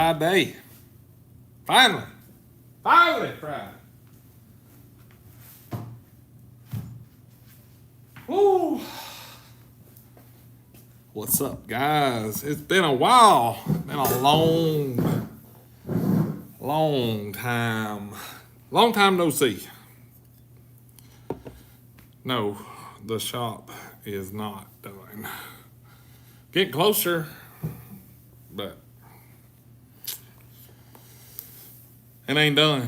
Friday. Finally Friday. Woo! What's up, guys? It's been a while. Been a long time. Long time no see. No, the shop is not done. Getting closer, but it ain't done.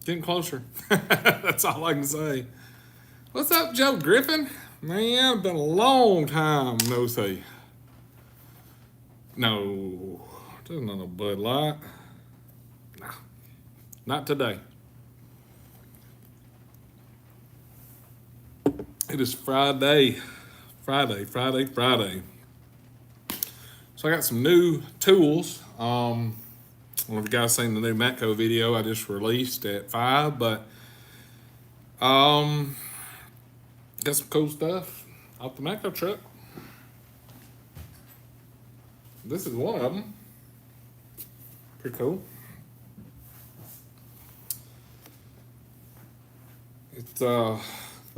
Getting closer. That's all I can say. What's up, Joe Griffin? Man, it's been a long time no see. No, this is not a Bud Light. Nah, not today. It is Friday. So I got some new tools. I don't know if you guys seen the new Matco video I just released at 5, but got some cool stuff off the Matco truck. This is one of them. Pretty cool. It's the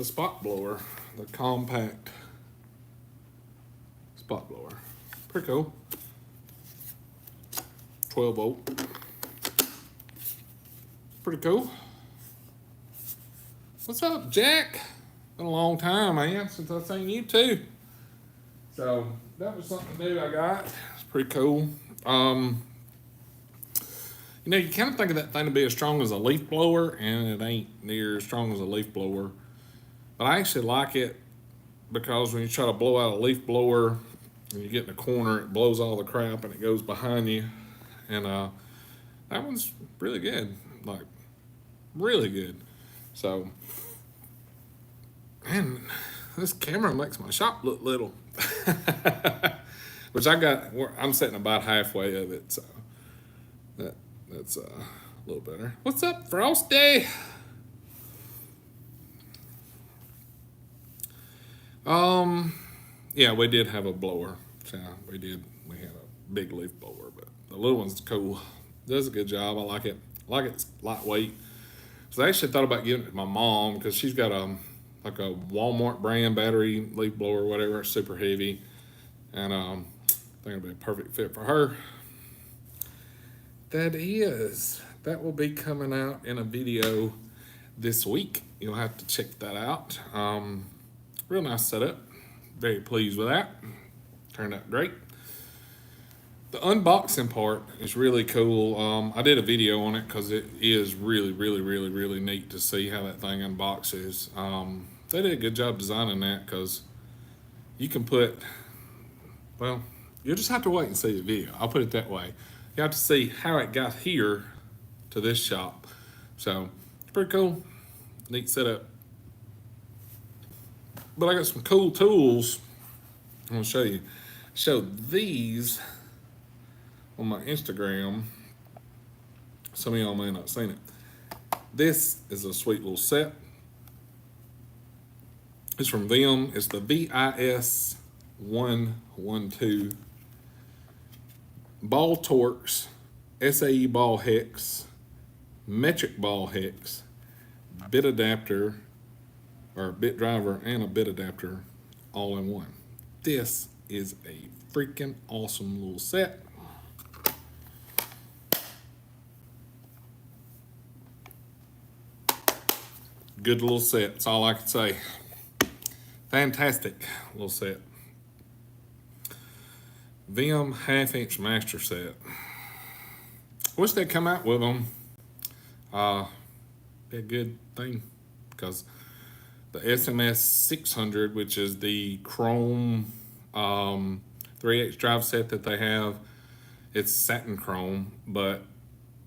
spot blower, the compact spot blower. Pretty cool. 12 volt. Pretty cool. What's up, Jack? Been a long time, man, since I've seen you too. So that was something new I got. It's pretty cool. You know, you kind of think of that thing to be as strong as a leaf blower, and it ain't near as strong as a leaf blower. But I actually like it because when you try to blow out a leaf blower and you get in the corner, it blows all the crap and it goes behind you. And that one's really good, like really good. So, man, this camera makes my shop look little. Which I'm sitting about halfway of it, so that's a little better. What's up, Frosty? Yeah, we did have a blower. So we had a big leaf blower, but the little one's cool. Does a good job. I like it. It's lightweight. So I actually thought about giving it to my mom because she's got like a Walmart brand battery leaf blower, whatever. It's super heavy, and I think it'll be a perfect fit for her. That will be coming out in a video this week. You'll have to check that out. Real nice setup. Very pleased with that. Turned out great. The unboxing part is really cool. I did a video on it because it is really neat to see how that thing unboxes. They did a good job designing that because you can well, you'll just have to wait and see the video. I'll put it that way. You have to see how it got here to this shop. So, it's pretty cool. Neat setup. But I got some cool tools I'm gonna show you. Show these on my Instagram. Some of y'all may not have seen it. This is a sweet little set. It's from them. It's the VIS 112 ball torques, SAE ball hex, metric ball hex, bit adapter, or bit driver and a bit adapter all in one. This is a freaking awesome little set. Good little set, that's all I can say. Fantastic little set. Vim 1/2-inch master set. Wish they'd come out with them. Be a good thing because the SMS 600, which is the chrome 3/8 drive set that they have, it's satin chrome, but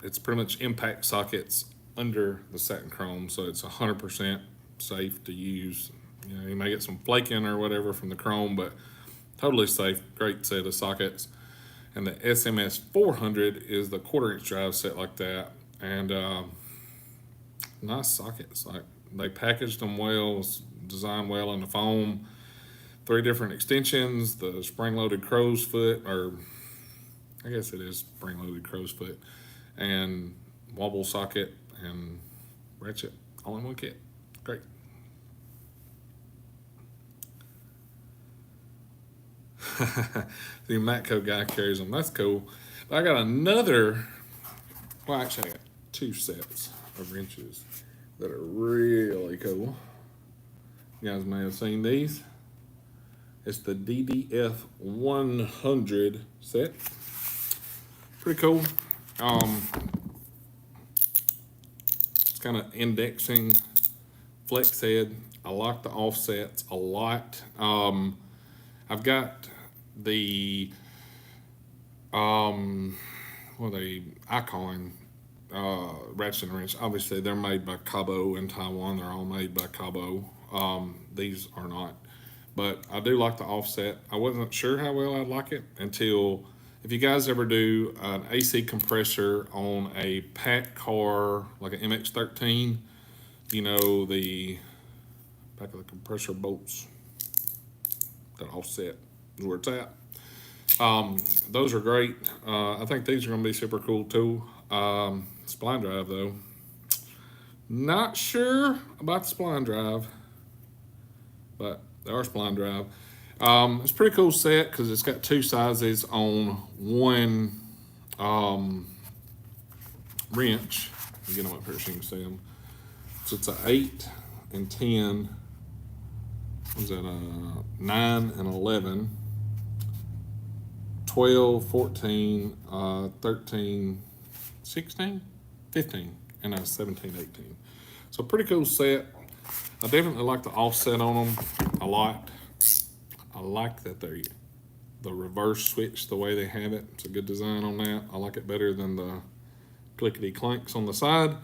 it's pretty much impact sockets under the satin chrome, so it's 100% safe to use. You know, you may get some flaking or whatever from the chrome, but totally safe. Great set of sockets. And the SMS 400 is the 1/4-inch drive set like that, and nice sockets. Like, they packaged them well, designed well in the foam. 3 different extensions, the spring-loaded crow's foot, or I guess it is spring-loaded crow's foot, and wobble socket and ratchet all in one kit. Great. The Matco guy carries them. That's cool. But I got another. Well, actually, I got 2 sets of wrenches that are really cool. You guys may have seen these. It's the DDF 100 set. Pretty cool. It's kind of indexing flex head. I like the offsets a lot. I've got the what are they, Icon ratchet and wrench. Obviously, they're made by Cabo in Taiwan. They're all made by Cabo. These are not. But I do like the offset. I wasn't sure how well I'd like it until, if you guys ever do an AC compressor on a pack car, like an MX-13, you know, the back of the compressor bolts, that offset is where it's at. Those are great. I think these are going to be super cool too. Spline drive though. Not sure about the spline drive, but they are spline drive. It's a pretty cool set because it's got 2 sizes on one wrench. I'll get them up here so you can see them. So it's an 8 and 10. What is that? 9 and 11. 12, 14, 13, 16, 15, and 17, 18. So pretty cool set. I definitely like the offset on them a lot. I like that the reverse switch, the way they have it. It's a good design on that. I like it better than the clickety clanks on the side.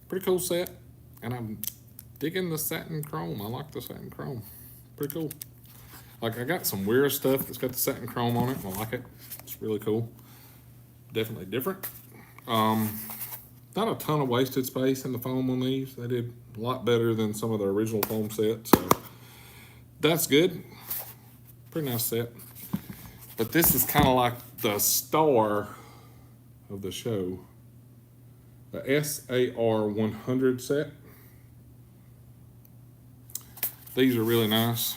Pretty cool set, and I'm digging the satin chrome. I like the satin chrome. Pretty cool. Like, I got some weird stuff that's got the satin chrome on it. I like it. It's really cool. Definitely different. Not a ton of wasted space in the foam on these. They did a lot better than some of the original foam sets, so that's good. Pretty nice set. But this is kind of like the star of the show. The SAR 100 set. These are really nice.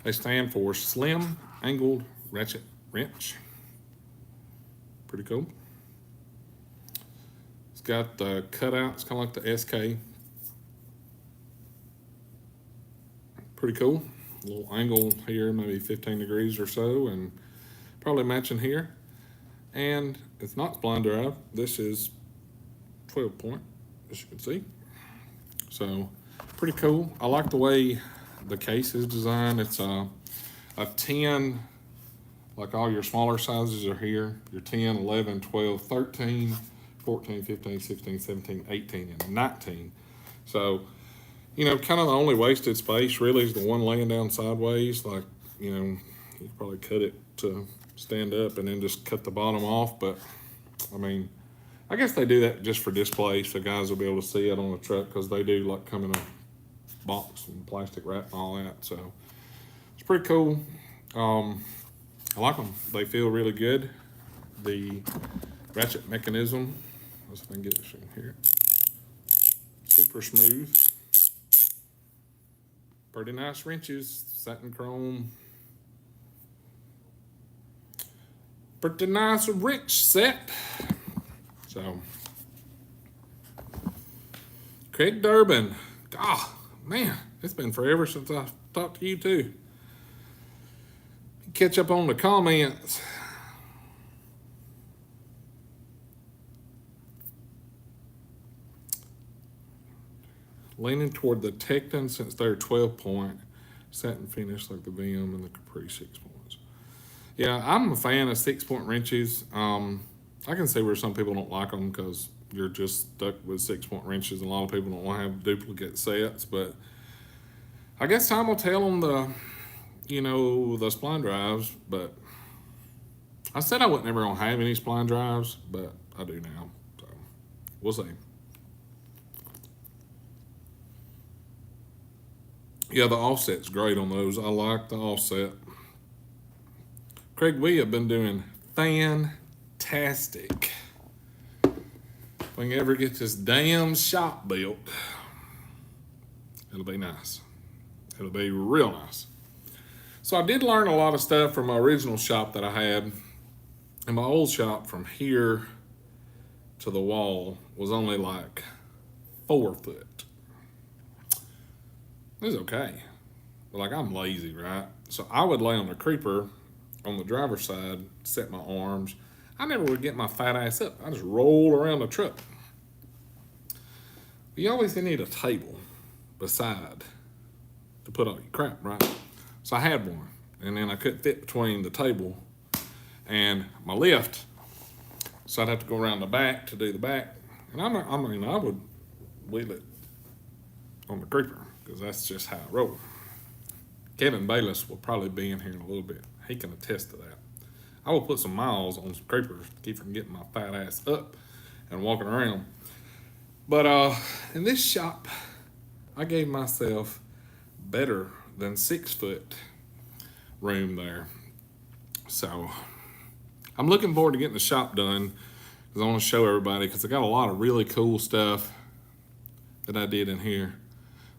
They stand for Slim Angled Ratchet Wrench. Pretty cool. It's got the cutouts, kind of like the SK. Pretty cool. A little angle here, maybe 15 degrees or so, and probably matching here. And it's not spline drive. This is 12 point, as you can see. So pretty cool. I like the way the case is designed. It's a 10, like all your smaller sizes are here. Your 10, 11, 12, 13, 14, 15, 16, 17, 18, and 19. So, you know, kind of the only wasted space really is the one laying down sideways. Like, you know, you could probably cut it to stand up and then just cut the bottom off. But, I mean, I guess they do that just for display so guys will be able to see it on the truck, because they do like come in a box and plastic wrap and all that. So it's pretty cool. I like them. They feel really good. The ratchet mechanism, let's see if I can get it in here. Super smooth. Pretty nice wrenches, satin chrome. Pretty nice wrench set. So, Craig Durbin. Ah, man, it's been forever since I talked to you too. Catch up on the comments. Leaning toward the Tecton since they're 12 point. Satin finish like the VM and the Capri 6 points. Yeah, I'm a fan of 6 point wrenches. I can see where some people don't like them because you're just stuck with 6 point wrenches. A lot of people don't want to have duplicate sets, but I guess time will tell on the, you know, the spline drives. But I said I wasn't ever gonna have any spline drives, but I do now. So we'll see. Yeah, the offset's great on those. I like the offset. Craig, we have been doing fantastic. If we can ever get this damn shop built, it'll be nice. It'll be real nice. So I did learn a lot of stuff from my original shop that I had. And my old shop, from here to the wall, was only like 4 foot. It was okay. But like, I'm lazy, right? So I would lay on the creeper on the driver's side, set my arms. I never would get my fat ass up. I just roll around the truck. You always need a table beside to put all your crap, right? So I had one, and then I couldn't fit between the table and my lift, so I'd have to go around the back to do the back. And I would wheel it on the creeper because that's just how I roll. Kevin Bayless will probably be in here in a little bit. He can attest to that. I will put some miles on some creepers to keep from getting my fat ass up and walking around. But in this shop, I gave myself better than 6 foot room there. So I'm looking forward to getting the shop done because I want to show everybody, because I got a lot of really cool stuff that I did in here.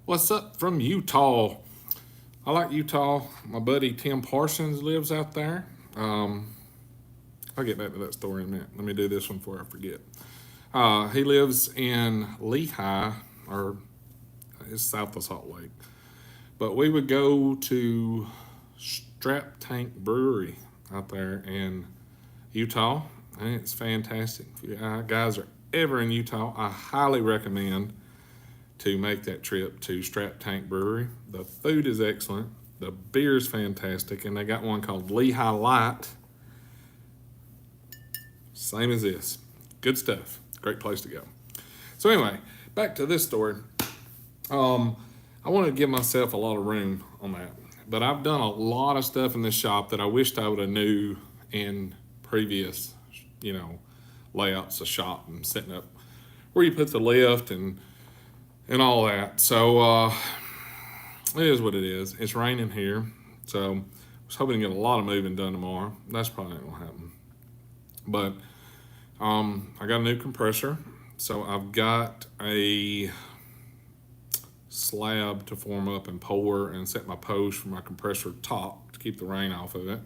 What's up from Utah? I like Utah. My buddy Tim Parsons lives out there. I'll get back to that story in a minute. Let me do this one before I forget. He lives in Lehigh, or it's south of Salt Lake. But we would go to Strap Tank Brewery out there in Utah, and it's fantastic. If you guys are ever in Utah, I highly recommend to make that trip to Strap Tank Brewery. The food is excellent. The beer is fantastic, and they got one called Lehigh Light. Same as this. Good stuff. Great place to go. So anyway, back to this story. I wanted to give myself a lot of room on that. But I've done a lot of stuff in this shop that I wished I would have knew in previous, layouts of shop and setting up where you put the lift and all that. So it is what it is. It's raining here. So I was hoping to get a lot of moving done tomorrow. That's probably not going to happen. But I got a new compressor. So I've got a slab to form up and pour and set my post for my compressor top to keep the rain off of it,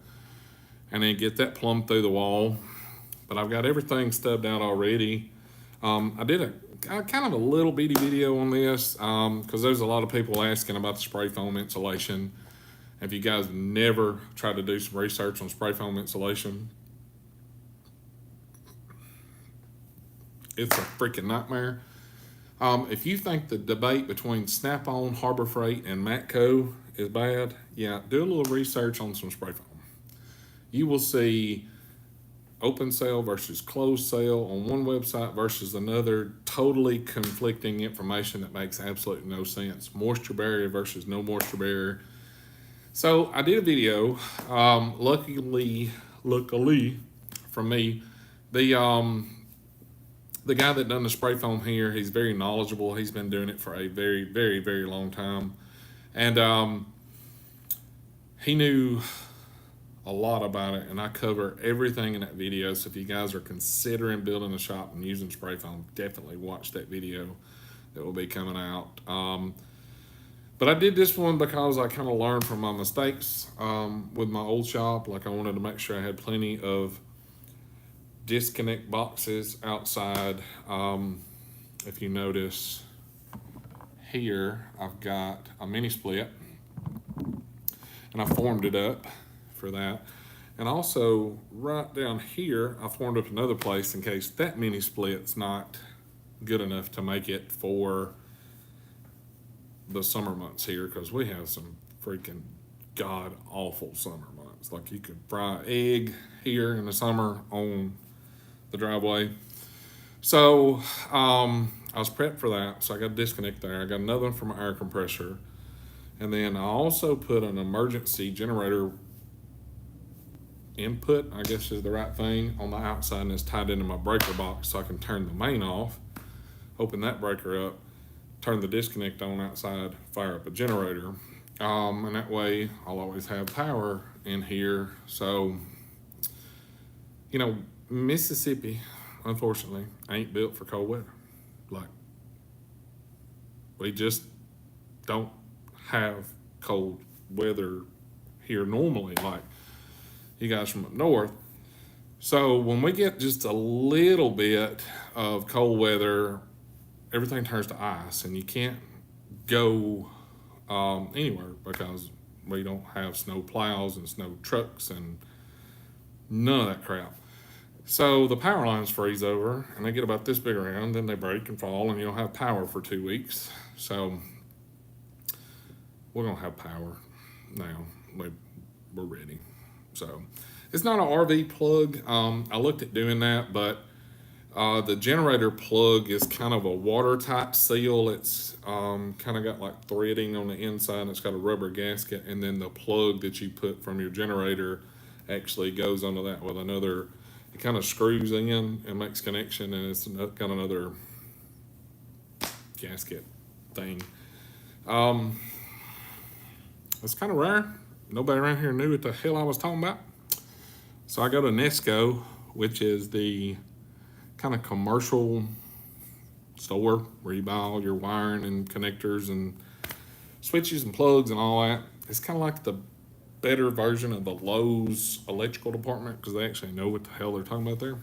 and then get that plumbed through the wall. But I've got everything stubbed out already. I did a kind of a little bitty video on this because there's a lot of people asking about the spray foam insulation. If you guys never tried to do some research on spray foam insulation, it's a freaking nightmare. If you think the debate between Snap-on, Harbor Freight, and Matco is bad, yeah, do a little research on some spray foam. You will see open sale versus closed sale on one website versus another, totally conflicting information that makes absolutely no sense. Moisture barrier versus no moisture barrier. So I did a video. Luckily for me, the guy that done the spray foam here, he's very knowledgeable. He's been doing it for a very, very, very long time. And he knew a lot about it, and I cover everything in that video. So if you guys are considering building a shop and using spray foam, definitely watch that video that will be coming out. But I did this one because I kind of learned from my mistakes with my old shop. Like, I wanted to make sure I had plenty of disconnect boxes outside. If you notice here, I've got a mini split, and I formed it up for that. And also right down here, I formed up another place in case that mini split's not good enough to make it for the summer months here, because we have some freaking god awful summer months. Like, you could fry egg here in the summer on the driveway. So I was prepped for that. So I got a disconnect there. I got another one for my air compressor. And then I also put an emergency generator input, I guess is the right thing, on the outside, and it's tied into my breaker box so I can turn the main off, open that breaker up, turn the disconnect on outside, fire up a generator. And that way I'll always have power in here. So You know, Mississippi, unfortunately, ain't built for cold weather. Like, we just don't have cold weather here normally, like you guys from up north. So when we get just a little bit of cold weather, everything turns to ice, and you can't go anywhere because we don't have snow plows and snow trucks and none of that crap. So the power lines freeze over, and they get about this big around, then they break and fall, and you don't have power for 2 weeks. So we're gonna have power now. We're ready. So it's not an RV plug. I looked at doing that, but the generator plug is kind of a watertight seal. It's kind of got like threading on the inside. It's got a rubber gasket, and then the plug that you put from your generator actually goes onto that with another. It kind of screws in and makes connection, and it's got another gasket thing. It's kind of rare. Nobody around here knew what the hell I was talking about. So I go to Nesco, which is the kind of commercial store where you buy all your wiring and connectors and switches and plugs and all that. It's kind of like the better version of the Lowe's electrical department because they actually know what the hell they're talking about there.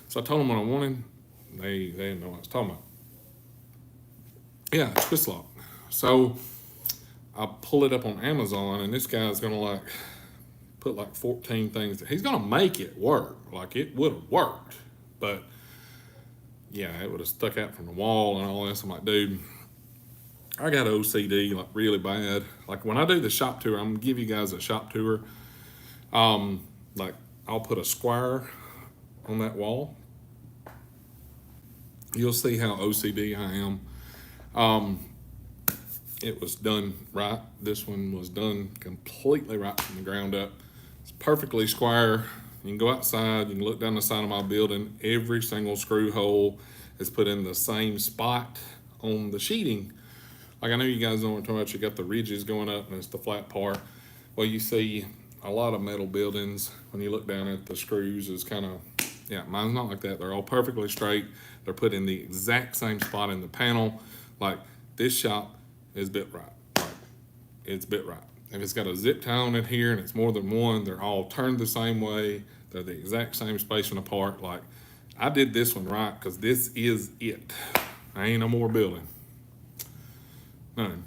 So I told them what I wanted. They didn't know what I was talking about. Yeah, twist lock. So I pull it up on Amazon, and this guy's gonna like put like 14 things. He's gonna make it work. Like, it would have worked, but yeah, it would have stuck out from the wall and all this. I'm like, dude, I got OCD like really bad. Like, when I do the shop tour, I'm gonna give you guys a shop tour. Like, I'll put a square on that wall. You'll see how OCD I am. It was done right. This one was done completely right from the ground up. It's perfectly square. You can go outside, you can look down the side of my building. Every single screw hole is put in the same spot on the sheeting. Like, I know you guys know what I'm talking about. You got the ridges going up and it's the flat part. Well, you see a lot of metal buildings, when you look down at the screws, is kind of, yeah, mine's not like that. They're all perfectly straight. They're put in the exact same spot in the panel. Like, this shop is bit right. Like, it's bit right. If it's got a zip tie on it here and it's more than one, they're all turned the same way. They're the exact same spacing apart. Like, I did this one right because this is it. I ain't no more building. None.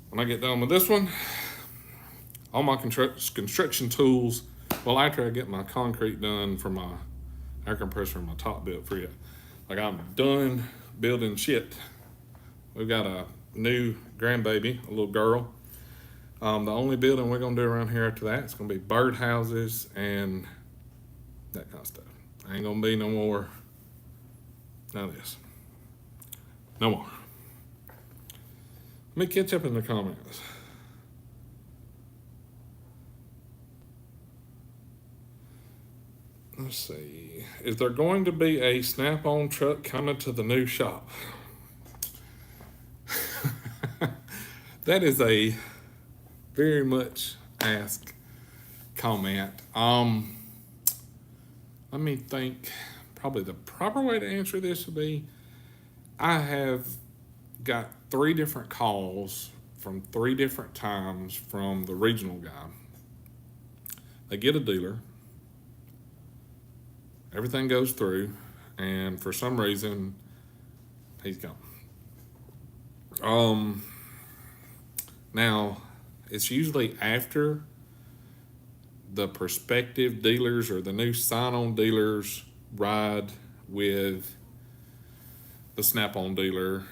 When I get done with this one, all my construction tools, well, after I get my concrete done for my air compressor and my top built for it, like, I'm done building shit. We've got a new grandbaby, a little girl. The only building we're gonna do around here after that is gonna be birdhouses and that kind of stuff. Ain't gonna be no more, none of this. No more. Let me catch up in the comments. Let's see. Is there going to be a Snap-on truck coming to the new shop? That is a very much asked comment. Let me think. Probably the proper way to answer this would be, I have got 3 different calls from 3 different times from the regional guy. They get a dealer. Everything goes through, and for some reason, he's gone. Now, it's usually after the prospective dealers or the new sign-on dealers ride with the Snap-on dealer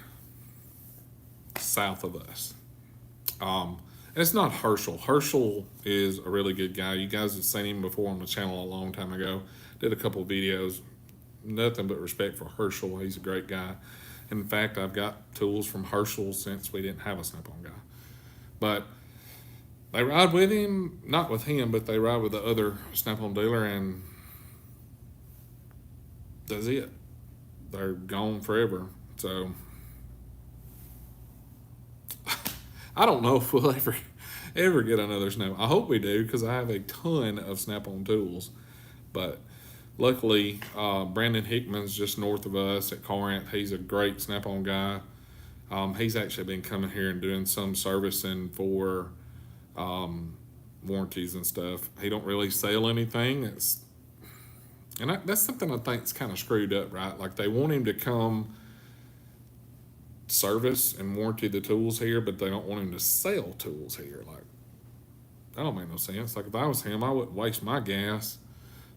south of us. And it's not Herschel. Herschel is a really good guy. You guys have seen him before on the channel a long time ago. Did a couple of videos. Nothing but respect for Herschel. He's a great guy. In fact, I've got tools from Herschel since we didn't have a Snap-on guy. But they ride with him, not with him, but they ride with the other Snap-on dealer, and that's it. They're gone forever. So I don't know if we'll ever ever get another snap. I hope we do because I have a ton of snap-on tools. But luckily, Brandon Hickman's just north of us at Corinth. He's a great snap-on guy. He's actually been coming here and doing some servicing for warranties and stuff. He don't really sell anything. That's something I think is kind of screwed up, right? Like they want him to come service and warranty the tools here, but they don't want him to sell tools here. Like that don't make no sense. Like if I was him, I wouldn't waste my gas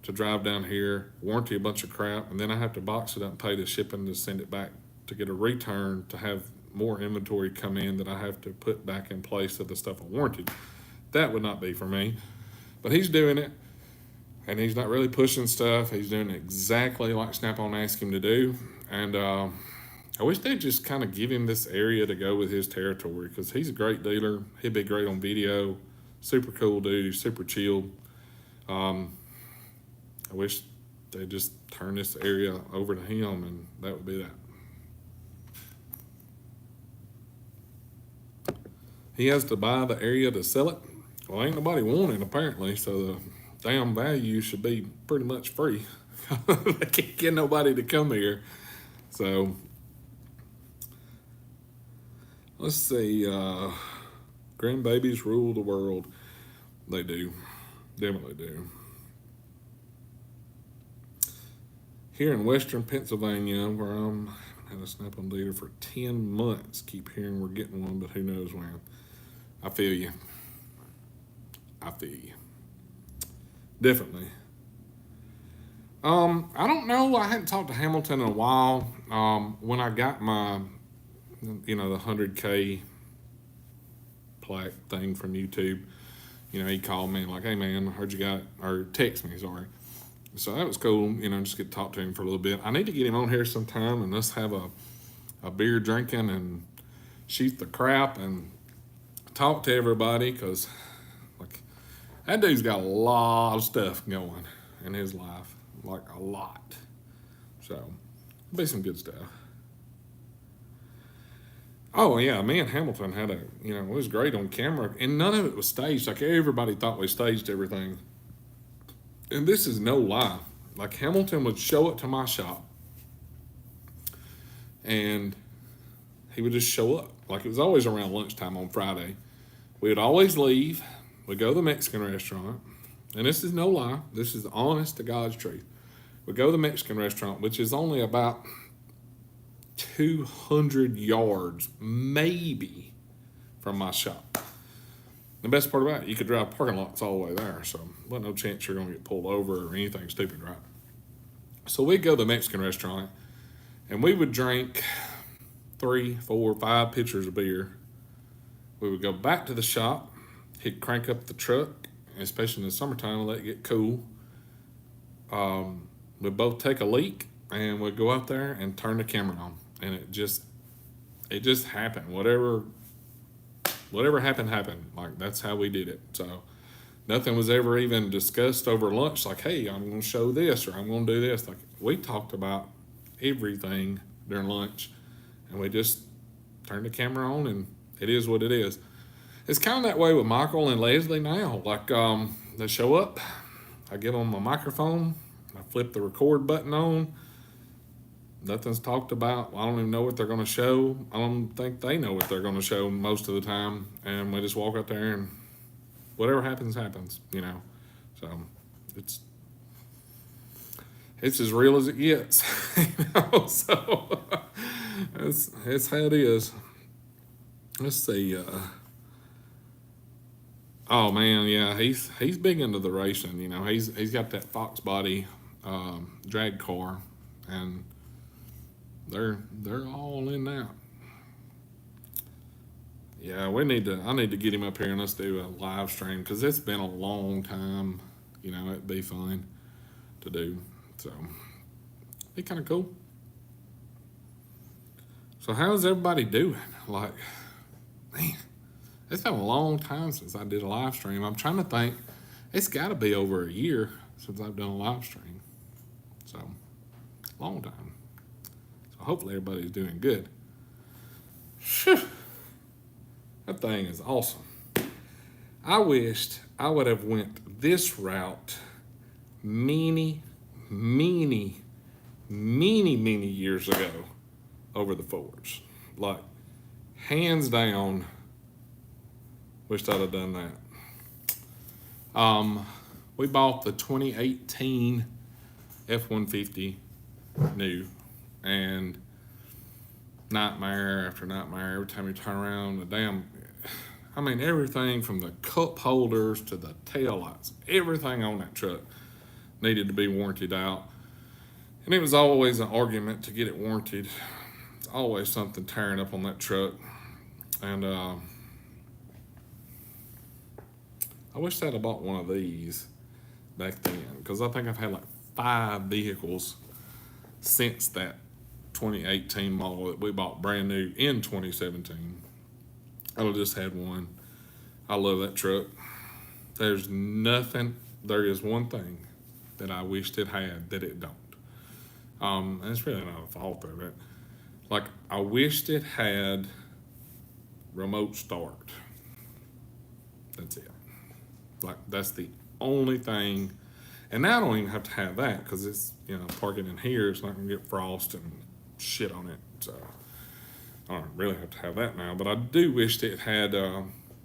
to drive down here, warranty a bunch of crap, and then I have to box it up and pay the shipping to send it back to get a return to have more inventory come in that I have to put back in place of the stuff I warranted. That would not be for me. But he's doing it, and he's not really pushing stuff. He's doing it exactly like Snap-on asked him to do. And I wish they'd just kind of give him this area to go with his territory because he's a great dealer. He'd be great on video. Super cool dude. He's super chilled. I wish they'd just turn this area over to him, and that would be that. He has to buy the area to sell it. Well, ain't nobody wanting apparently, so the damn value should be pretty much free. They can't get nobody to come here. So, let's see. Grandbabies rule the world. They do. Definitely do. Here in Western Pennsylvania, where I'm had a Snap-on dealer for 10 months. Keep hearing we're getting one, but who knows when. I feel you. I feel you. Definitely. I don't know. I hadn't talked to Hamilton in a while. When I got my, the 100K plaque thing from YouTube, he called me like, hey man, I heard you got, or text me, sorry. So that was cool, just get to talk to him for a little bit. I need to get him on here sometime and let's have a beer drinking and shoot the crap and talk to everybody because, like, that dude's got a lot of stuff going in his life, like a lot. So, it'll be some good stuff. Oh, yeah, me and Hamilton had it was great on camera, and none of it was staged. Like, everybody thought we staged everything. And this is no lie. Like, Hamilton would show up to my shop, and he would just show up. Like, it was always around lunchtime on Friday. We would always leave. We'd go to the Mexican restaurant, and this is no lie. This is honest to God's truth. We'd go to the Mexican restaurant, which is only about 200 yards, maybe, from my shop. The best part about it, you could drive parking lots all the way there, so wasn't no chance you're going to get pulled over or anything stupid, right? So we'd go to the Mexican restaurant, and we would drink 3, 4, 5 pitchers of beer. We would go back to the shop, he'd crank up the truck, especially in the summertime, and let it get cool. We'd both take a leak, and we'd go out there and turn the camera on, and it just happened. Whatever happened. Like, that's how we did it. So nothing was ever even discussed over lunch. Like, hey, I'm going to show this or I'm going to do this. Like, we talked about everything during lunch, and we just turned the camera on, and it is what it is. It's kind of that way with Michael and Leslie now. Like, they show up, I give them my microphone, I flip the record button on. Nothing's talked about. I don't even know what they're going to show. I don't think they know what they're going to show most of the time. And we just walk out there and whatever happens, happens, So it's as real as it gets, So it's how it is. Let's see. Oh man, yeah, he's big into the racing. He's got that Fox body drag car, and they're all in that. Yeah, I need to get him up here and let's do a live stream because it's been a long time. It'd be fun to do. So, be kind of cool. So how's everybody doing? Like, man, it's been a long time since I did a live stream. I'm trying to think. It's got to be over a year since I've done a live stream. So, long time. So hopefully everybody's doing good. Whew. That thing is awesome. I wished I would have went this route many, many, many years ago over the Fords. Like, hands down, wished I'd have done that. We bought the 2018 F-150 new, and nightmare after nightmare. Every time you turn around, everything from the cup holders to the tail lights, everything on that truck needed to be warrantied out. And it was always an argument to get it warranted. It's always something tearing up on that truck. And I wish I'd have bought one of these back then, because I think I've had like 5 vehicles since that 2018 model that we bought brand new in 2017. I've just had one. I love that truck. There is one thing that I wished it had that it don't. And it's really not a fault of it. Like, I wished it had remote start. That's it. Like, that's the only thing. And now I don't even have to have that, because it's, parking in here, it's not going to get frost and shit on it. So I don't really have to have that now. But I do wish it had,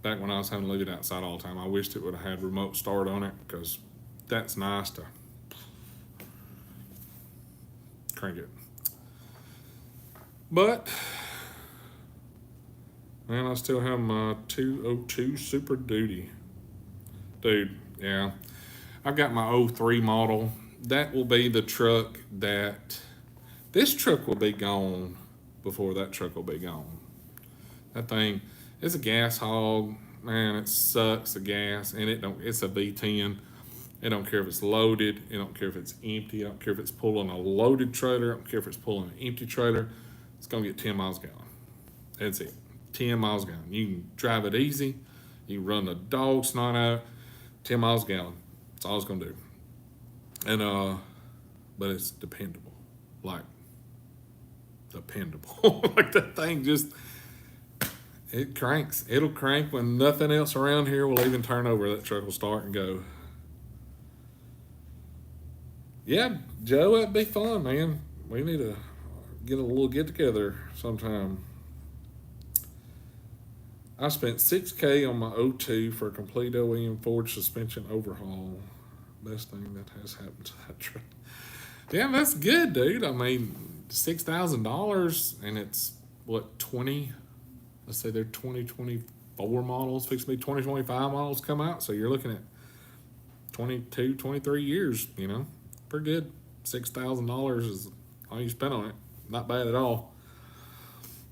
back when I was having to leave it outside all the time, I wished it would have had remote start on it, because that's nice to crank it. But, man, I still have my 202 Super Duty. Dude, yeah. I've got my 03 model. That will be the truck this truck will be gone before that truck will be gone. That thing is a gas hog. Man, it sucks, the gas, and it's a V10. It don't care if it's loaded. It don't care if it's empty. I don't care if it's pulling a loaded trailer. I don't care if it's pulling an empty trailer. It's going to get 10 miles a gallon. That's it. 10 miles a gallon. You can drive it easy. You can run the dog snot out. 10 miles a gallon. That's all it's going to do. And, but it's dependable. Like, dependable. Like, that thing just, it cranks. It'll crank when nothing else around here will even turn over. That truck will start and go. Yeah, Joe, that'd be fun, man. We need to get a little get-together sometime. I spent $6K on my 02 for a complete OEM Ford suspension overhaul. Best thing that has happened to that truck. Yeah, that's good, dude. I mean, $6,000, and it's, what, 20? Let's say they're 2024 models. Fix me 2025 models come out. So you're looking at 22, 23 years, Pretty good. $6,000 is all you spent on it. Not bad at all.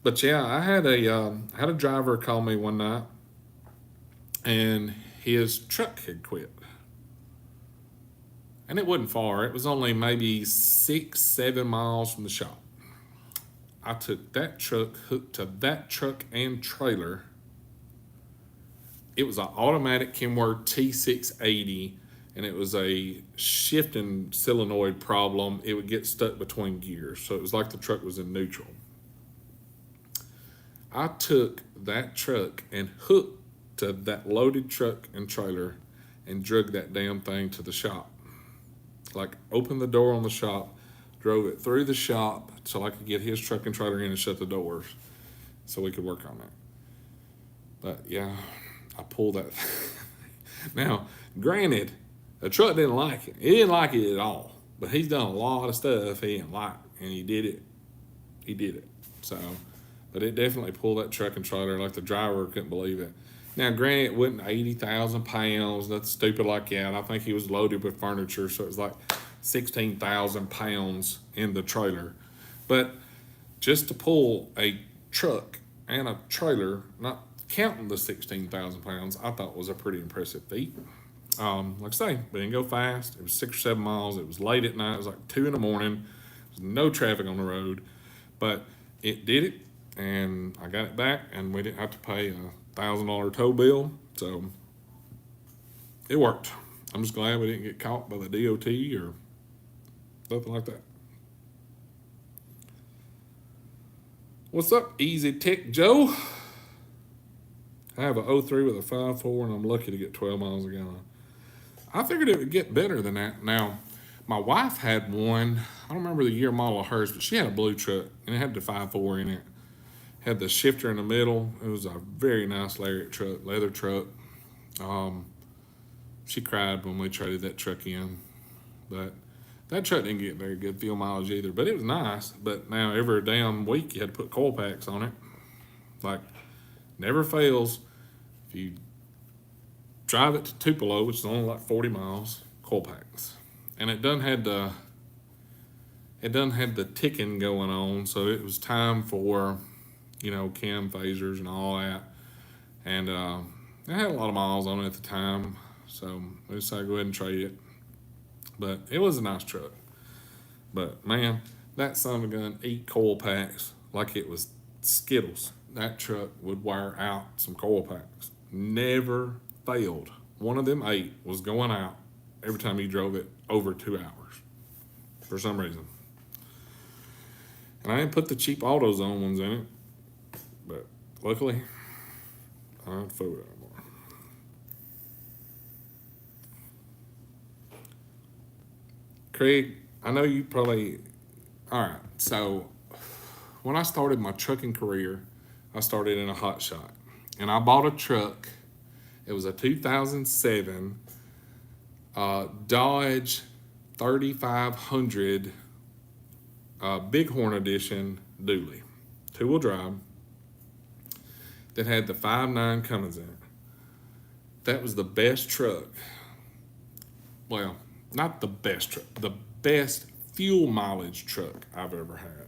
But yeah, I had a driver call me one night, and his truck had quit. And it wasn't far. It was only maybe 6-7 miles from the shop. I took that truck, hooked to that truck and trailer. It was an automatic Kenworth T680, and it was a shifting solenoid problem. It would get stuck between gears, so it was like the truck was in neutral. I took that truck and hooked to that loaded truck and trailer and drug that damn thing to the shop. Like, opened the door on the shop, drove it through the shop so I could get his truck and trailer in and shut the doors so we could work on it. But yeah, I pulled that. Now, granted, the truck didn't like it. He didn't like it at all. But he's done a lot of stuff he didn't like, and he did it. He did it. So, but it definitely pulled that truck and trailer like the driver couldn't believe it. Now, granted, it wasn't 80,000 pounds, nothing stupid like that. I think he was loaded with furniture, so it was like 16,000 pounds in the trailer. But just to pull a truck and a trailer, not counting the 16,000 pounds, I thought was a pretty impressive feat. Like I say, we didn't go fast. It was 6 or 7 miles. It was late at night. It was like 2 a.m. There was no traffic on the road, but it did it, and I got it back, and we didn't have to pay a $1,000 tow bill, so it worked. I'm just glad we didn't get caught by the DOT or nothing like that. What's up, Easy Tech Joe? I have a '03 with a 5.4, and I'm lucky to get 12 miles a gallon. I figured it would get better than that. Now, my wife had one. I don't remember the year model of hers, but she had a blue truck, and it had the 5.4 in it. Had the shifter in the middle. It was a very nice lariat truck, leather truck. She cried when we traded that truck in, but that truck didn't get very good fuel mileage either. But it was nice. But now every damn week you had to put coil packs on it. Like, never fails. If you drive it to Tupelo, which is only like 40 miles, coil packs, and it done had the ticking going on, so it was time for, cam phasers and all that, and it had a lot of miles on it at the time, so we decided to go ahead and trade it. But it was a nice truck. But man, that son of a gun eat coil packs like it was Skittles. That truck would wear out some coil packs. Never failed. One of them 8 was going out every time you drove it over 2 hours for some reason. And I didn't put the cheap AutoZone ones in it, but luckily I don't fool it anymore. Craig, I know you probably, all right, so when I started my trucking career, I started in a hot shot, and I bought a truck. It was a 2007 Dodge 3500 Bighorn Edition dually, 2-wheel drive, that had the 5.9 Cummins in it. That was the best truck. Well, not the best truck, the best fuel mileage truck I've ever had.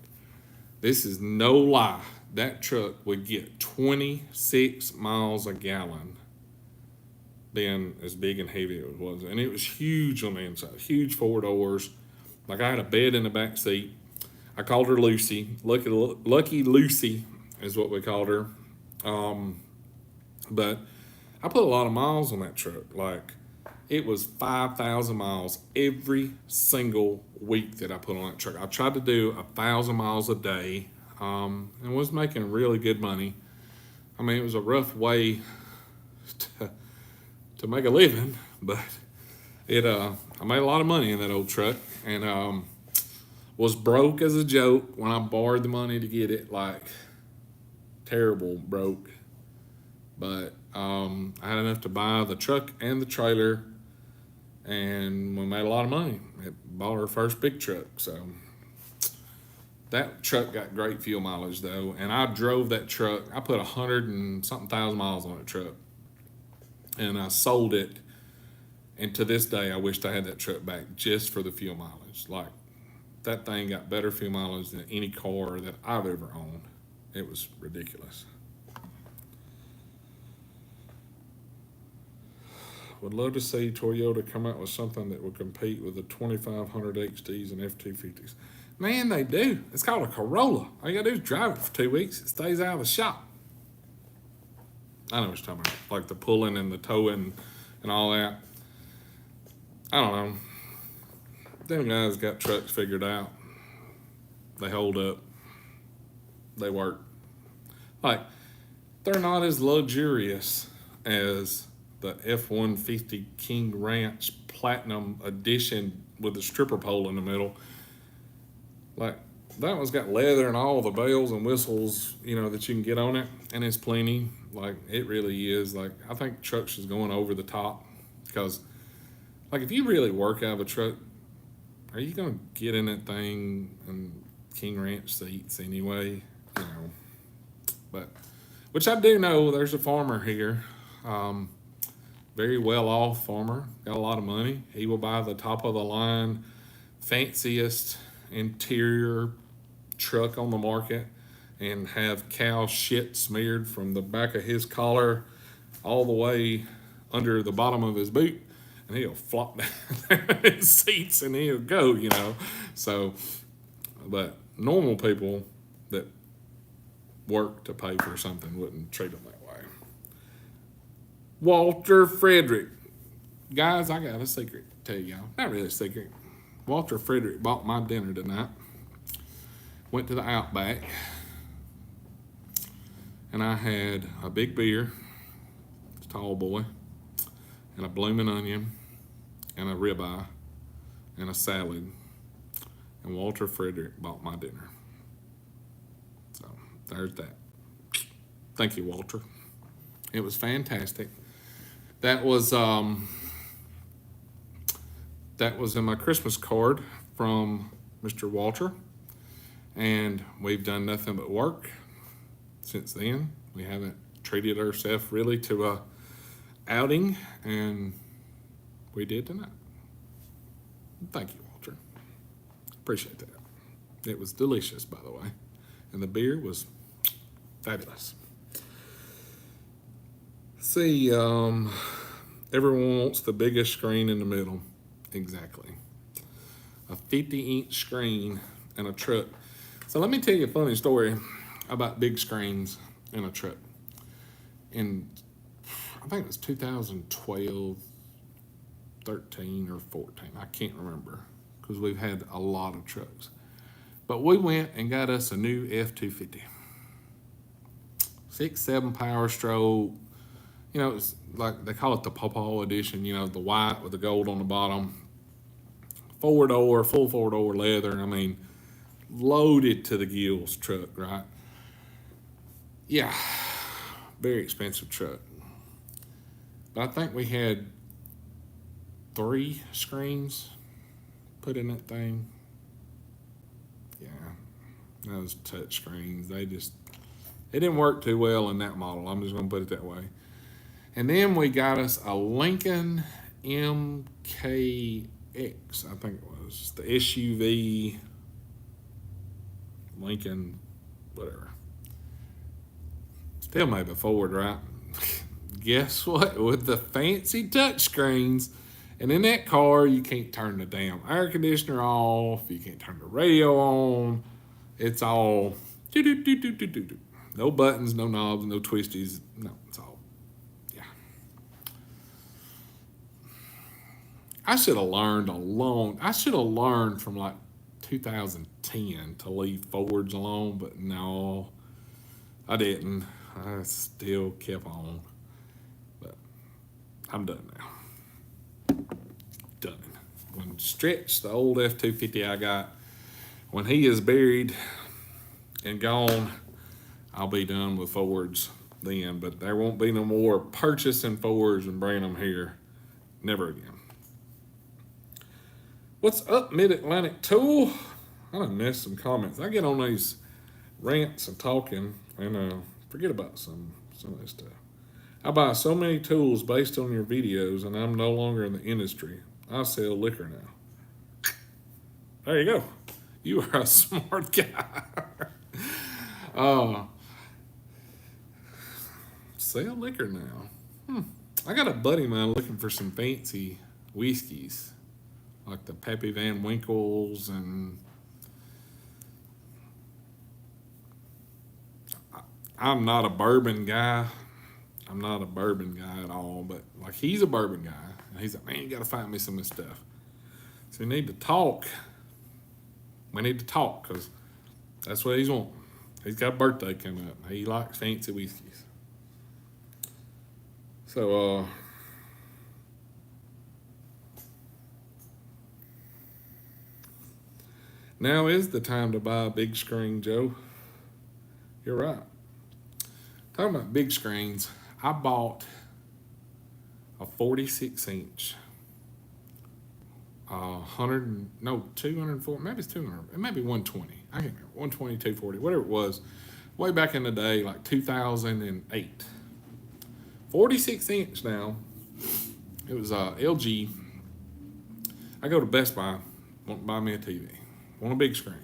This is no lie. That truck would get 26 miles a gallon, being as big and heavy as it was. And it was huge on the inside, huge 4 doors. Like, I had a bed in the back seat. I called her Lucy. Lucky Lucy is what we called her. But I put a lot of miles on that truck. Like, it was 5,000 miles every single week that I put on that truck. I tried to do 1,000 miles a day, and was making really good money. I mean, it was a rough way to make a living, but I made a lot of money in that old truck, and was broke as a joke when I borrowed the money to get it, like terrible broke. But I had enough to buy the truck and the trailer, and we made a lot of money. It bought our first big truck. So that truck got great fuel mileage though, and I drove that truck. I put 100 and something thousand miles on that truck, and I sold it. And to this day, I wished I had that truck back just for the fuel mileage. Like, that thing got better fuel mileage than any car that I've ever owned. It was ridiculous. Would love to see Toyota come out with something that would compete with the 2500 XTs and F-250s. Man, they do. It's called a Corolla. All you gotta do is drive it for 2 weeks. It stays out of the shop. I know what you're talking about. Like the pulling and the towing and all that. I don't know. Them guys got trucks figured out. They hold up. They work. Like, they're not as luxurious as the F-150 King Ranch Platinum Edition with the stripper pole in the middle. Like, that one's got leather and all the bells and whistles, that you can get on it, and it's plenty. Like, it really is. Like, I think trucks is going over the top, because, like, if you really work out of a truck, are you going to get in that thing and King Ranch seats anyway? But, which I do know there's a farmer here, very well off farmer, got a lot of money. He will buy the top of the line, fanciest interior truck on the market and have cow shit smeared from the back of his collar all the way under the bottom of his boot, and he'll flop down his seats and he'll go, So, but normal people that work to pay for something wouldn't treat them that way. Walter Frederick. Guys, I got a secret to tell y'all. Not really a secret. Walter Frederick bought my dinner tonight. Went to the Outback, and I had a big beer, tall boy, and a blooming onion, and a ribeye, and a salad. And Walter Frederick bought my dinner. So there's that. Thank you, Walter. It was fantastic. That was in my Christmas card from Mr. Walter, and we've done nothing but work since then. We haven't treated ourselves really to a outing, and we did tonight. Thank you, Walter. Appreciate that. It was delicious, by the way, and the beer was fabulous. See, everyone wants the biggest screen in the middle. Exactly. A 50-inch screen and a truck. So let me tell you a funny story about big screens in a truck. In, I think it was 2012, 13, or 14. I can't remember because we've had a lot of trucks. But we went and got us a new F-250. 6.7 Power Stroke. You know, it's like they call it the Pawpaw edition, you know, the white with the gold on the bottom. Four-door, full four-door leather. I mean, loaded to the gills truck, right? Yeah, very expensive truck. But I think we had 3 screens put in that thing. Yeah, those touch screens, they didn't work too well in that model. I'm just going to put it that way. And then we got us a Lincoln MKX, I think it was, the SUV Lincoln, whatever. Still maybe Ford, right? Guess what? With the fancy touchscreens, and in that car, you can't turn the damn air conditioner off. You can't turn the radio on. It's all do-do-do-do-do-do. No buttons, no knobs, no twisties. No, it's all, yeah. I should have learned from like 2010 to leave Fords alone, but no, I didn't. I still kept on. But I'm done now. Done. When Stretch, the old F-250 I got, when he is buried and gone, I'll be done with Fords then. But there won't be no more purchasing Fords and bringing them here. Never again. What's up, Mid-Atlantic Tool? I done missed some comments. I get on these rants and talking and forget about some of this stuff. I buy so many tools based on your videos, and I'm no longer in the industry. I sell liquor now. There you go. You are a smart guy. Sell liquor now. I got a buddy of mine looking for some fancy whiskeys, like the Pappy Van Winkles, and I'm not a bourbon guy. I'm not a bourbon guy at all, but like he's a bourbon guy. And he's like, man, you got to find me some of this stuff. So we need to talk. We need to talk because that's what he's wanting. He's got a birthday coming up. He likes fancy whiskeys. So, now is the time to buy a big screen, Joe. You're right. Talking about big screens, I bought a 46-inch, 204, maybe it's 200, it may be 120. I can't remember, 120, 240, whatever it was, way back in the day, like 2008. 46-inch now. It was LG. I go to Best Buy, want to buy me a TV, want a big screen.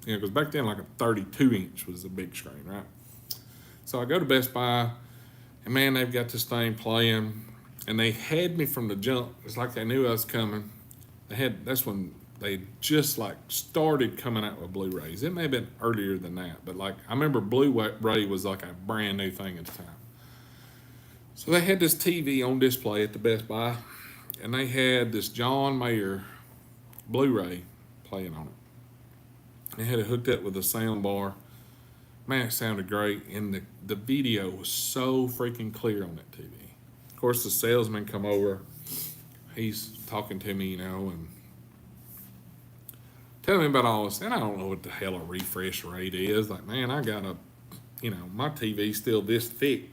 You know, because back then, like a 32-inch was a big screen, right? So I go to Best Buy, and man, they've got this thing playing, and they had me from the jump. It's like they knew I was coming. That's when they just like started coming out with Blu-rays. It may have been earlier than that, but like I remember Blu-ray was like a brand new thing at the time. So they had this TV on display at the Best Buy, and they had this John Mayer Blu-ray playing on it. They had it hooked up with a sound bar. Man, it sounded great, and the video was so freaking clear on that TV. course, the salesman come over. He's talking to me, and telling me about all this. And I don't know what the hell a refresh rate is. Like, man, I got my TV's still this thick,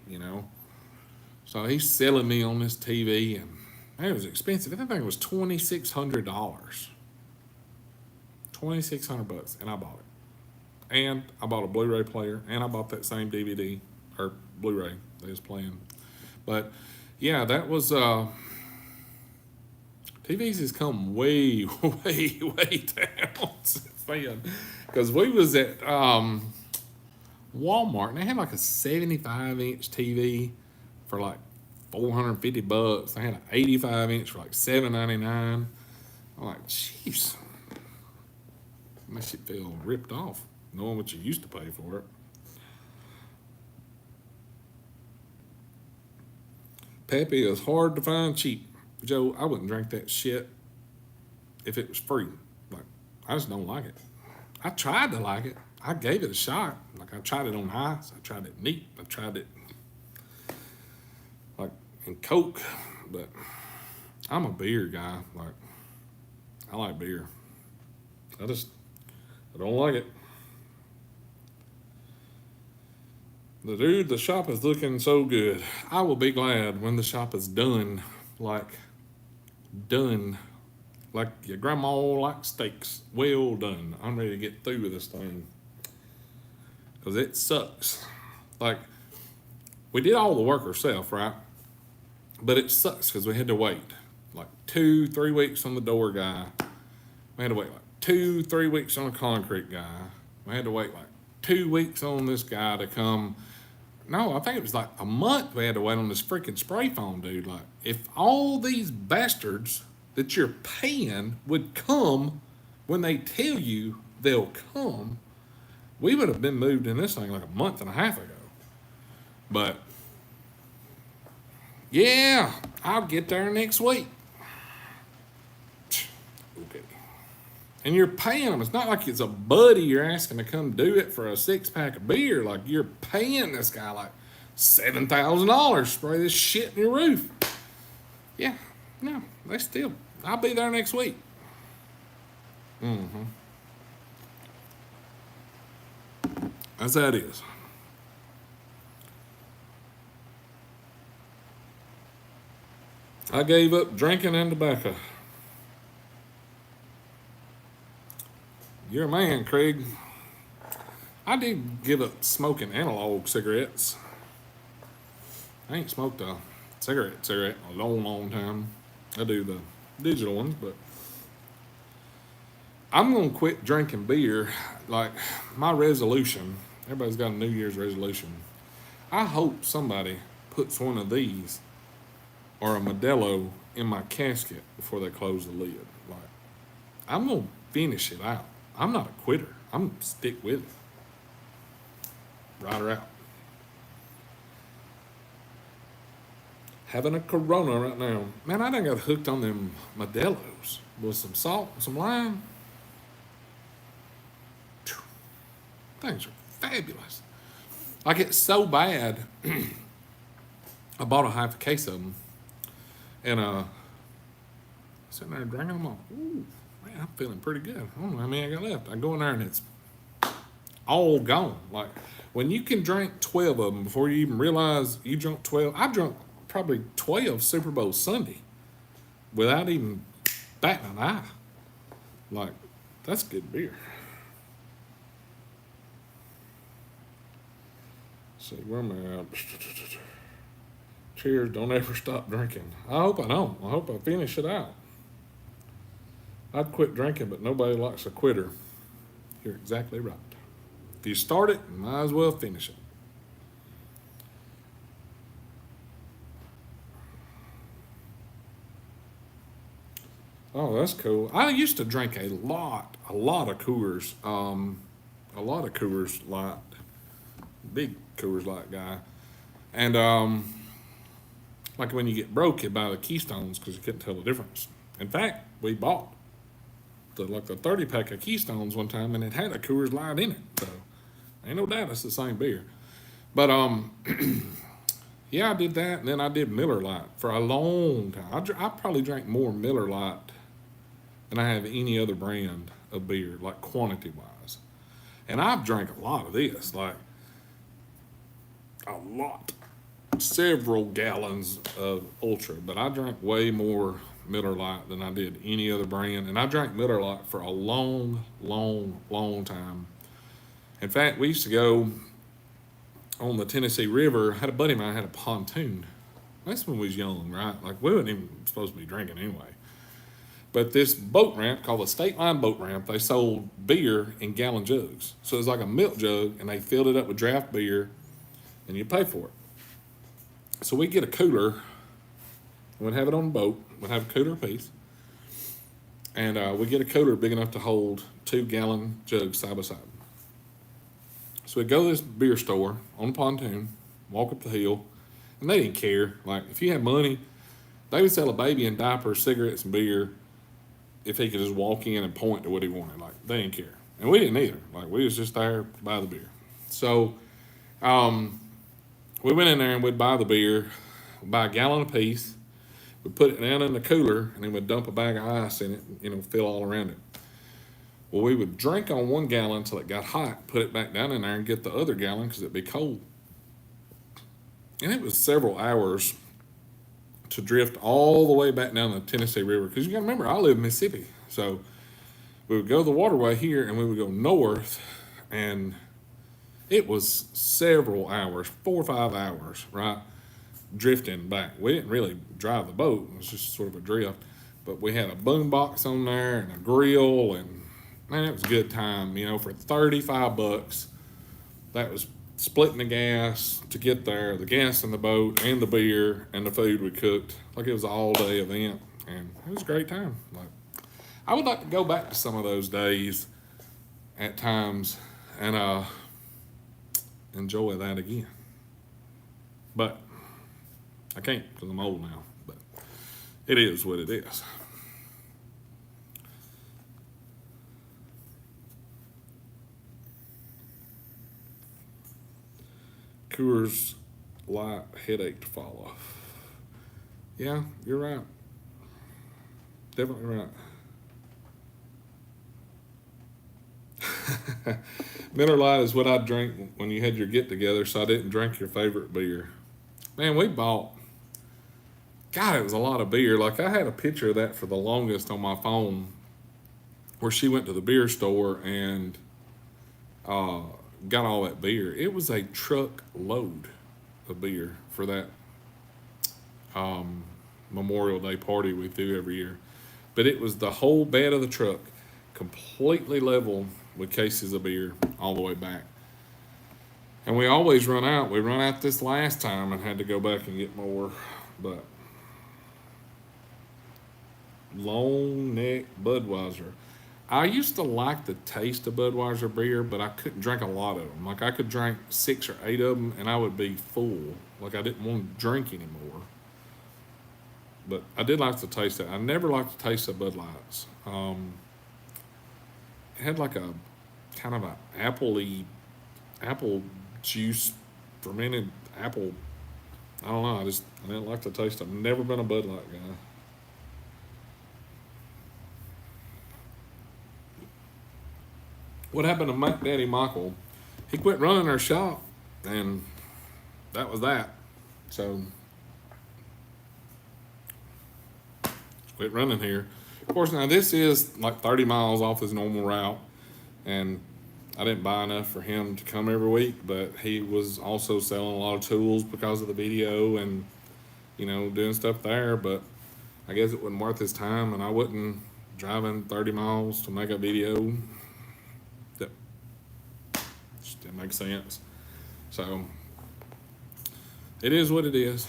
So he's selling me on this TV, and man, it was expensive. I think it was $2,600. $2,600, and I bought it. And I bought a Blu-ray player, and I bought that same DVD or Blu-ray they was playing. But yeah, that was TVs has come way, way, way down since then. Because we was at Walmart, and they had like a 75-inch TV for like $450. They had an 85-inch for like $7.99. I'm like, jeez, makes you feel ripped off knowing what you used to pay for it. Peppy is hard to find cheap. Joe, I wouldn't drink that shit if it was free. Like, I just don't like it. I tried to like it. I gave it a shot. Like, I tried it on ice. I tried it neat. I tried it like in Coke. But I'm a beer guy. Like, I like beer. I don't like it. The shop is looking so good. I will be glad when the shop is done. Like your grandma likes steaks. Well done. I'm ready to get through with this thing. Because it sucks. Like, we did all the work ourselves, right? But it sucks because we had to wait like 2-3 weeks on the door guy. We had to wait like 2-3 weeks on a concrete guy. We had to wait like 2 weeks on this guy to come. No, I think it was like a month we had to wait on this freaking spray foam dude. Like, if all these bastards that you're paying would come when they tell you they'll come, we would have been moved in this thing like a month and a half ago. But yeah, I'll get there next week. Okay. And you're paying them. It's not like it's a buddy you're asking to come do it for a 6-pack of beer. Like, you're paying this guy like $7,000 to spray this shit in your roof. Yeah, no, I'll be there next week. That's how it is. I gave up drinking and tobacco. You're a man, Craig. I did give up smoking analog cigarettes. I ain't smoked a cigarette a long time. I do the digital ones, but I'm going to quit drinking beer. Like, my resolution, everybody's got a New Year's resolution. I hope somebody puts one of these or a Modelo in my casket before they close the lid. Like, I'm going to finish it out. I'm not a quitter. I'm going to stick with it. Ride her out. Having a Corona right now. Man, I done got hooked on them Modelos with some salt and some lime. Things are fabulous. Like, it's so bad. I bought a half a case of them. And sitting there drinking them all. Ooh, man, I'm feeling pretty good. I don't know how many I got left. I go in there and it's all gone. Like, when you can drink 12 of them before you even realize you drunk 12. I drunk probably 12 Super Bowl Sunday without even batting an eye. Like, that's good beer. See, where am I at? Cheers, don't ever stop drinking. I hope I don't. I hope I finish it out. I'd quit drinking, but nobody likes a quitter. You're exactly right. If you start it, you might as well finish it. Oh, that's cool. I used to drink a lot of Coors. A lot of Coors Light. Big Coors Light guy. And, like when you get broke, you buy the Keystones because you couldn't tell the difference. In fact, we bought the 30-pack of Keystones one time, and it had a Coors Light in it. So, ain't no doubt it's the same beer. But, Yeah, I did that, and then I did Miller Lite for a long time. I probably drank more Miller Lite than I have any other brand of beer, like quantity wise. And I've drank a lot of this, like a lot, several gallons of Ultra, but I drank way more Miller Lite than I did any other brand. And I drank Miller Lite for a long, long, long time. In fact, we used to go on the Tennessee River. I had a buddy of mine had a pontoon. That's when we was young, right? Like we wasn't even supposed to be drinking anyway. But this boat ramp called the State Line Boat Ramp, they sold beer in gallon jugs. So it was like a milk jug, and they filled it up with draft beer, and you pay for it. So we get a cooler, we'd have it on the boat, we'd have a cooler apiece, and we get a cooler big enough to hold 2-gallon jugs side by side. So we'd go to this beer store on the pontoon, walk up the hill, and they didn't care. Like, if you had money, they would sell a baby in diapers, cigarettes, and beer if he could just walk in and point to what he wanted. Like, they didn't care. And we didn't either. Like, we was just there to buy the beer. So, we went in there and we'd buy the beer, we'd buy a gallon apiece, we'd put it down in the cooler, and then we'd dump a bag of ice in it, fill all around it. Well, we would drink on 1 gallon until it got hot, put it back down in there, and get the other gallon because it'd be cold. And it was several hours to drift all the way back down the Tennessee River. Because you got to remember, I live in Mississippi. So we would go the waterway here, and we would go north, and it was several hours, 4 or 5 hours, right, drifting back. We didn't really drive the boat. It was just sort of a drift. But we had a boom box on there and a grill, and man, it was a good time. For $35, that was splitting the gas to get there, the gas in the boat, and the beer, and the food we cooked. Like, it was an all-day event, and it was a great time. Like, I would like to go back to some of those days at times and enjoy that again. But I can't because I'm old now. But it is what it is. Coors Light headache to follow. Yeah, you're right. Definitely right. Miller Lite is what I drank when you had your get-together, so I didn't drink your favorite beer. Man, we bought, God, it was a lot of beer. Like, I had a picture of that for the longest on my phone where she went to the beer store and got all that beer. It was a truck load of beer for that Memorial Day party we do every year. But it was the whole bed of the truck, completely level with cases of beer all the way back. And we always run out. We run out this last time and had to go back and get more. But long neck Budweiser. I used to like the taste of Budweiser beer, but I couldn't drink a lot of them. Like, I could drink 6 or 8 of them, and I would be full. Like, I didn't want to drink anymore. But I did like the taste of it. I never liked the taste of Bud Lights. It had like a kind of a apple juice, fermented apple. I don't know. I didn't like the taste. I've never been a Bud Light guy. What happened to Mac Daddy Michael? He quit running our shop, and that was that. So, quit running here. Of course, now this is like 30 miles off his normal route, and I didn't buy enough for him to come every week, but he was also selling a lot of tools because of the video and, doing stuff there, but I guess it wasn't worth his time, and I wasn't driving 30 miles to make a video. That just didn't make sense. So, it is what it is.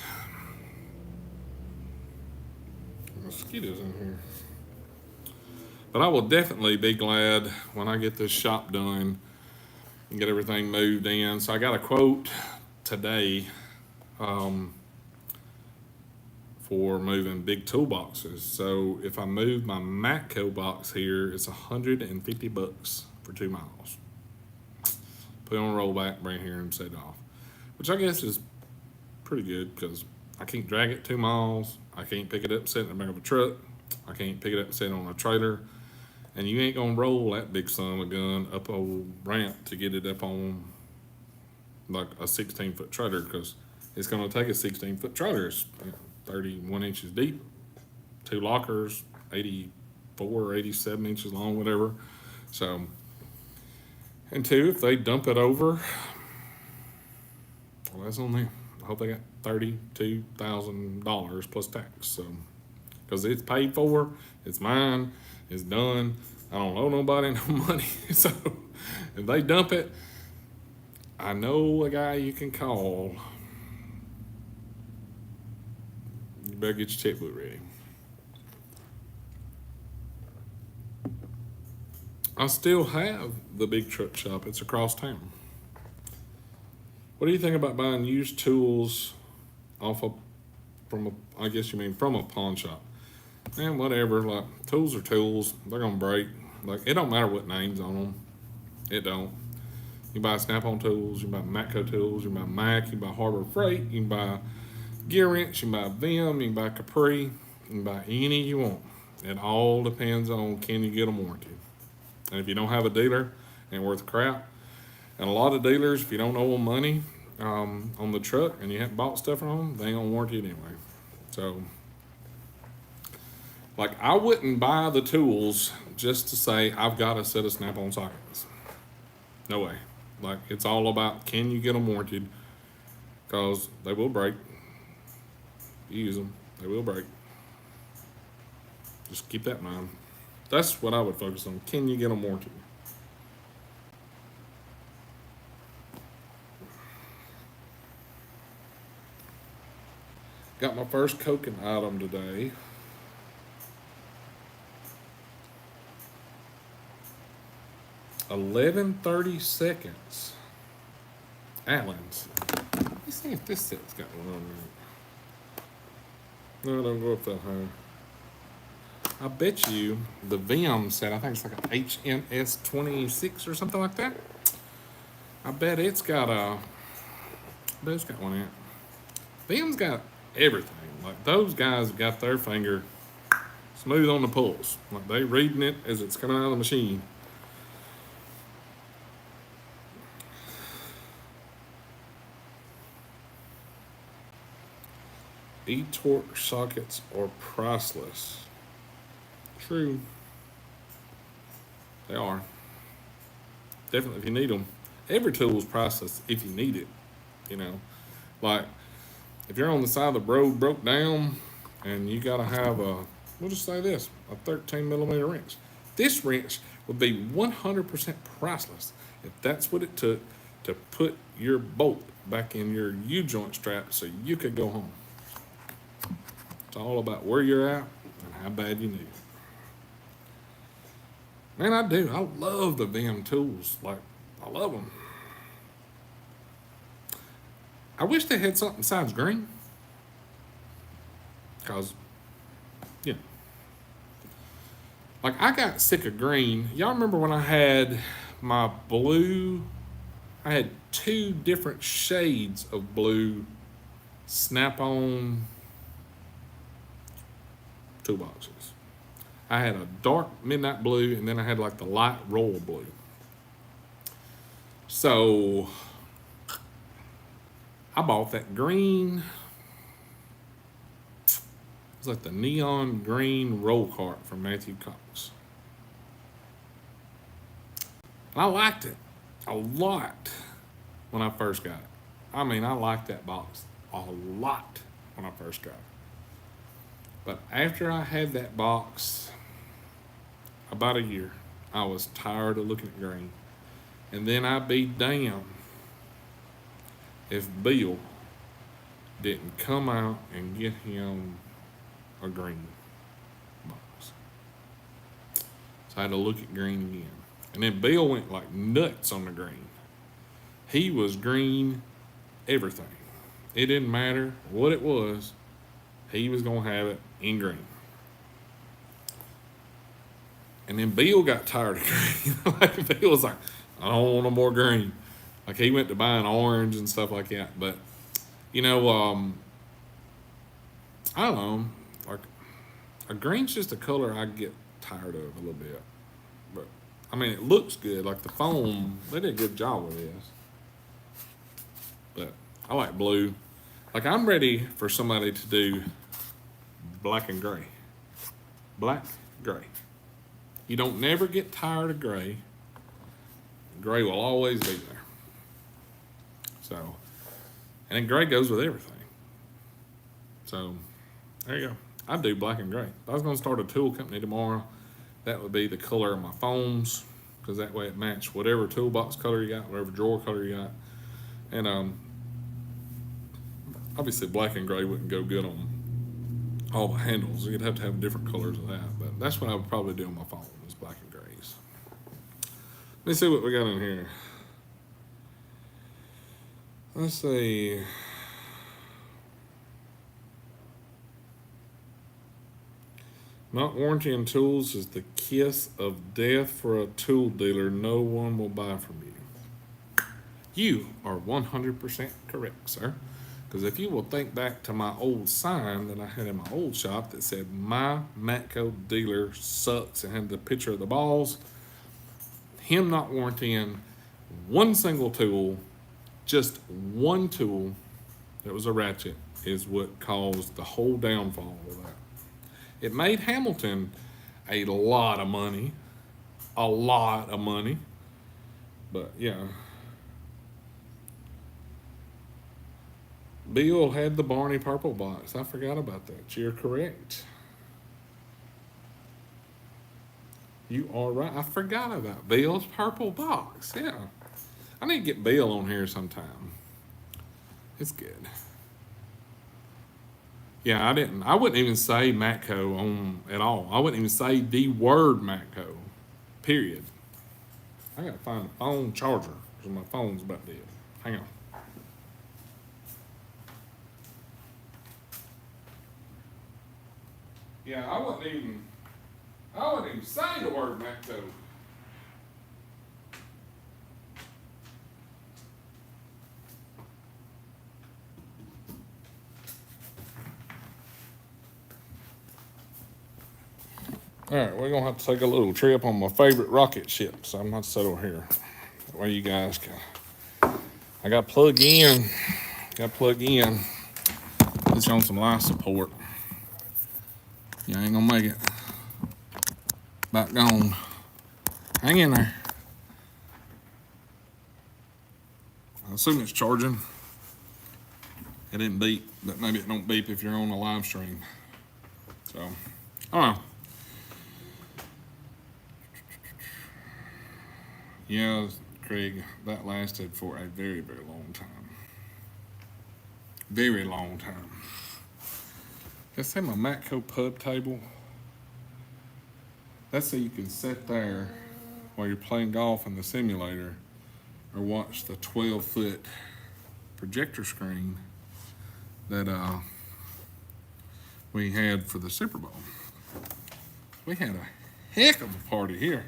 Mosquitoes in here. But I will definitely be glad when I get this shop done and get everything moved in. So I got a quote today for moving big toolboxes. So if I move my Matco box here, it's $150 for 2 miles. Put it on a rollback, bring it here and set it off, which I guess is pretty good because I can't drag it 2 miles. I can't pick it up and sit in the back of a truck. I can't pick it up and sit on a trailer. And you ain't gonna roll that big son of a gun up a ramp to get it up on like a 16-foot trailer, because it's gonna take a 16-foot trailer. It's 31 inches deep, 2 lockers, 84 or 87 inches long, whatever. So, and 2, if they dump it over, well, that's on them. I hope they got $32,000 plus tax. So, because it's paid for, it's mine, it's done. I don't owe nobody no money. So, if they dump it, I know a guy you can call. You better get your checkbook ready. I still have the big truck shop. It's across town. What do you think about buying used tools from a pawn shop? Man, whatever. Like, tools are tools. They're gonna break. Like, it don't matter what name's on them. It don't. You buy Snap-on tools. You buy Matco tools. You buy Mac. You buy Harbor Freight. You can buy Gear Wrench. You can buy Vim. You can buy Capri. You can buy any you want. It all depends on, can you get a warranty. And if you don't have a dealer, it ain't worth crap. And a lot of dealers, if you don't owe them money on the truck and you haven't bought stuff from them, they ain't gonna warranty it anyway. So, like, I wouldn't buy the tools just to say I've got a set of Snap-on sockets. No way. Like, it's all about, can you get them warranted? Because they will break. You use them, they will break. Just keep that in mind. That's what I would focus on. Can you get them warranted? Got my first cooking item today. $11.30. Allen's. Let's see if this set's got one on there. No, don't go up that high. I bet you the Vim set, I think it's like an HMS 26 or something like that. I bet it's got one in it. Vim's got everything. Like, those guys got their finger smooth on the pulse. Like, they reading it as it's coming out of the machine. E-torque sockets are priceless. True. They are. Definitely, if you need them. Every tool is priceless if you need it. You know, like, if you're on the side of the road broke down and you gotta have we'll just say this, a 13mm wrench. This wrench would be 100% priceless if that's what it took to put your bolt back in your U-joint strap so you could go home. It's all about where you're at and how bad you need it. Man, I do. I love the Vim tools. Like, I love them. I wish they had something besides green. Because, you know. Like, I got sick of green. Y'all remember when I had my blue? I had 2 different shades of blue Snap-on toolboxes. I had a dark midnight blue, and then I had like the light royal blue. So I bought that green. It was like the neon green roll cart from Matthew Cox. And I liked it a lot when I first got it. I mean, I liked that box a lot when I first got it. But after I had that box, about a year, I was tired of looking at green. And then I'd be damned if Bill didn't come out and get him a green box. So I had to look at green again. And then Bill went like nuts on the green. He was green everything. It didn't matter what it was. He was going to have it in green. And then Bill got tired of green. Like, Bill was like, I don't want no more green. Like, he went to buying orange and stuff like that. But You know, I don't know. Like a green's just a color I get tired of a little bit. But I mean, it looks good. Like the foam, they did a good job with this. But I like blue. Like I'm ready for somebody to do black and gray. Black, gray. You don't never get tired of gray. Gray will always be there. So, and then gray goes with everything. So, there you go. I'd do black and gray. If I was going to start a tool company tomorrow, that would be the color of my foams, because that way it matches whatever toolbox color you got, whatever drawer color you got. And obviously black and gray wouldn't go good on all the handles. You'd have to have different colors of that. But that's what I would probably do on my phone, is black and grays. Let me see what we got in here. Let's see. Not warranting tools is the kiss of death for a tool dealer. No one will buy from you. You are 100% correct, sir. Because if you will think back to my old sign that I had in my old shop that said, "My Matco dealer sucks," and had the picture of the balls, him not warranting one single tool, just one tool that was a ratchet, is what caused the whole downfall of that. It made Hamilton a lot of money. A lot of money. But, yeah. Bill had the Barney purple box. I forgot about that. You're correct. You are right. I forgot about Bill's purple box. Yeah. I need to get Bill on here sometime. It's good. Yeah, I wouldn't even say Matco on at all. I wouldn't even say the word Matco. Period. I gotta find a phone charger because my phone's about dead. Hang on. Yeah, I wouldn't even say the word Matco. All right, we're gonna have to take a little trip on my favorite rocket ship, so I'm gonna settle here. That way you guys can. I got to plug in. Put you on some life support. You ain't gonna make it. About gone. Hang in there. I assume it's charging. It didn't beep, but maybe it don't beep if you're on a live stream. So, I don't know. Yeah, Craig, that lasted for a very, very long time. Very long time. Let's say my Matco pub table. That's so you can sit there while you're playing golf in the simulator or watch the 12-foot projector screen that we had for the Super Bowl. We had a heck of a party here.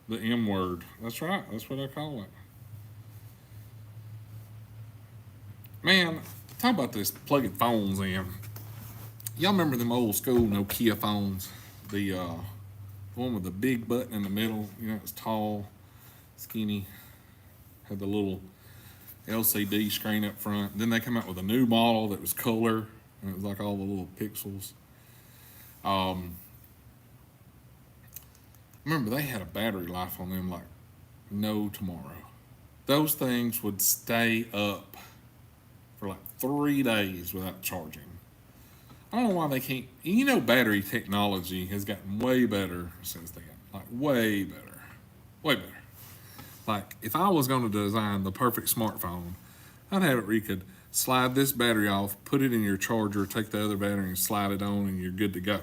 The M word. That's right. That's what I call it. Man, talk about this plugging phones in. Y'all remember them old school Nokia phones? The one with the big button in the middle. You know, it's tall, skinny, had the little LCD screen up front. Then they came out with a new model that was color, and it was like all the little pixels. Remember, they had a battery life on them like no tomorrow. Those things would stay up for like 3 days without charging. I don't know why they can't. You know, battery technology has gotten way better since then. Like, way better. Way better. Like, if I was going to design the perfect smartphone, I'd have it where you could slide this battery off, put it in your charger, take the other battery and slide it on, and you're good to go.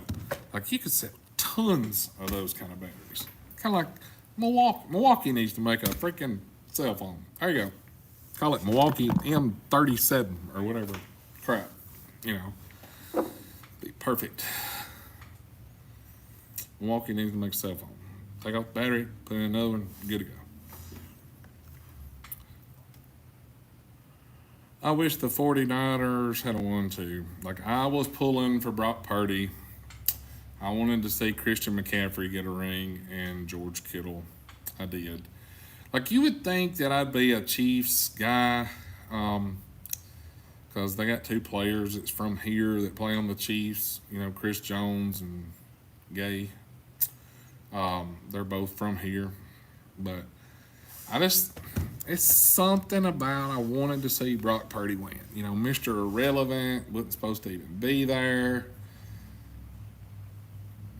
Like, you could set tons of those kind of batteries. Kind of like Milwaukee. Milwaukee needs to make a freaking cell phone. There you go. Call it Milwaukee M37 or whatever crap. You know, be perfect. Milwaukee needs to make a cell phone. Take off the battery, put in another one, good to go. I wish the 49ers had a won too. Like, I was pulling for Brock Purdy. I wanted to see Christian McCaffrey get a ring and George Kittle. I did. Like, you would think that I'd be a Chiefs guy, because they got two players that's from here that play on the Chiefs. You know, Chris Jones and Gay. They're both from here, but I just, it's something about I wanted to see Brock Purdy win. You know, Mr. Irrelevant wasn't supposed to even be there.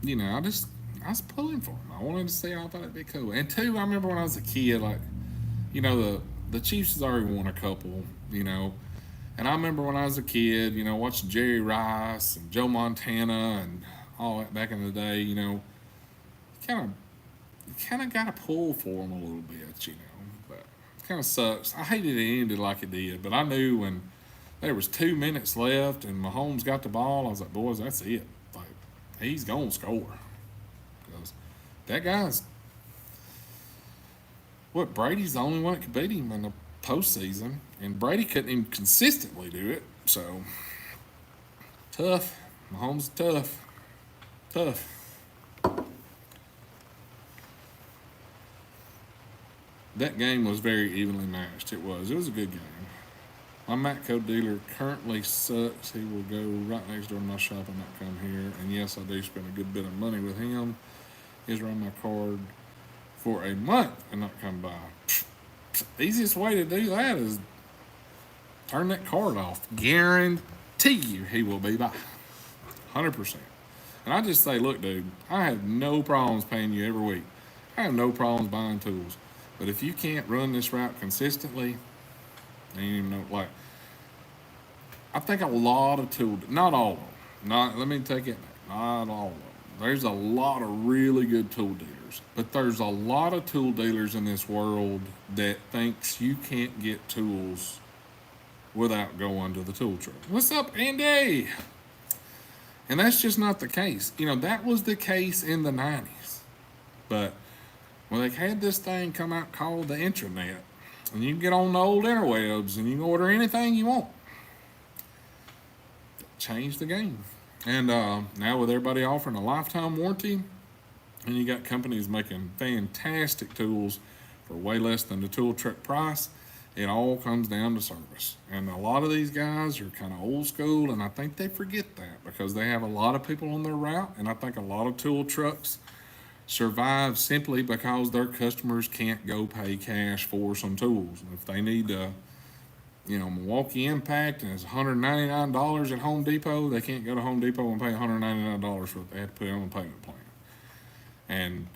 You know, I was pulling for him. I wanted to see. I thought it'd be cool. And two, I remember when I was a kid, like, you know, the Chiefs has already won a couple. You know, and I remember when I was a kid, you know, watching Jerry Rice and Joe Montana and all that back in the day. You know, kind of kind of got to pull for him a little bit, you know. But it kind of sucks. I hated it ended like it did, but I knew when there was 2 minutes left and Mahomes got the ball, I was like, boys, that's it. Like, he's gonna score because that guy's what Brady's the only one that could beat him in the postseason, and Brady couldn't even consistently do it. So tough. Mahomes tough, tough. That game was very evenly matched. It was. It was a good game. My Matco dealer currently sucks. He will go right next door to my shop and not come here. And yes, I do spend a good bit of money with him. He's run my card for a month and not come by. The easiest way to do that is turn that card off. Guarantee you he will be by. 100%. And I just say, look, dude, I have no problems paying you every week. I have no problems buying tools. But if you can't run this route consistently, I ain't even know, like, I think a lot of tool, not all of them, let me take it back, not all of them. There's a lot of really good tool dealers, but there's a lot of tool dealers in this world that thinks you can't get tools without going to the tool truck. What's up, Andy? And that's just not the case. You know, that was the case in the 90s. But when they had this thing come out called the intranet, and you can get on the old interwebs and you can order anything you want, it changed the game. And now with everybody offering a lifetime warranty, and you got companies making fantastic tools for way less than the tool truck price, it all comes down to service. And a lot of these guys are kind of old school, and I think they forget that because they have a lot of people on their route, and I think a lot of tool trucks survive simply because their customers can't go pay cash for some tools. If they need to, you know, Milwaukee Impact and it's $199 at Home Depot, they can't go to Home Depot and pay $199 for it. They have to put it on a payment plan. And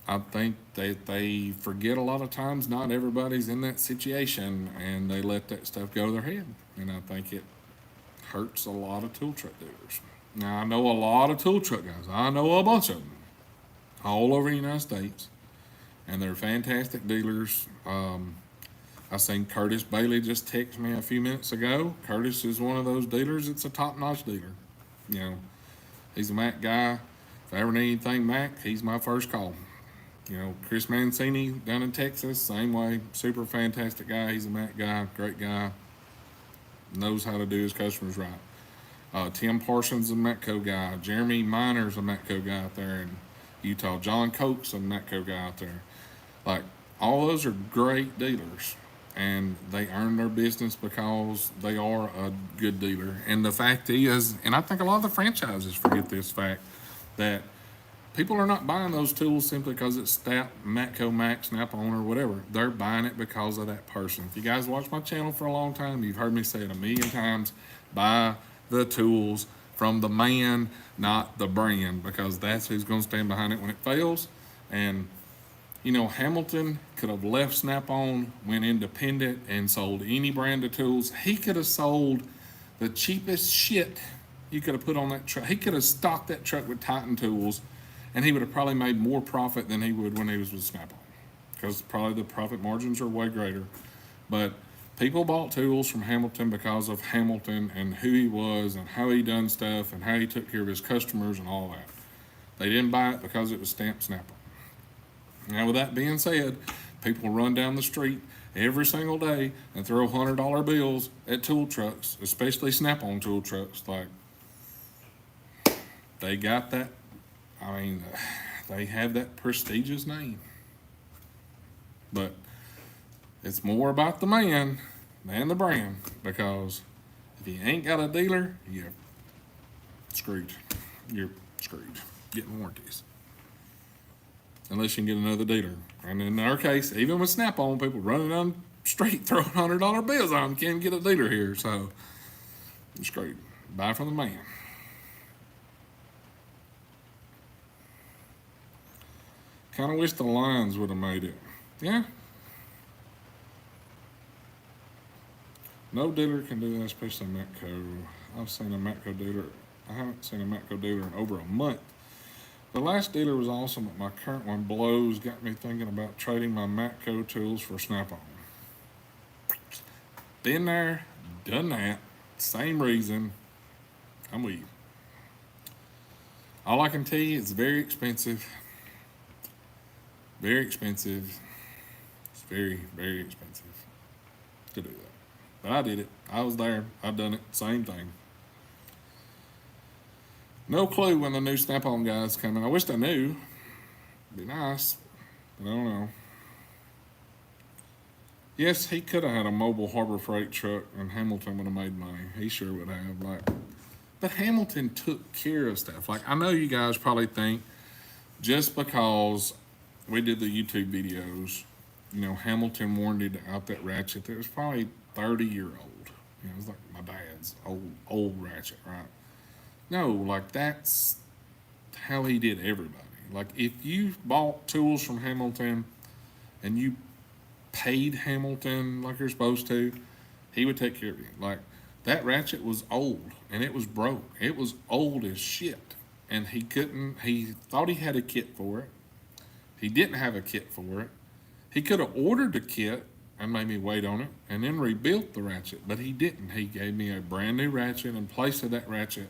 I think that they forget a lot of times not everybody's in that situation and they let that stuff go to their head. And I think it hurts a lot of tool truck dealers. Now, I know a lot of tool truck guys. I know a bunch of them all over the United States, and they're fantastic dealers. I seen Curtis Bailey just text me a few minutes ago. Curtis is one of those dealers. It's a top-notch dealer. You know, he's a Mac guy. If I ever need anything Mac, he's my first call. You know, Chris Mancini down in Texas, same way. Super fantastic guy. He's a Mac guy, great guy. Knows how to do his customers right. Tim Parsons is a Matco guy. Jeremy Miner's a Matco guy out there in Utah. John Coke's a Matco guy out there. Like, all those are great dealers, and they earn their business because they are a good dealer. And the fact is, and I think a lot of the franchises forget this fact, that people are not buying those tools simply because it's Matco, Mac, Snap-on, or whatever. They're buying it because of that person. If you guys watch my channel for a long time, you've heard me say it a million times, buy the tools from the man, not the brand, because that's who's going to stand behind it when it fails. And, you know, Hamilton could have left Snap-on, went independent, and sold any brand of tools. He could have sold the cheapest shit you could have put on that truck. He could have stocked that truck with Titan tools, and he would have probably made more profit than he would when he was with Snap-on, because probably the profit margins are way greater. But people bought tools from Hamilton because of Hamilton and who he was and how he done stuff and how he took care of his customers and all that. They didn't buy it because it was stamped Snap-on. Now, with that being said, people run down the street every single day and throw $100 bills at tool trucks, especially Snap-on tool trucks. Like, they got that. I mean, they have that prestigious name. But it's more about the man than the brand, because if you ain't got a dealer, you're screwed. You're screwed getting warranties. Unless you can get another dealer. And in our case, even with Snap-on, people running down the street throwing $100 bills on them, can't get a dealer here. So, you're screwed. Buy from the man. Kind of wish the Lions would have made it. Yeah. No dealer can do that, especially Matco. I've seen a Matco dealer. I haven't seen a Matco dealer in over a month. The last dealer was awesome, but my current one blows. Got me thinking about trading my Matco tools for Snap-on. Been there, done that. Same reason. I'm with you. All I can tell you, it's very expensive. Very expensive. It's very, very expensive to do that. But I did it. I was there. I've done it. Same thing. No clue when the new Snap-on guy's coming. I wish I knew. Be nice. But I don't know. Yes, he could have had a mobile Harbor Freight truck and Hamilton would have made money. He sure would have. But Hamilton took care of stuff. Like, I know you guys probably think just because we did the YouTube videos, you know, Hamilton warranted out that ratchet that was probably 30-year-old. You know, it was like my dad's old ratchet, right? No, like, that's how he did everybody. Like, if you bought tools from Hamilton and you paid Hamilton like you're supposed to, he would take care of you. Like, that ratchet was old and it was broke. It was old as shit. And he thought he had a kit for it. He didn't have a kit for it. He could have ordered a kit and made me wait on it and then rebuilt the ratchet, but he didn't. He gave me a brand new ratchet in place of that ratchet.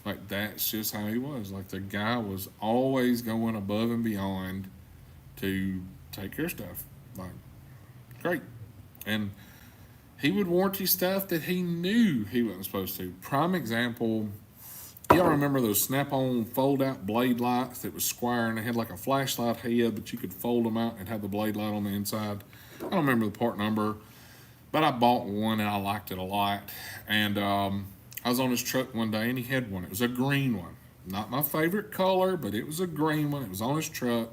Like, that's just how he was. Like, the guy was always going above and beyond to take care of stuff. Like, great. And he would warranty stuff that he knew he wasn't supposed to. Prime example, y'all remember those Snap-on fold-out blade lights that was square and they had like a flashlight head, but you could fold them out and have the blade light on the inside? I don't remember the part number, but I bought one and I liked it a lot. And I was on his truck one day and he had one. It was a green one. Not my favorite color, but it was a green one. It was on his truck.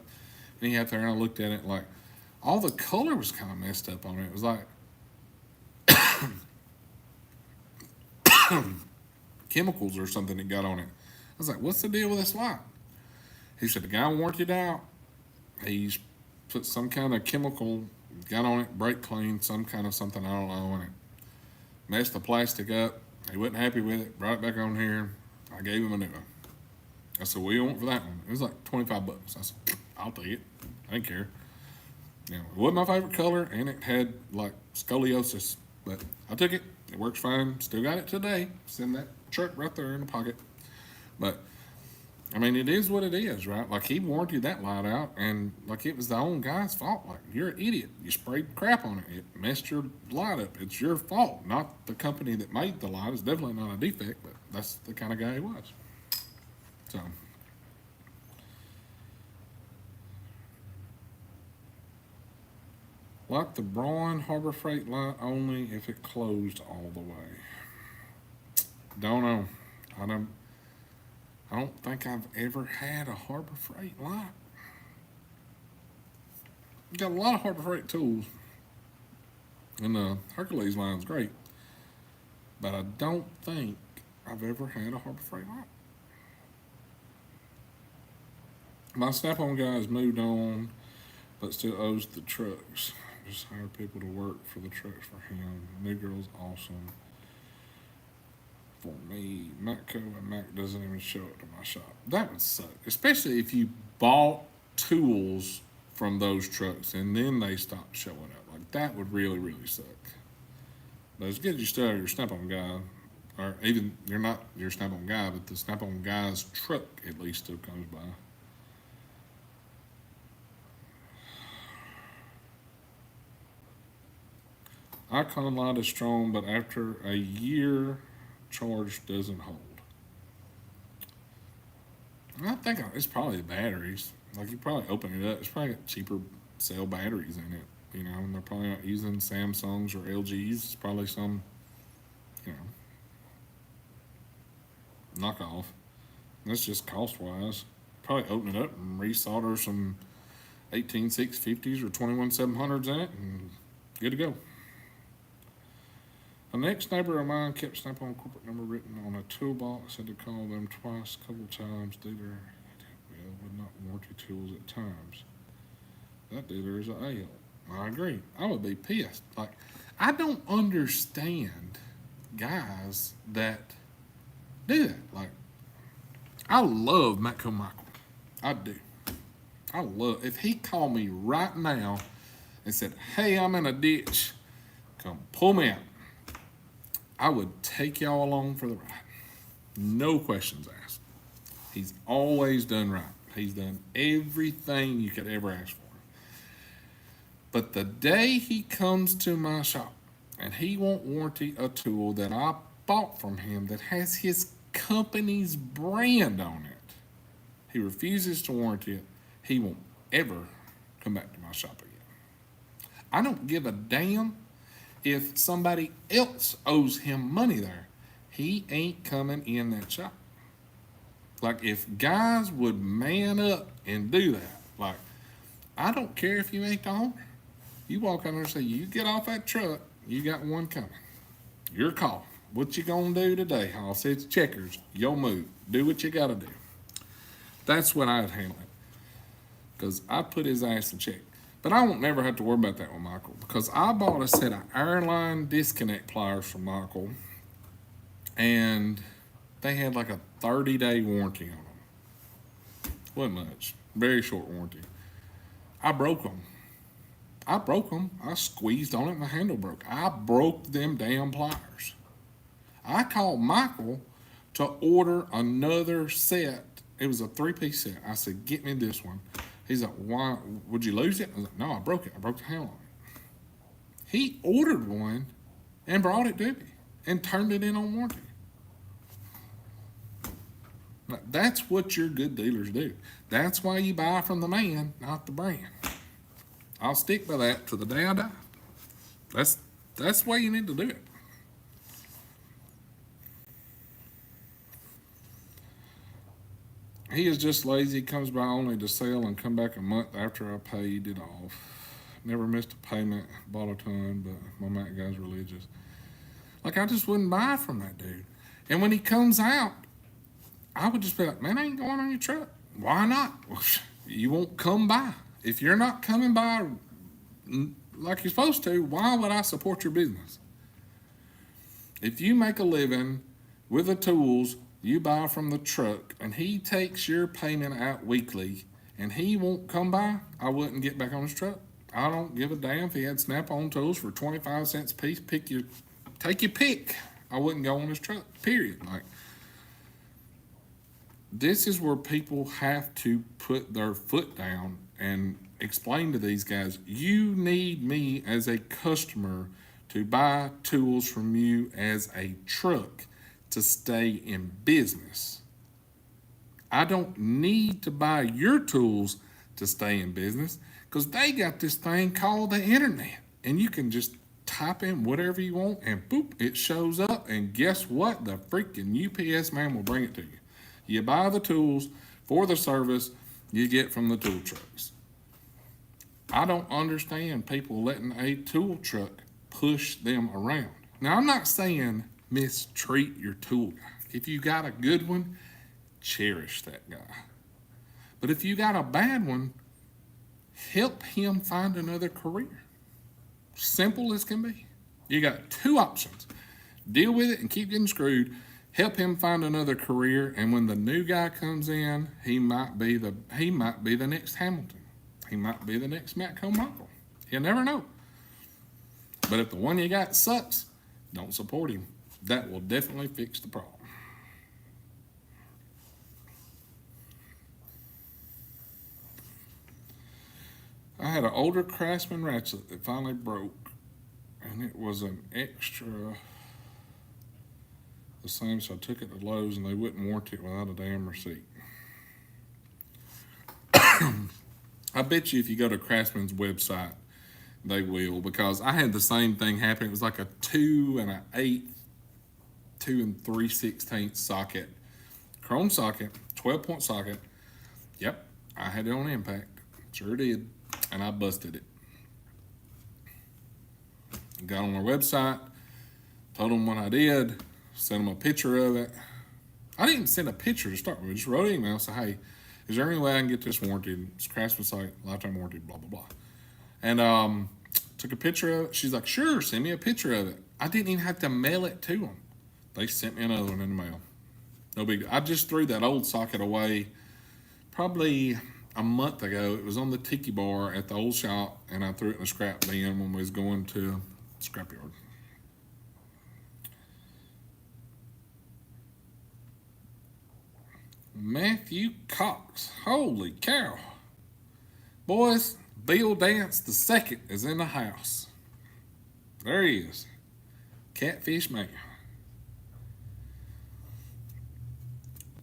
And he had there and I looked at it like, all the color was kind of messed up on it. It was like chemicals or something that got on it. I was like, what's the deal with this light? He said, the guy warranted out. He's put some kind of chemical, got on it, brake clean, some kind of something, I don't know, and it messed the plastic up. He wasn't happy with it, brought it back on here. I gave him a new one. I said, what do you want for that one? It was like $25. I said, I'll take it. I didn't care. You know, it wasn't my favorite color, and it had like scoliosis, but I took it. It works fine. Still got it today. It's in that truck right there in the pocket. But I mean, it is what it is, right? Like, he warranted that light out, and like, it was the own guy's fault. Like, you're an idiot. You sprayed crap on it. It messed your light up. It's your fault, not the company that made the light. It's definitely not a defect, but that's the kind of guy he was. So. Like the Braun Harbor Freight light only if it closed all the way. Don't know. I don't think I've ever had a Harbor Freight light. Got a lot of Harbor Freight tools. And the Hercules line's great. But I don't think I've ever had a Harbor Freight light. My Snap-on guy has moved on, but still owes the trucks. Just hired people to work for the trucks for him. New girl's awesome. For me, Matco and Mac doesn't even show up to my shop. That would suck, especially if you bought tools from those trucks and then they stopped showing up. Like, that would really, really suck. But it's good you still have your Snap-on guy, or even you're not your Snap-on guy, but the Snap-on guy's truck at least still comes by. Icon light is strong, but after a year, charge doesn't hold. I think it's probably the batteries. Like, you probably open it up. It's probably got cheaper cell batteries in it. You know, and they're probably not using Samsungs or LGs. It's probably some, you know, knockoff. That's just cost wise. Probably open it up and resolder some 18650s or 21700s in it and good to go. The next neighbor of mine kept Snap-on corporate number written on a toolbox. Had to call them twice, a couple times. Dealer would not warranty tools at times. That dealer is an a-hole. I agree. I would be pissed. Like, I don't understand guys that do that. Like, I love Matco Michael. I do. I love, if he called me right now and said, hey, I'm in a ditch, come pull me out, I would take y'all along for the ride. No questions asked. He's always done right. He's done everything you could ever ask for. But the day he comes to my shop and he won't warranty a tool that I bought from him that has his company's brand on it, he refuses to warranty it, he won't ever come back to my shop again. I don't give a damn if somebody else owes him money there. He ain't coming in that shop. Like, if guys would man up and do that, like, I don't care if you ain't the owner. You walk out there and say, you get off that truck, you got one coming. Your call. What you gonna do today? I'll say it's checkers. Your move. Do what you gotta do. That's what I'd handle it. Because I put his ass in check. But I won't never have to worry about that with Michael. Because I bought a set of iron disconnect pliers from Michael. And they had like a 30-day warranty on them. Wasn't much. Very short warranty. I broke them. I squeezed on it and the handle broke. I broke them damn pliers. I called Michael to order another set. It was a 3-piece set. I said, get me this one. He's like, why? Would you lose it? I was like, no, I broke it. I broke the handle on it. He ordered one and brought it to me and turned it in on warranty. Now, that's what your good dealers do. That's why you buy from the man, not the brand. I'll stick by that to the day I die. That's the way you need to do it. He is just lazy, comes by only to sell and come back a month after I paid it off. Never missed a payment, bought a ton, but my Mac guy's religious. Like, I just wouldn't buy from that dude. And when he comes out, I would just be like, man, I ain't going on your truck. Why not? Well, you won't come by. If you're not coming by like you're supposed to, why would I support your business? If you make a living with the tools you buy from the truck and he takes your payment out weekly and he won't come by, I wouldn't get back on his truck. I don't give a damn if he had Snap-on tools for 25 cents a piece. Take your pick. I wouldn't go on his truck, period. Like, this is where people have to put their foot down and explain to these guys, you need me as a customer to buy tools from you as a truck to stay in business. I don't need to buy your tools to stay in business because they got this thing called the internet and you can just type in whatever you want and boop, it shows up, and guess what? The freaking UPS man will bring it to you. You buy the tools for the service you get from the tool trucks. I don't understand people letting a tool truck push them around. Now, I'm not saying mistreat your tool guy. If you got a good one, cherish that guy. But if you got a bad one, help him find another career. Simple as can be. You got two options. Deal with it and keep getting screwed. Help him find another career, and when the new guy comes in, he might be the next Hamilton. He might be the next Matco Michael. You never know. But if the one you got sucks, don't support him. That will definitely fix the problem. I had an older Craftsman ratchet that finally broke, and And it was an extra the same, so I took it to Lowe's and they wouldn't warranty it without a damn receipt. I bet you if you go to Craftsman's website, they will, because I had the same thing happen. It was like a 2 1/8, 2 3/16 socket, chrome socket, 12-point socket. Yep, I had it on impact. Sure did. And I busted it. Got on their website, told them what I did, sent them a picture of it. I didn't send a picture to start with. I just wrote an email, said, hey, is there any way I can get this warranted? It's Craftsman site, lifetime warranty, blah, blah, blah. And took a picture of it. She's like, sure, send me a picture of it. I didn't even have to mail it to them. They sent me another one in the mail. No big deal. I just threw that old socket away probably a month ago. It was on the tiki bar at the old shop, and I threw it in the scrap bin when we was going to scrapyard. Matthew Cox. Holy cow. Boys, Bill Dance the second is in the house. There he is. Catfish Man.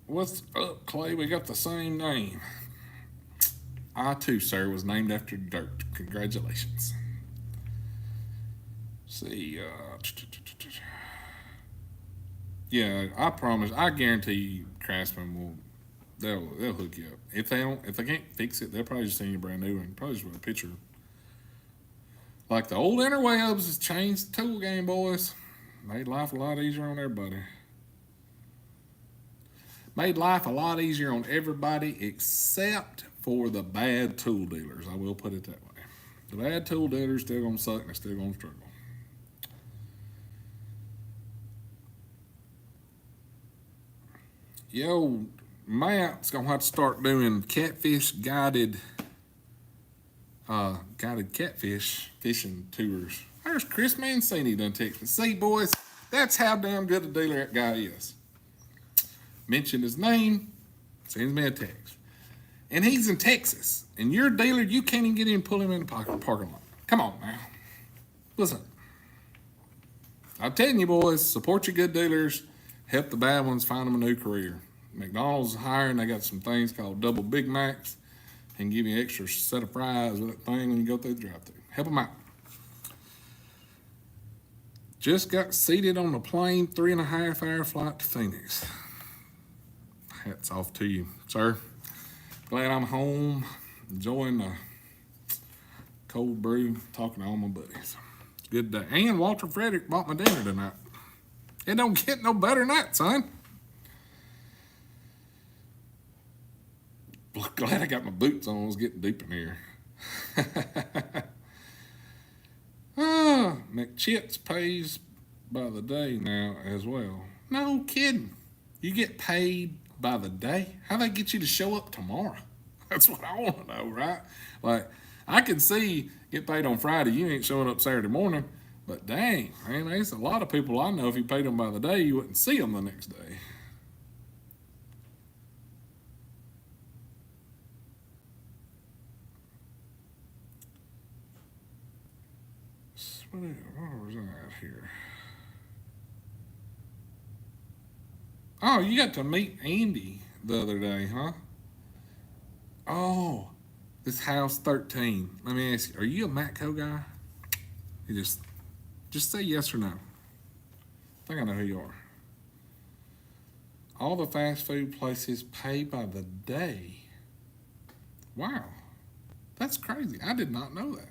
What's up, Clay? We got the same name. I too, sir, was named after dirt. Congratulations. See, yeah, I promise. I guarantee you, Craftsman will. They'll hook you up. If they can't fix it, they'll probably just send you a brand new one. Probably just with a picture. Like the old interwebs has changed the tool game, boys. Made life a lot easier on everybody. Made life a lot easier on everybody except for the bad tool dealers. I will put it that way. The bad tool dealers still gonna suck and they're still gonna struggle. Yo, Matt's gonna have to start doing catfish guided catfish fishing tours. There's Chris Mancini done text me. See, boys, that's how damn good a dealer that guy is. Mention his name, sends me a text. And he's in Texas. And you're a dealer, you can't even get in and pull him in the parking lot. Come on now. Listen. I'm telling you, boys, support your good dealers. Help the bad ones find them a new career. McDonald's is hiring. They got some things called double Big Macs and give you an extra set of fries with that thing when you go through the drive-thru. Help them out. Just got seated on the plane, 3.5-hour flight to Phoenix. Hats off to you, sir. Glad I'm home, enjoying the cold brew, talking to all my buddies. Good day. And Walter Frederick bought my dinner tonight. It don't get no better than that, son. Glad I got my boots on. I was getting deep in here. McChits pays by the day now as well. No kidding. You get paid by the day? How they get you to show up tomorrow? That's what I want to know, right? Like, I can see get paid on Friday. You ain't showing up Saturday morning. But dang, man, there's a lot of people I know, if you paid them by the day, you wouldn't see them the next day. What was that here? Oh, you got to meet Andy the other day, huh? Oh, this House 13. Let me ask you, are you a Matco guy? You just say yes or no. I think I know who you are. All the fast food places pay by the day. Wow, that's crazy. I did not know that.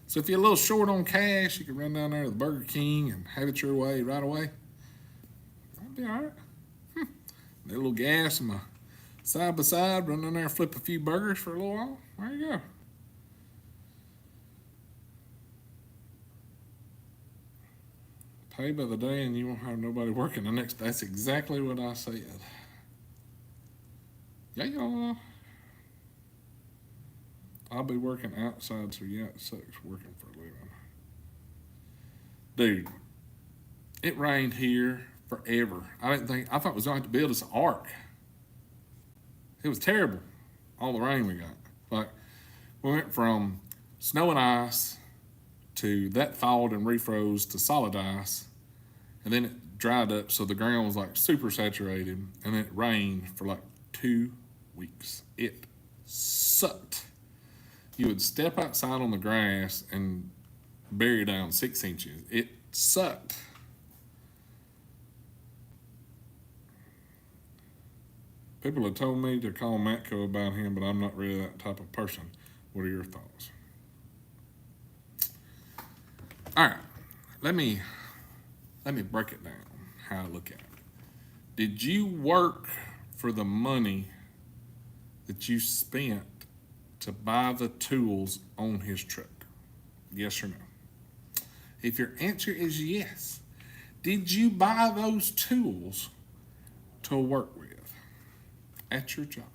So if you're a little short on cash, you can run down there to the Burger King and have it your way right away. That'd be all right. A little gas in my side by side, run down there and flip a few burgers for a little while. There you go. Pay by the day and you won't have nobody working the next day. That's exactly what I said. Yeah. I'll be working outside, so yeah, it sucks working for a living. Dude, it rained here forever. I thought it was going to have to build us an ark. It was terrible, all the rain we got. Like, we went from snow and ice to that thawed and refroze to solid ice, and then it dried up so the ground was like super saturated, and then it rained for like 2 weeks. It sucked. You would step outside on the grass and bury down 6 inches. It sucked. People have told me to call Matco about him, but I'm not really that type of person. What are your thoughts? All right, let me break it down, how I look at it. Did you work for the money that you spent to buy the tools on his truck? Yes or no? If your answer is yes, did you buy those tools to work with at your job?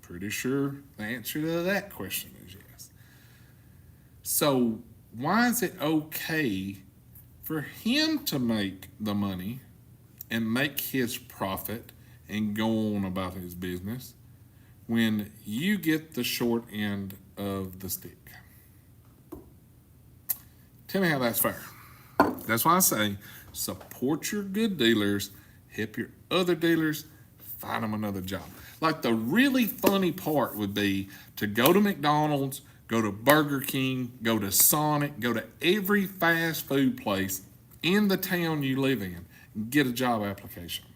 Pretty sure the answer to that question is yes. So why is it okay for him to make the money and make his profit and go on about his business when you get the short end of the stick? Tell me how that's fair. That's why I say support your good dealers, help your other dealers, find them another job. Like, the really funny part would be to go to McDonald's, go to Burger King, go to Sonic, go to every fast food place in the town you live in and get a job application,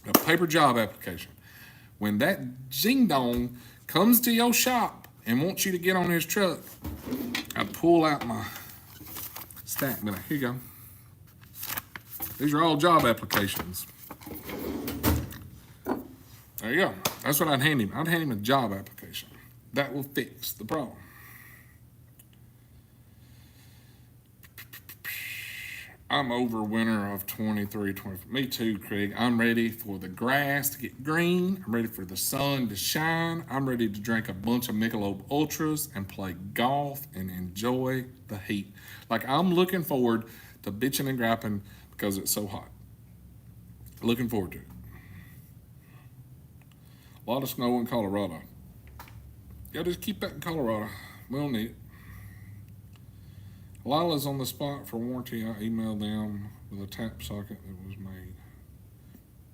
a paper job application. When that zing-dong comes to your shop and wants you to get on his truck, I pull out my stack and be like, here you go. These are all job applications. There you go. That's what I'd hand him. I'd hand him a job application. That will fix the problem. I'm over winter of 23, 24. Me too, Craig. I'm ready for the grass to get green. I'm ready for the sun to shine. I'm ready to drink a bunch of Michelob Ultras and play golf and enjoy the heat. Like, I'm looking forward to bitching and griping because it's so hot. Looking forward to it. A lot of snow in Colorado. Y'all just keep that in Colorado. We don't need it. Lila's on the spot for warranty. I emailed them with a tap socket that was made.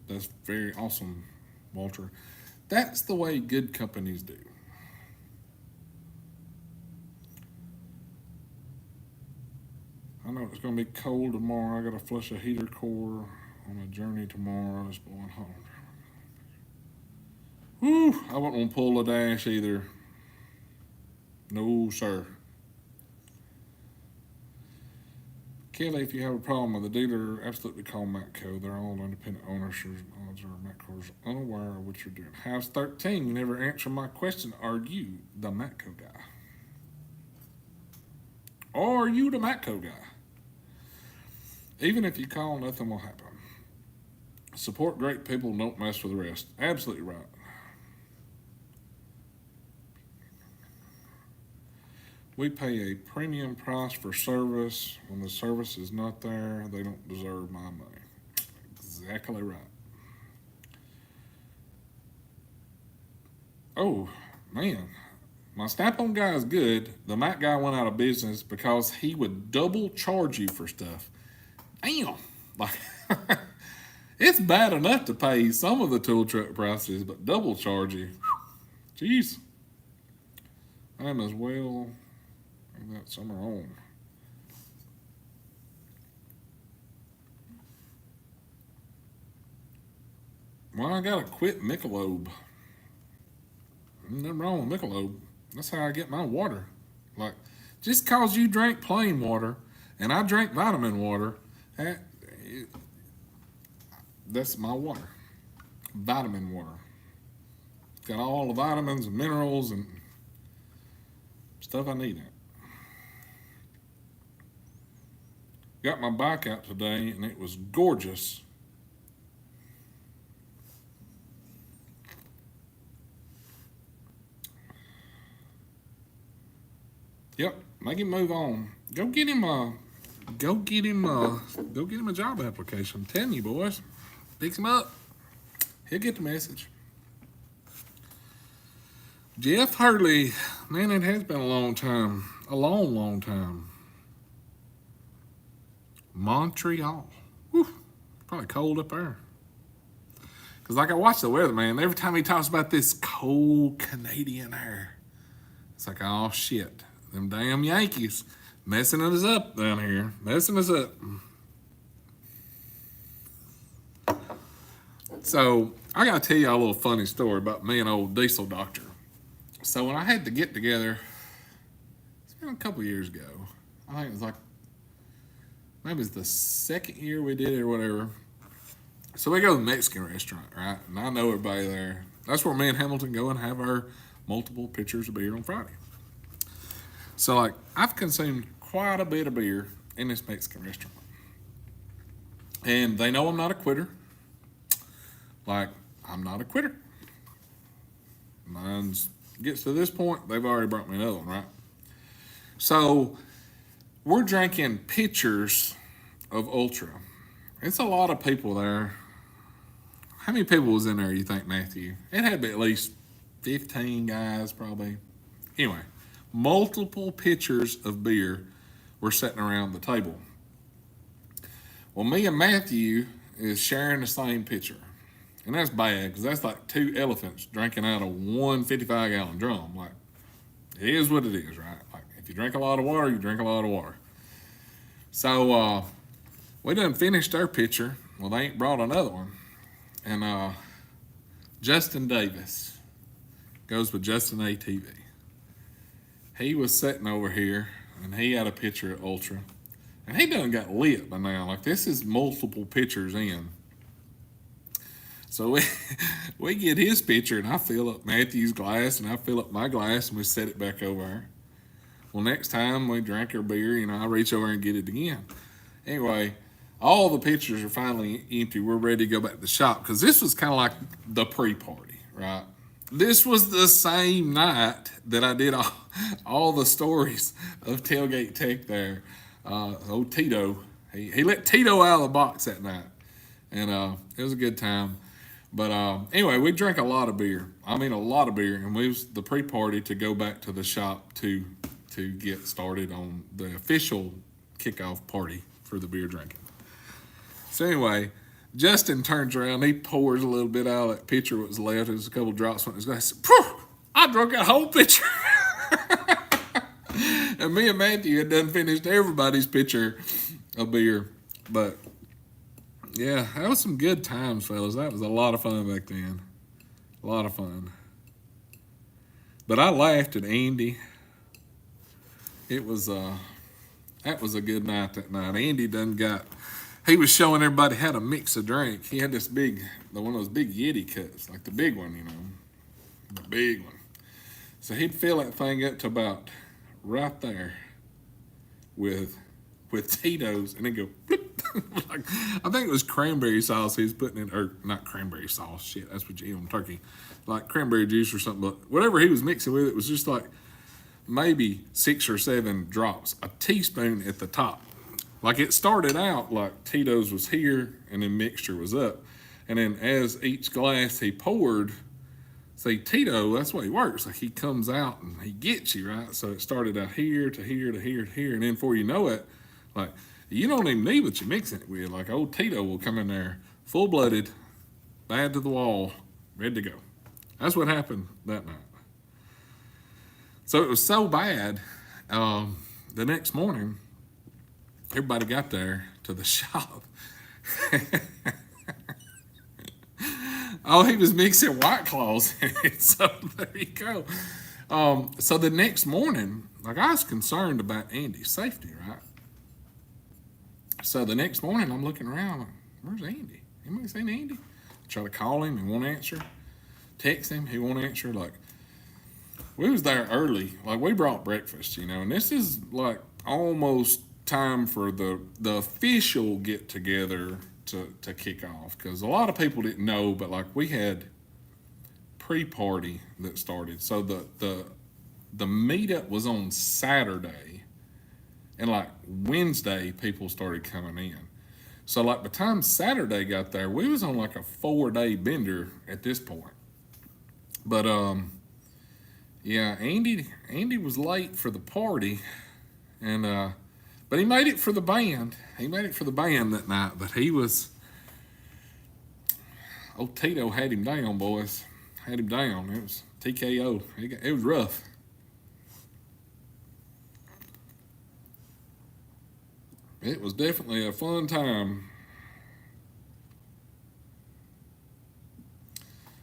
That's very awesome, Walter. That's the way good companies do. I know it's going to be cold tomorrow. I got to flush a heater core on a journey tomorrow. It's blowing hot. Whew, I wouldn't want to pull a dash either. No, sir. Kelly, if you have a problem with a dealer, absolutely call Matco. They're all independent owners. Odds are Matco's unaware of what you're doing. House 13, you never answer my question. Are you the Matco guy? Or are you the Matco guy? Even if you call, nothing will happen. Support great people, don't mess with the rest. Absolutely right. We pay a premium price for service. When the service is not there, they don't deserve my money. Exactly right. Oh, man. My Snap-on guy is good. The Mac guy went out of business because he would double charge you for stuff. Damn. Like, it's bad enough to pay some of the tool truck prices, but double charge you. Jeez. I am as well. That summer on. Well, I gotta quit Michelob. Nothing wrong with Michelob. That's how I get my water. Like, just cause you drink plain water and I drink vitamin water, that's my water. Vitamin water. It's got all the vitamins and minerals and stuff I need in it. Got my bike out today and it was gorgeous. Yep, make him move on. Go get him a job application. I'm telling you, boys. Picks him up. He'll get the message. Jeff Hurley, man, it has been a long time. a long, long time. Montreal. Whew, probably cold up there. Because like I watch the weather, man, every time he talks about this cold Canadian air, it's like, oh shit, them damn Yankees messing us up down here, messing us up. So I gotta tell you a little funny story about me and old Diesel Doctor. So when I had to get together, it's been a couple years ago. I think it was like, maybe it's the second year we did it or whatever. So we go to the Mexican restaurant, right? And I know everybody there. That's where me and Hamilton go and have our multiple pitchers of beer on Friday. So like, I've consumed quite a bit of beer in this Mexican restaurant. And they know I'm not a quitter. Like, I'm not a quitter. Mine gets to this point, they've already brought me another one, right? So we're drinking pitchers of Ultra. It's a lot of people there. How many people was in there, you think, Matthew? It had to be at least 15 guys, probably. Anyway, multiple pitchers of beer were sitting around the table. Well, me and Matthew is sharing the same pitcher. And that's bad, because that's like two elephants drinking out of one 55-gallon drum. Like, it is what it is, right? Like, if you drink a lot of water, you drink a lot of water. So, we done finished our pitcher. Well, they ain't brought another one. And Justin Davis goes with Justin ATV. He was sitting over here, and he had a pitcher of Ultra. And he done got lit by now. Like, this is multiple pitchers in. So we get his pitcher, and I fill up Matthew's glass, and I fill up my glass, and we set it back over there. Well, next time we drink our beer, I reach over and get it again. Anyway, all the pitchers are finally empty. We're ready to go back to the shop, because this was kind of like the pre-party, right? This was the same night that I did all the stories of Tailgate Tech there. Old Tito, he let Tito out of the box that night, and it was a good time. But anyway, we drank a lot of beer. I mean, a lot of beer, and we was the pre-party to go back to the shop to get started on the official kickoff party for the beer drinking. So anyway, Justin turns around, he pours a little bit out of that pitcher what was left. There's a couple drops went in his glass. I drank that whole pitcher. And me and Matthew had done finished everybody's pitcher of beer. But yeah, that was some good times, fellas. That was a lot of fun back then. A lot of fun. But I laughed at Andy. It was that was a good night that night. Andy he was showing everybody how to mix a drink. He had this one of those big Yeti cups, like the big one, the big one. So he'd fill that thing up to about right there with Tito's, and then go bloop. Like, I think it was cranberry sauce he was putting in, or not cranberry sauce, shit, that's what you eat on turkey, like cranberry juice or something, but whatever he was mixing with, it was just like maybe 6 or 7 drops, a teaspoon at the top. Like, it started out like Tito's was here, and then mixture was up, and then as each glass he poured, see, Tito, that's the way he works. Like, he comes out and he gets you, right? So it started out here to here to here to here, and then before you know it, like, you don't even need what you're mixing it with. Like, old Tito will come in there full-blooded, bad to the wall, ready to go. That's what happened that night. So it was so bad, the next morning, everybody got there to the shop. Oh, he was mixing White Claws in it, so there you go. So the next morning, like, I was concerned about Andy's safety, right? So the next morning, I'm looking around, like, where's Andy? Anybody seen Andy? I try to call him, he won't answer. Text him, he won't answer. Like, we was there early. Like, we brought breakfast, and this is like almost time for the official get together to kick off, because a lot of people didn't know, but like, we had pre-party that started. So the meetup was on Saturday, and like Wednesday people started coming in. So like, by the time Saturday got there, we was on like a 4-day bender at this point. But Yeah, Andy was late for the party, and but he made it for the band. He made it for the band that night, but he was. Old Tito had him down, boys. Had him down. It was TKO. It was rough. It was definitely a fun time.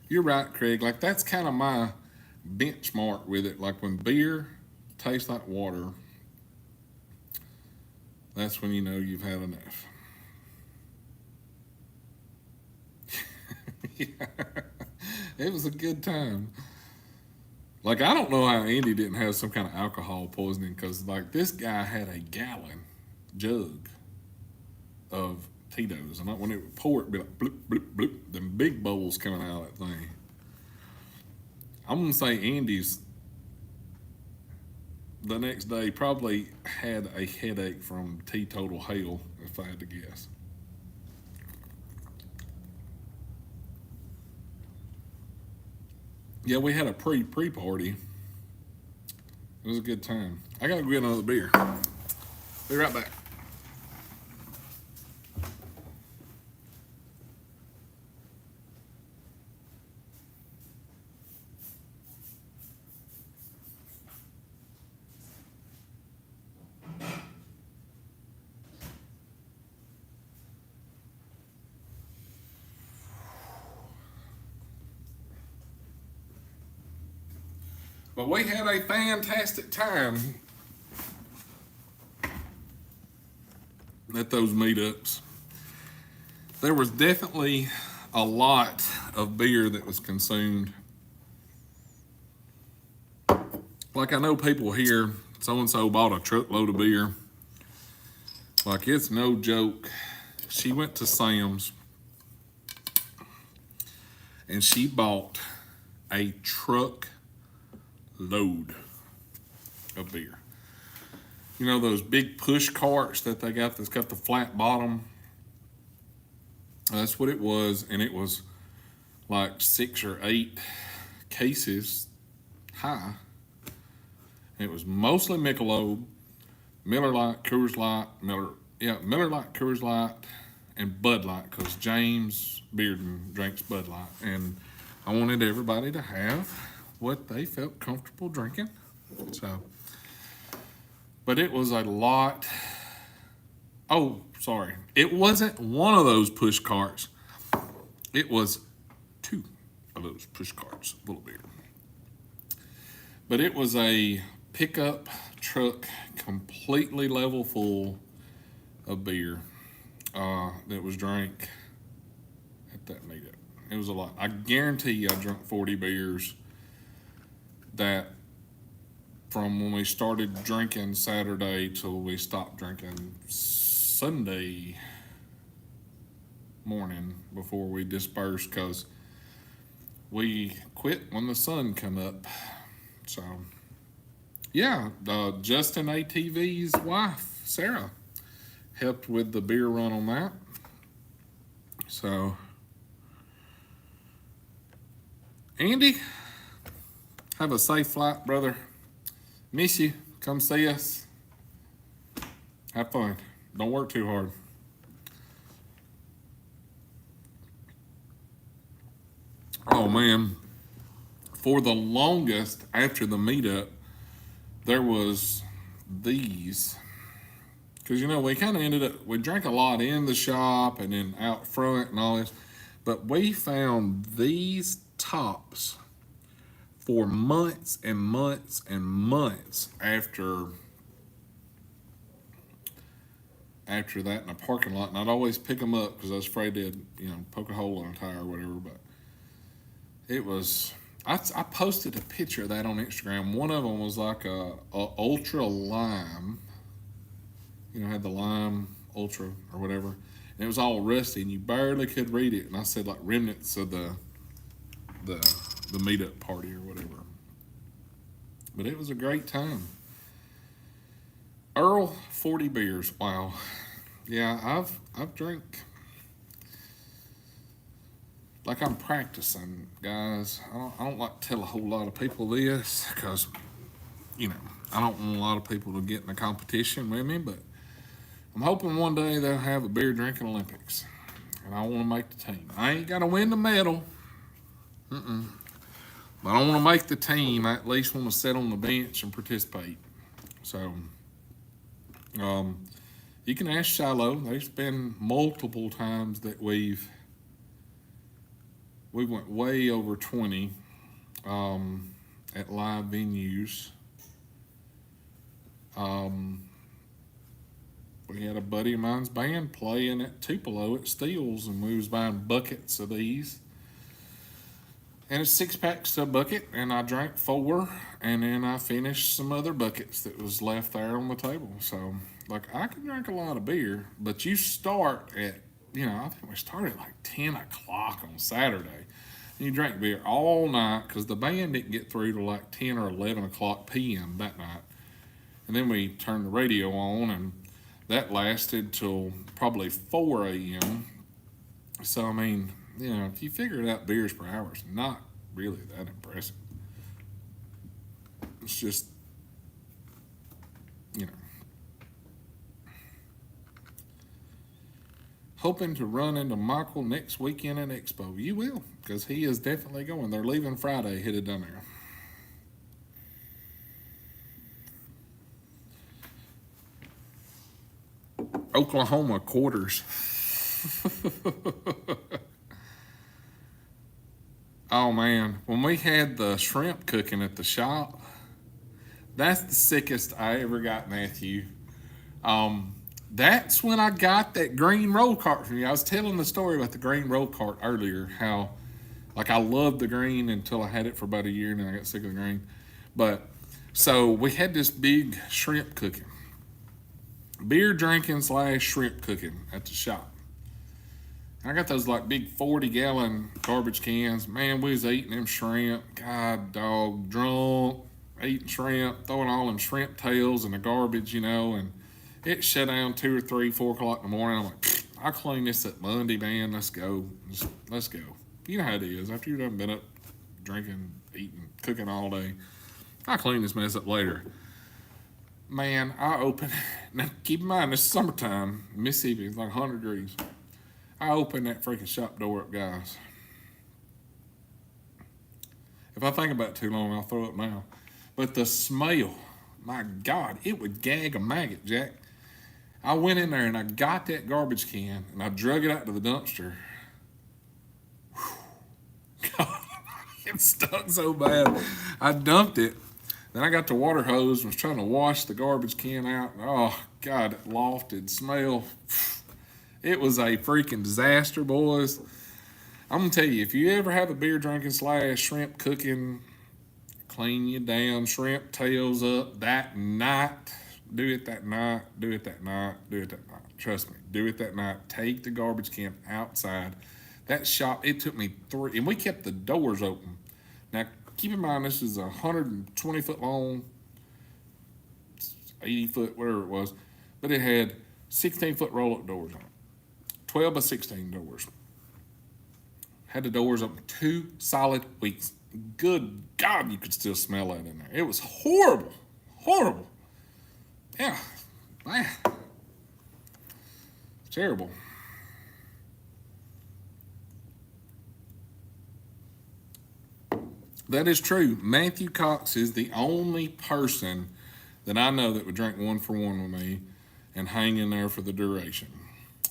You're right, Craig. Like, that's kind of my benchmark with it. Like, when beer tastes like water, that's when you know you've had enough. Yeah. It was a good time. Like, I don't know how Andy didn't have some kind of alcohol poisoning, because, like, this guy had a gallon jug of Tito's, and when it would pour, it'd be like bloop, bloop, bloop, them big bubbles coming out of that thing. I'm gonna say Andy's the next day probably had a headache from teetotal hell, if I had to guess. Yeah, we had a pre-party. It was a good time. I gotta go get another beer. Be right back. But we had a fantastic time at those meetups. There was definitely a lot of beer that was consumed. Like, I know people here, so-and-so bought a truckload of beer. Like, it's no joke. She went to Sam's and she bought a truck load of beer. You know those big push carts that they got that's got the flat bottom? That's what it was, and it was like 6 or 8 cases high. And it was mostly Michelob, Miller Lite, Coors Light, Miller Lite, Coors Light, and Bud Light, because James Bearden drinks Bud Light, and I wanted everybody to have what they felt comfortable drinking. So, but it was a lot. Oh, sorry. It wasn't one of those push carts. It was 2 of those push carts full of beer. But it was a pickup truck completely level full of beer that was drank at that meetup. It was a lot. I guarantee you I drank 40 beers that from when we started drinking Saturday till we stopped drinking Sunday morning before we dispersed, because we quit when the sun come up. So, yeah, Justin ATV's wife, Sarah, helped with the beer run on that. So, Andy, have a safe flight, brother. Miss you. Come see us. Have fun. Don't work too hard. Oh, man. For the longest after the meetup, there was these. Because, you know, we kind of ended up, we drank a lot in the shop and then out front and all this. But we found these tops for months and months and months after that in a parking lot. And I'd always pick them up because I was afraid they'd, poke a hole in a tire or whatever. But it was, I posted a picture of that on Instagram. One of them was like a ultra lime, had the lime ultra or whatever. And it was all rusty and you barely could read it. And I said like remnants of the meetup party or whatever. But it was a great time. Earl, 40 beers. Wow. Yeah, I've drank like I'm practicing, guys. I don't like to tell a whole lot of people this because, you know, I don't want a lot of people to get in a competition with me, but I'm hoping one day they'll have a beer drinking Olympics, and I want to make the team. I ain't got to win the medal, but I want to make the team. I at least want to sit on the bench and participate. So, you can ask Shiloh. There's been multiple times that we went way over 20 at live venues. We had a buddy of mine's band playing at Tupelo at Steele's, and we was buying buckets of these. And it's 6 packs to a bucket, and I drank 4, and then I finished some other buckets that was left there on the table. So, like, I can drink a lot of beer, but you start at, I think we started at like 10 o'clock on Saturday. And you drank beer all night because the band didn't get through till like 10 or 11 o'clock p.m. that night. And then we turned the radio on, and that lasted till probably 4 a.m. So, I mean, if you figure it out, beers per hour is not really that impressive. It's just, hoping to run into Michael next weekend at Expo. You will, because he is definitely going. They're leaving Friday, headed down there. Oklahoma quarters. Oh man, when we had the shrimp cooking at the shop, that's the sickest I ever got, Matthew. That's when I got that green roll cart from you. I was telling the story about the green roll cart earlier, how like I loved the green until I had it for about a year and then I got sick of the green. But so we had this big shrimp cooking, beer drinking / shrimp cooking at the shop. I got those like big 40-gallon garbage cans. Man, we was eating them shrimp. God, dog, drunk, eating shrimp, throwing all them shrimp tails in the garbage, and it shut down 2 or 3, 4 o'clock in the morning. I'm like, I'll clean this up Monday, man. Let's go. Let's go. You know how it is. After you've done been up drinking, eating, cooking all day, I'll clean this mess up later. Man, I open. Now, keep in mind, it's summertime. Mississippi, it's like 100 degrees. I open that freaking shop door up, guys. If I think about it too long, I'll throw up now. But the smell, my God, it would gag a maggot, Jack. I went in there and I got that garbage can and I drug it out to the dumpster. Whew. God, it stunk so bad. I dumped it. Then I got the water hose and was trying to wash the garbage can out. Oh, God, it lofted smell. It was a freaking disaster, boys. I'm going to tell you, if you ever have a beer drinking / shrimp cooking, clean your damn shrimp tails up that night. Do it that night. Do it that night. Do it that night. Trust me. Do it that night. Take the garbage can outside. That shop, it took me 3, and we kept the doors open. Now, keep in mind, this is a 120-foot long, 80-foot, whatever it was, but it had 16-foot roll-up doors on it. 12 by 16 doors. Had the doors open 2 solid weeks. Good God, you could still smell that in there. It was horrible. Horrible. Yeah. Man. It's terrible. That is true. Matthew Cox is the only person that I know that would drink 1 for 1 with me and hang in there for the duration.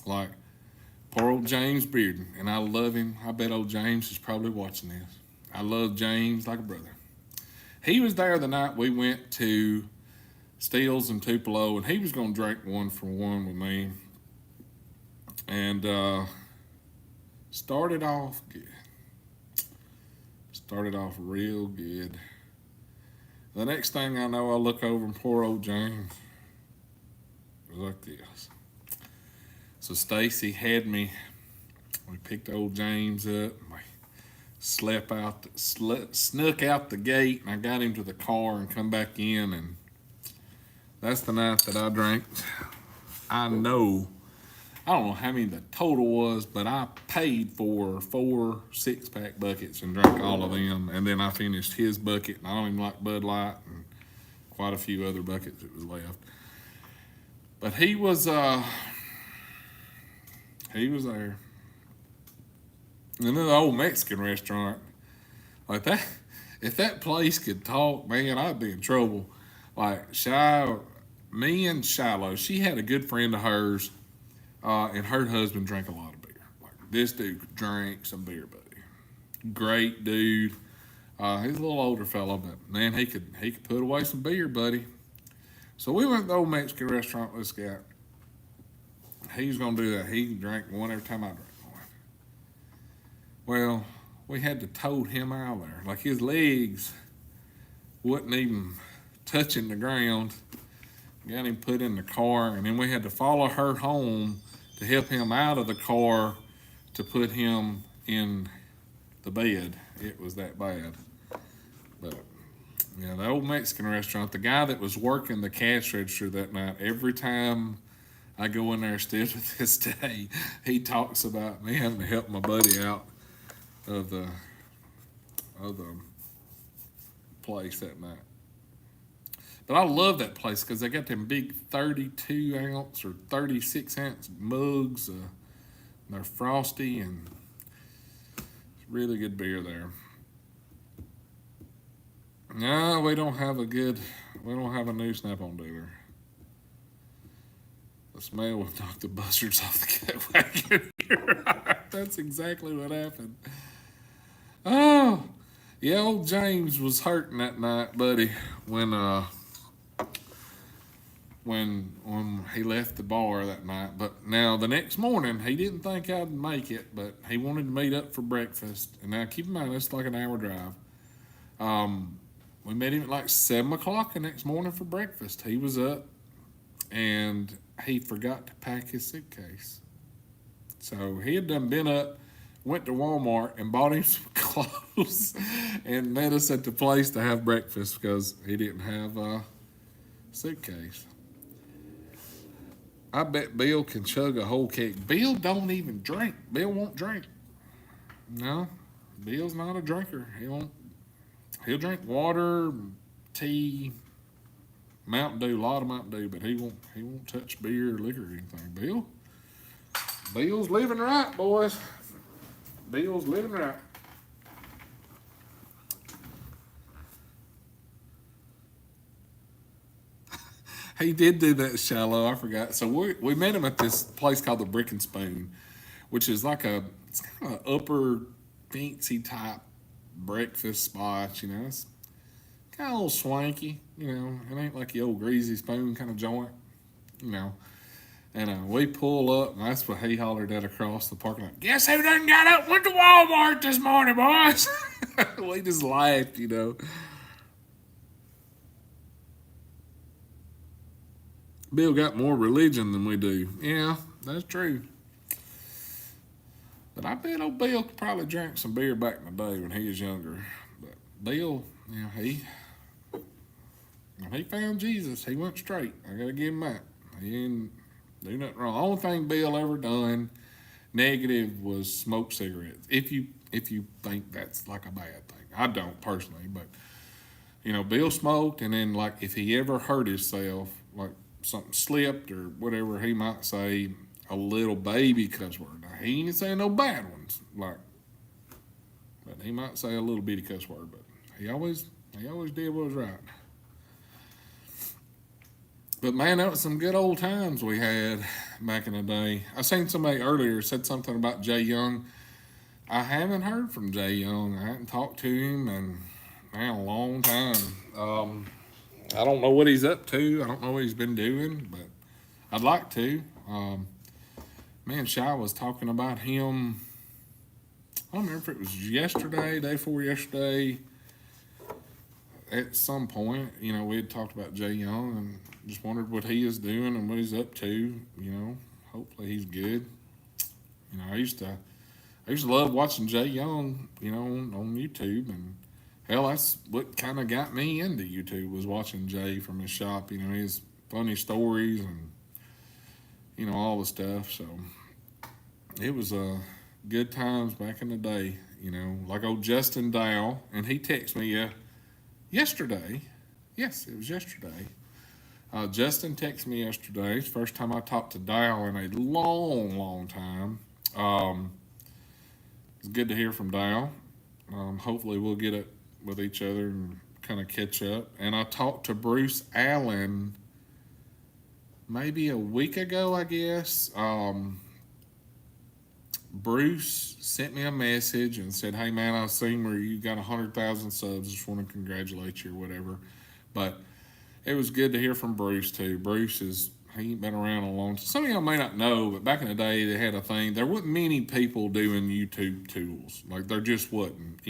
Like, poor old James Bearden, and I love him. I bet old James is probably watching this. I love James like a brother. He was there the night we went to Steele's in Tupelo, and he was going to drink 1 for 1 with me. And started off good. Started off real good. The next thing I know, I look over and poor old James was like this. So Stacy had me. We picked old James up. We snuck out the gate, and I got him to the car and come back in, and that's the night that I drank. I know I don't know how many the total was, but I paid for 4 6-pack buckets and drank all of them. And then I finished his bucket, and I don't even like Bud Light, and quite a few other buckets that was left. But he was there. And then the old Mexican restaurant, like that, if that place could talk, man, I'd be in trouble. Like me and Shiloh, she had a good friend of hers, and her husband drank a lot of beer. Like this dude drank some beer, buddy. Great dude. He's a little older fellow, but man, he could put away some beer, buddy. So we went to the old Mexican restaurant with this guy. He's gonna do that. He drank one every time I drank one. Well, we had to tote him out of there. Like his legs wasn't even touching the ground. Got him put in the car, and then we had to follow her home to help him out of the car to put him in the bed. It was that bad. But yeah, the old Mexican restaurant, the guy that was working the cash register that night, every time I go in there still to this day, he talks about me having to help my buddy out of the place that night. But I love that place because they got them big 32 ounce or 36 ounce mugs. They're frosty, and it's really good beer there. No, we don't have a new Snap-on dealer. The smell would knock the buzzards off the cat wagon here. That's exactly what happened. Oh, yeah, old James was hurting that night, buddy, when he left the bar that night. But now the next morning, he didn't think I'd make it, but he wanted to meet up for breakfast. And now keep in mind, it's like an hour drive. We met him at like 7 o'clock the next morning for breakfast. He was up, and he forgot to pack his suitcase. So he had done been up, went to Walmart and bought him some clothes and met us at the place to have breakfast because he didn't have a suitcase. I bet Bill can chug a whole keg. Bill don't even drink. Bill won't drink. No, Bill's not a drinker. He'll drink water, tea, Mountain Dew, a lot of Mountain Dew, but he won't touch beer or liquor or anything. Bill's living right, boys. Bill's living right. He did do that shallow. I forgot. So we met him at this place called the Brick and Spoon, which is like it's kind of an upper fancy type breakfast spot. It's kind of a little swanky. It ain't like the old greasy spoon kind of joint. And we pull up, and that's what he hollered at across the parking lot. Guess who done got up, went to Walmart this morning, boys? We just laughed. Bill got more religion than we do. Yeah, that's true. But I bet old Bill probably drank some beer back in the day when he was younger. But Bill, when he found Jesus, he went straight. I gotta give him that. He didn't do nothing wrong. The only thing Bill ever done negative was smoke cigarettes. If you think that's like a bad thing, I don't personally, but Bill smoked, and then like if he ever hurt himself, like something slipped or whatever, he might say a little baby cuss word. Now, he ain't saying no bad ones, but he might say a little bitty cuss word. But he always did what was right. But man, that was some good old times we had back in the day. I seen somebody earlier said something about Jay Young. I haven't heard from Jay Young. I haven't talked to him in a long time. I don't know what he's up to. I don't know what he's been doing, but I'd like to. Me and Shy was talking about him. I don't remember if it was yesterday, day before yesterday. At some point, we had talked about Jay Young and just wondered what he is doing and what he's up to. Hopefully he's good. I used to love watching Jay Young, on YouTube, and hell, that's what kind of got me into YouTube was watching Jay from his shop. His funny stories, and all the stuff. So it was good times back in the day, like old Justin Dow, and he texted me yesterday. Yes, it was yesterday. Justin texted me yesterday. It's the first time I talked to Dow in a long, long time. It's good to hear from Dow. Hopefully, we'll get it with each other and kind of catch up. And I talked to Bruce Allen maybe a week ago, I guess. Bruce sent me a message and said, "Hey man, I seen where you got 100,000 subs. Just want to congratulate you or whatever." But it was good to hear from Bruce too. He ain't been around a long time. Some of y'all may not know, but back in the day they had a thing. There wasn't many people doing YouTube tools. Like there just wasn't.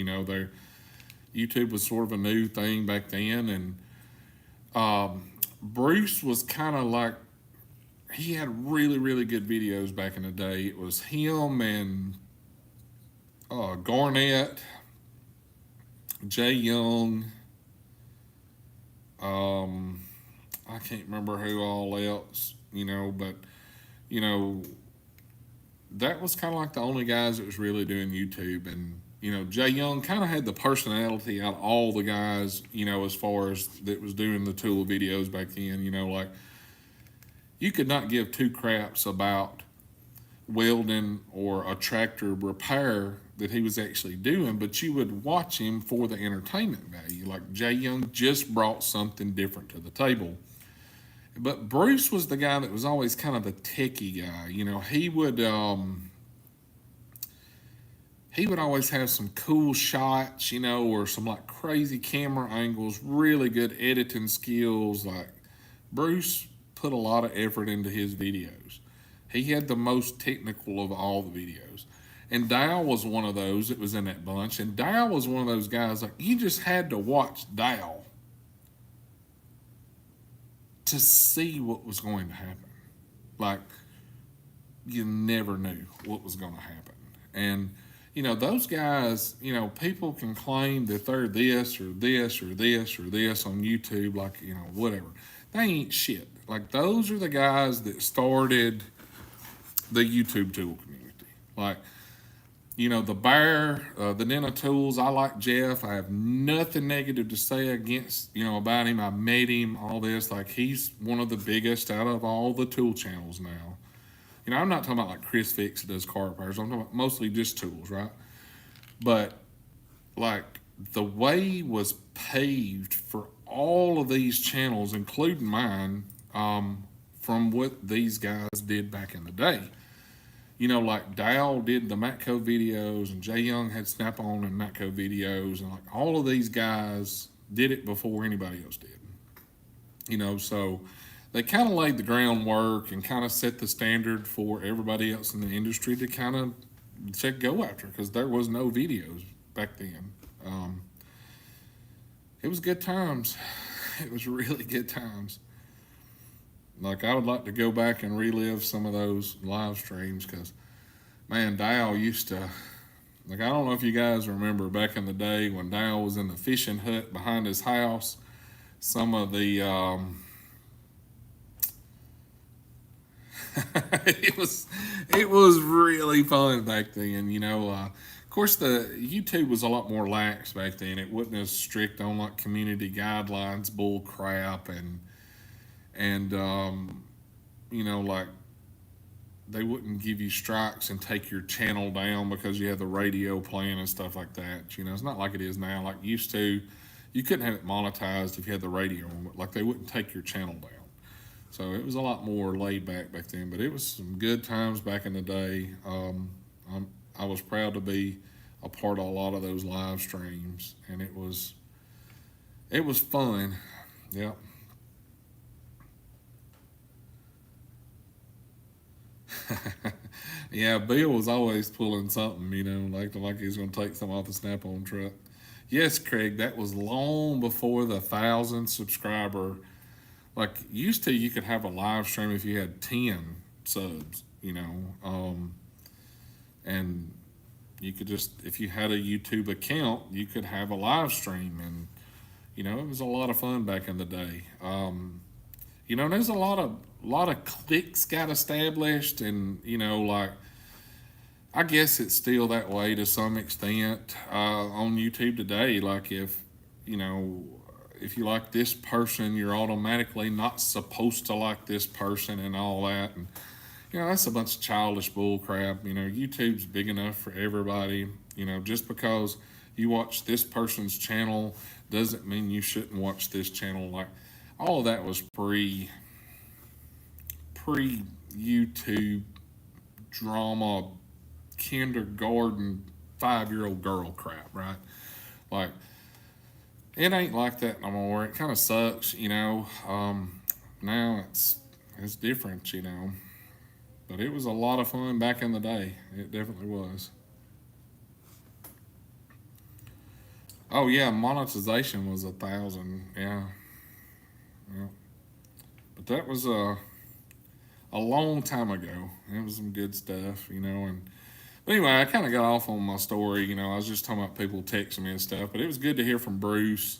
YouTube was sort of a new thing back then, and Bruce was kind of like, he had really, really good videos back in the day. It was him and Garnett, Jay Young, I can't remember who all else, but, that was kind of like the only guys that was really doing YouTube. And, Jay Young kind of had the personality out of all the guys, as far as that was doing the tool videos back then, like, you could not give two craps about welding or a tractor repair that he was actually doing, but you would watch him for the entertainment value. Like Jay Young just brought something different to the table. But Bruce was the guy that was always kind of the techie guy. He would always have some cool shots, or some like crazy camera angles, really good editing skills. Like Bruce put a lot of effort into his videos. He had the most technical of all the videos. And Dow was one of those that was in that bunch. And Dow was one of those guys, like, you just had to watch Dow to see what was going to happen. Like, you never knew what was going to happen. And, those guys, people can claim that they're this or this or this or this on YouTube, like, whatever. They ain't shit. Like, those are the guys that started the YouTube tool community. Like, the Bear, the Nina Tools, I like Jeff. I have nothing negative to say against, about him. I met him, all this. Like, he's one of the biggest out of all the tool channels now. I'm not talking about like Chris Fix that does car repairs. I'm talking about mostly just tools, right? But, like, the way was paved for all of these channels, including mine, from what these guys did back in the day. Like Dow did the Matco videos, and Jay Young had Snap-on and Matco videos, and like all of these guys did it before anybody else did. So they kind of laid the groundwork and kind of set the standard for everybody else in the industry to kind of go after, because there was no videos back then. It was good times. It was really good times. Like, I would like to go back and relive some of those live streams, because, man, Dow used to, like, I don't know if you guys remember back in the day when Dow was in the fishing hut behind his house, some of the, it was really fun back then, Of course, the YouTube was a lot more lax back then. It wasn't as strict on like community guidelines, bull crap, and like they wouldn't give you strikes and take your channel down because you had the radio playing and stuff like that. It's not like it is now. Like used to, you couldn't have it monetized if you had the radio on, but like they wouldn't take your channel down. So it was a lot more laid back then, but it was some good times back in the day. I was proud to be a part of a lot of those live streams, and it was fun. Yep. Yeah, Bill was always pulling something, like he was going to take something off the Snap-on truck. Yes, Craig, that was long before the 1,000 subscriber. Like, used to, you could have a live stream if you had 10 subs, and you could just, if you had a YouTube account, you could have a live stream, and, it was a lot of fun back in the day. There's a lot lot of cliques got established, and like I guess it's still that way to some extent on YouTube today. Like you know if you like this person, you're automatically not supposed to like this person and all that. And that's a bunch of childish bull crap. YouTube's big enough for everybody. Just because you watch this person's channel doesn't mean you shouldn't watch this channel. Like all of that was pre YouTube drama, kindergarten 5-year-old girl crap, right? Like it ain't like that no more. It kind of sucks, now it's different, but it was a lot of fun back in the day. It definitely was. Oh yeah, monetization was 1,000. Yeah. But that was a long time ago. It was some good stuff, and but anyway, I kind of got off on my story. I was just talking about people texting me and stuff, but it was good to hear from Bruce.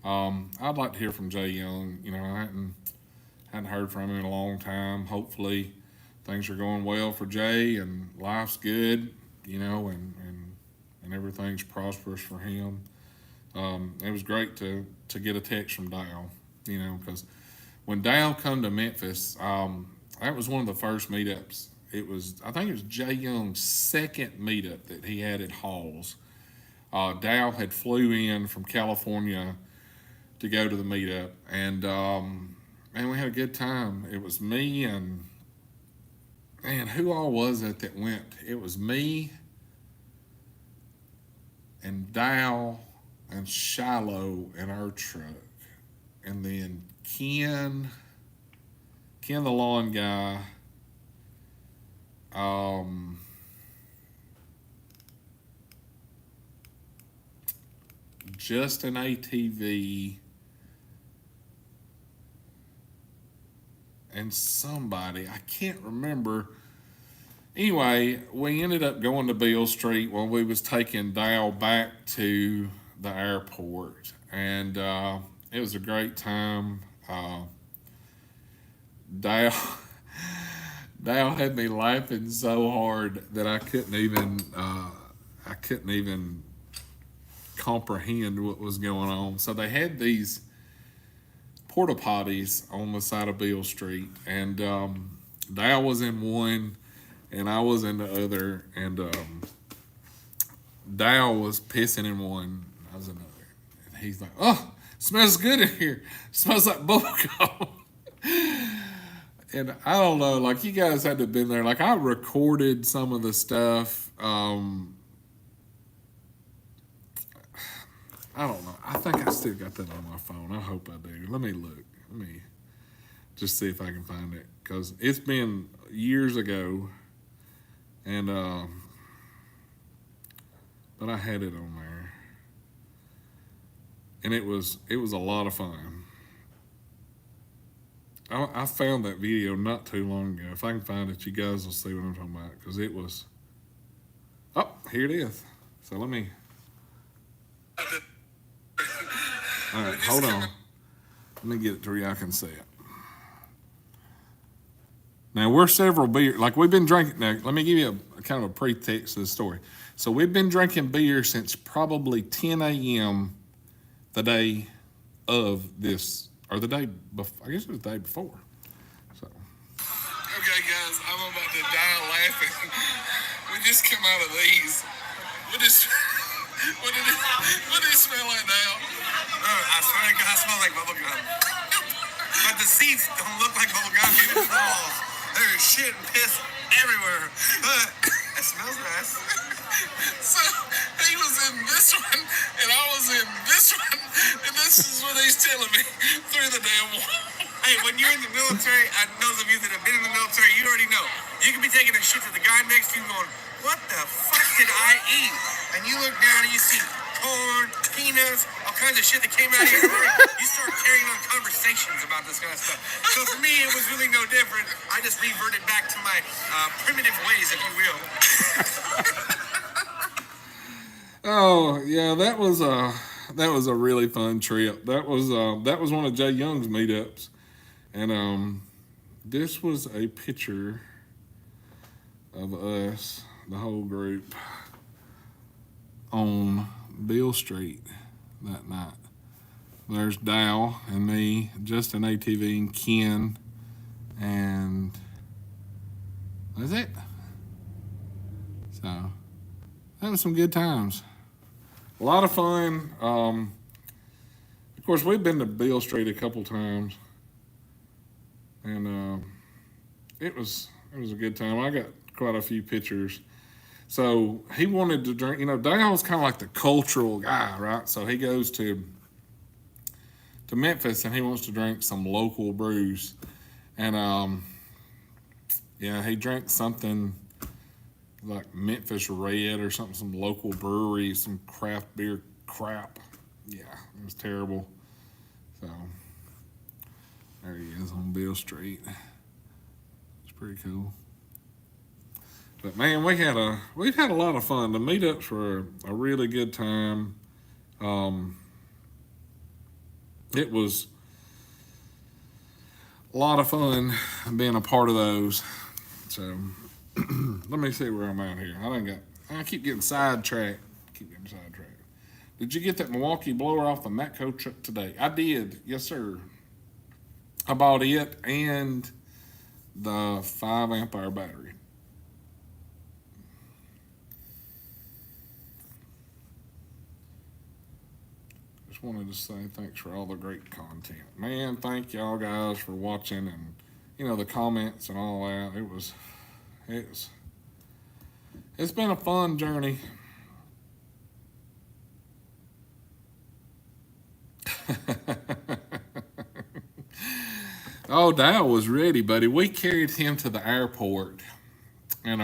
I'd like to hear from Jay Young. I hadn't heard from him in a long time. Hopefully, things are going well for Jay and life's good. And everything's prosperous for him. It was great to get a text from Dale. Because when Dale come to Memphis, that was one of the first meetups. I think it was Jay Young's second meetup that he had at Halls. Dale had flew in from California to go to the meetup, and man, we had a good time. It was me and who all was it that went? It was me and Dale and Shiloh in our truck, and then Ken the lawn guy, Justin ATV, and somebody, I can't remember. Anyway, we ended up going to Beale Street while we was taking Dale back to the airport, and it was a great time. Dale had me laughing so hard that I couldn't even comprehend what was going on. So they had these porta potties on the side of Beale Street, and Dale was in one, and I was in the other, and Dale was pissing in one, I was in the other, and he's like, "Oh, it smells good in here. It smells like bubblegum." And I don't know, like you guys had to have been there. Like I recorded some of the stuff. I don't know. I think I still got that on my phone. I hope I do. Let me look. Let me just see if I can find it, because it's been years ago, and but I had it on there, and it was a lot of fun. I found that video not too long ago. If I can find it, you guys will see what I'm talking about, because it was. Oh, here it is. So let me. All right, hold on. Let me get it to where y'all can see it. Now, we're several beers. Like, we've been drinking. Now, let me give you a kind of a pretext to the story. So, we've been drinking beer since probably 10 a.m. the day of this, or the day before. I guess it was the day before. So. Okay, guys, I'm about to die laughing. We just came out of these. What did it smell like now? I swear to God, it smells like bubblegum. But the seats don't look like bubblegum. Even the walls. There's shit and piss everywhere. But it smells nice. So he was in this one, and I was in this one, and this is what he's telling me through the damn wall. Hey, when you're in the military, those of you that have been in the military, you already know. You can be taking a shit to the guy next to you going, "What the fuck did I eat?" And you look down and you see corn, peanuts, all kinds of shit that came out of your heart. You start carrying on conversations about this kind of stuff. So for me, it was really no different. I just reverted back to my primitive ways, if you will. Oh yeah, that was a really fun trip. That was one of Jay Young's meetups, and this was a picture of us, the whole group, on Beale Street that night. There's Dow and me, Justin ATV and Ken, and that's it. So that was some good times. A lot of fun. Of course, we've been to Beale Street a couple times, and it was a good time. I got quite a few pictures. So he wanted to drink. You know, Dale's kind of like the cultural guy, right? So he goes to Memphis and he wants to drink some local brews, and yeah, he drank something like Memphis Red or something, some local brewery, some craft beer crap. Yeah, it was terrible. So there he is on Beale Street. It's pretty cool. But man, we've had a lot of fun. The meetups were a really good time. It was a lot of fun being a part of those. So let me see where I'm at here. I keep getting sidetracked. Did you get that Milwaukee blower off the Matco truck today? I did, yes sir. I bought it and the 5 amp-hour battery. Just wanted to say thanks for all the great content. Man, thank y'all guys for watching and, you know, the comments and all that. It's been a fun journey. Oh, Dow was ready, buddy. We carried him to the airport, and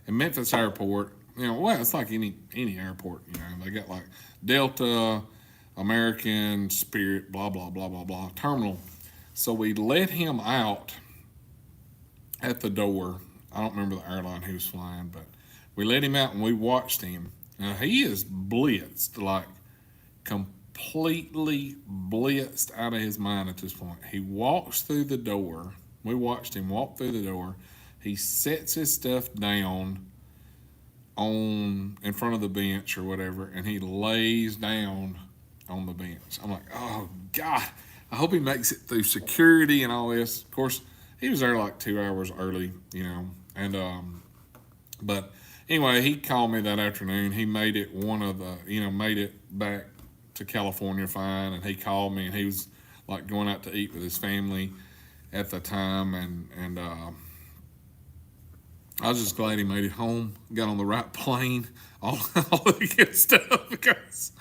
in Memphis Airport, you know, well, it's like any airport. You know, they got like Delta, American, Spirit, blah blah blah blah blah terminal. So we let him out at the door. I don't remember the airline he was flying, but we let him out and we watched him. Now he is blitzed, like completely blitzed out of his mind at this point. He walks through the door. We watched him walk through the door. He sets his stuff down in front of the bench or whatever, and he lays down on the bench. I'm like, oh God, I hope he makes it through security and all this. Of course, he was there like 2 hours early, you know, and but anyway, he called me that afternoon. He made it made it back to California fine, and he called me and he was like going out to eat with his family at the time, and I was just glad he made it home, got on the right plane, all the good stuff, because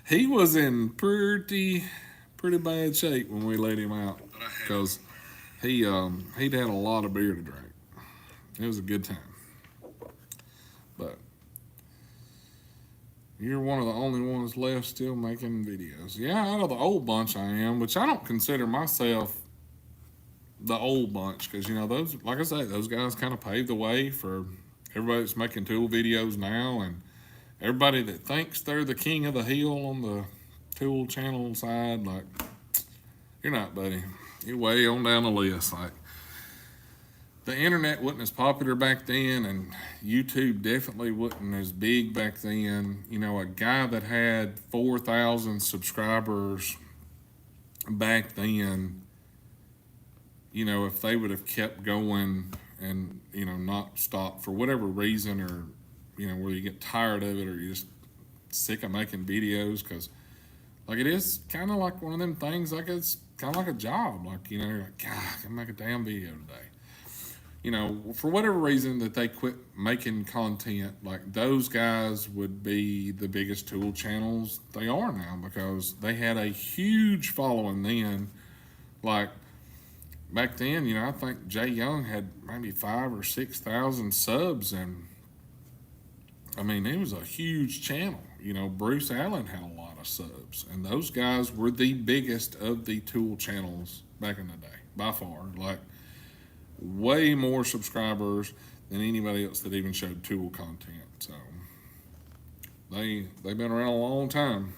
he was in pretty bad shape when we let him out, because he'd had a lot of beer to drink. It was a good time. But you're one of the only ones left still making videos. Yeah, out of the old bunch I am, which I don't consider myself the old bunch, because, you know, those, like I say, those guys kind of paved the way for everybody that's making tool videos now, and everybody that thinks they're the king of the hill on the tool channel side. Like, you're not, buddy. You're way on down the list. Like, the internet wasn't as popular back then, and YouTube definitely wasn't as big back then. You know, a guy that had 4,000 subscribers back then, you know, if they would have kept going and, you know, not stopped for whatever reason, or, you know, where you get tired of it or you're just sick of making videos, because, like, it is kind of like one of them things, like, it's kind of like a job. Like, you know, you're like, God, I can make a damn video today. You know, for whatever reason that they quit making content, like, those guys would be the biggest tool channels they are now, because they had a huge following then. Like, back then, you know, I think Jay Young had maybe 5,000 or 6,000 subs, and I mean, it was a huge channel. You know, Bruce Allen had a lot of subs, and those guys were the biggest of the tool channels back in the day, by far. Like, way more subscribers than anybody else that even showed tool content. So they've been around a long time.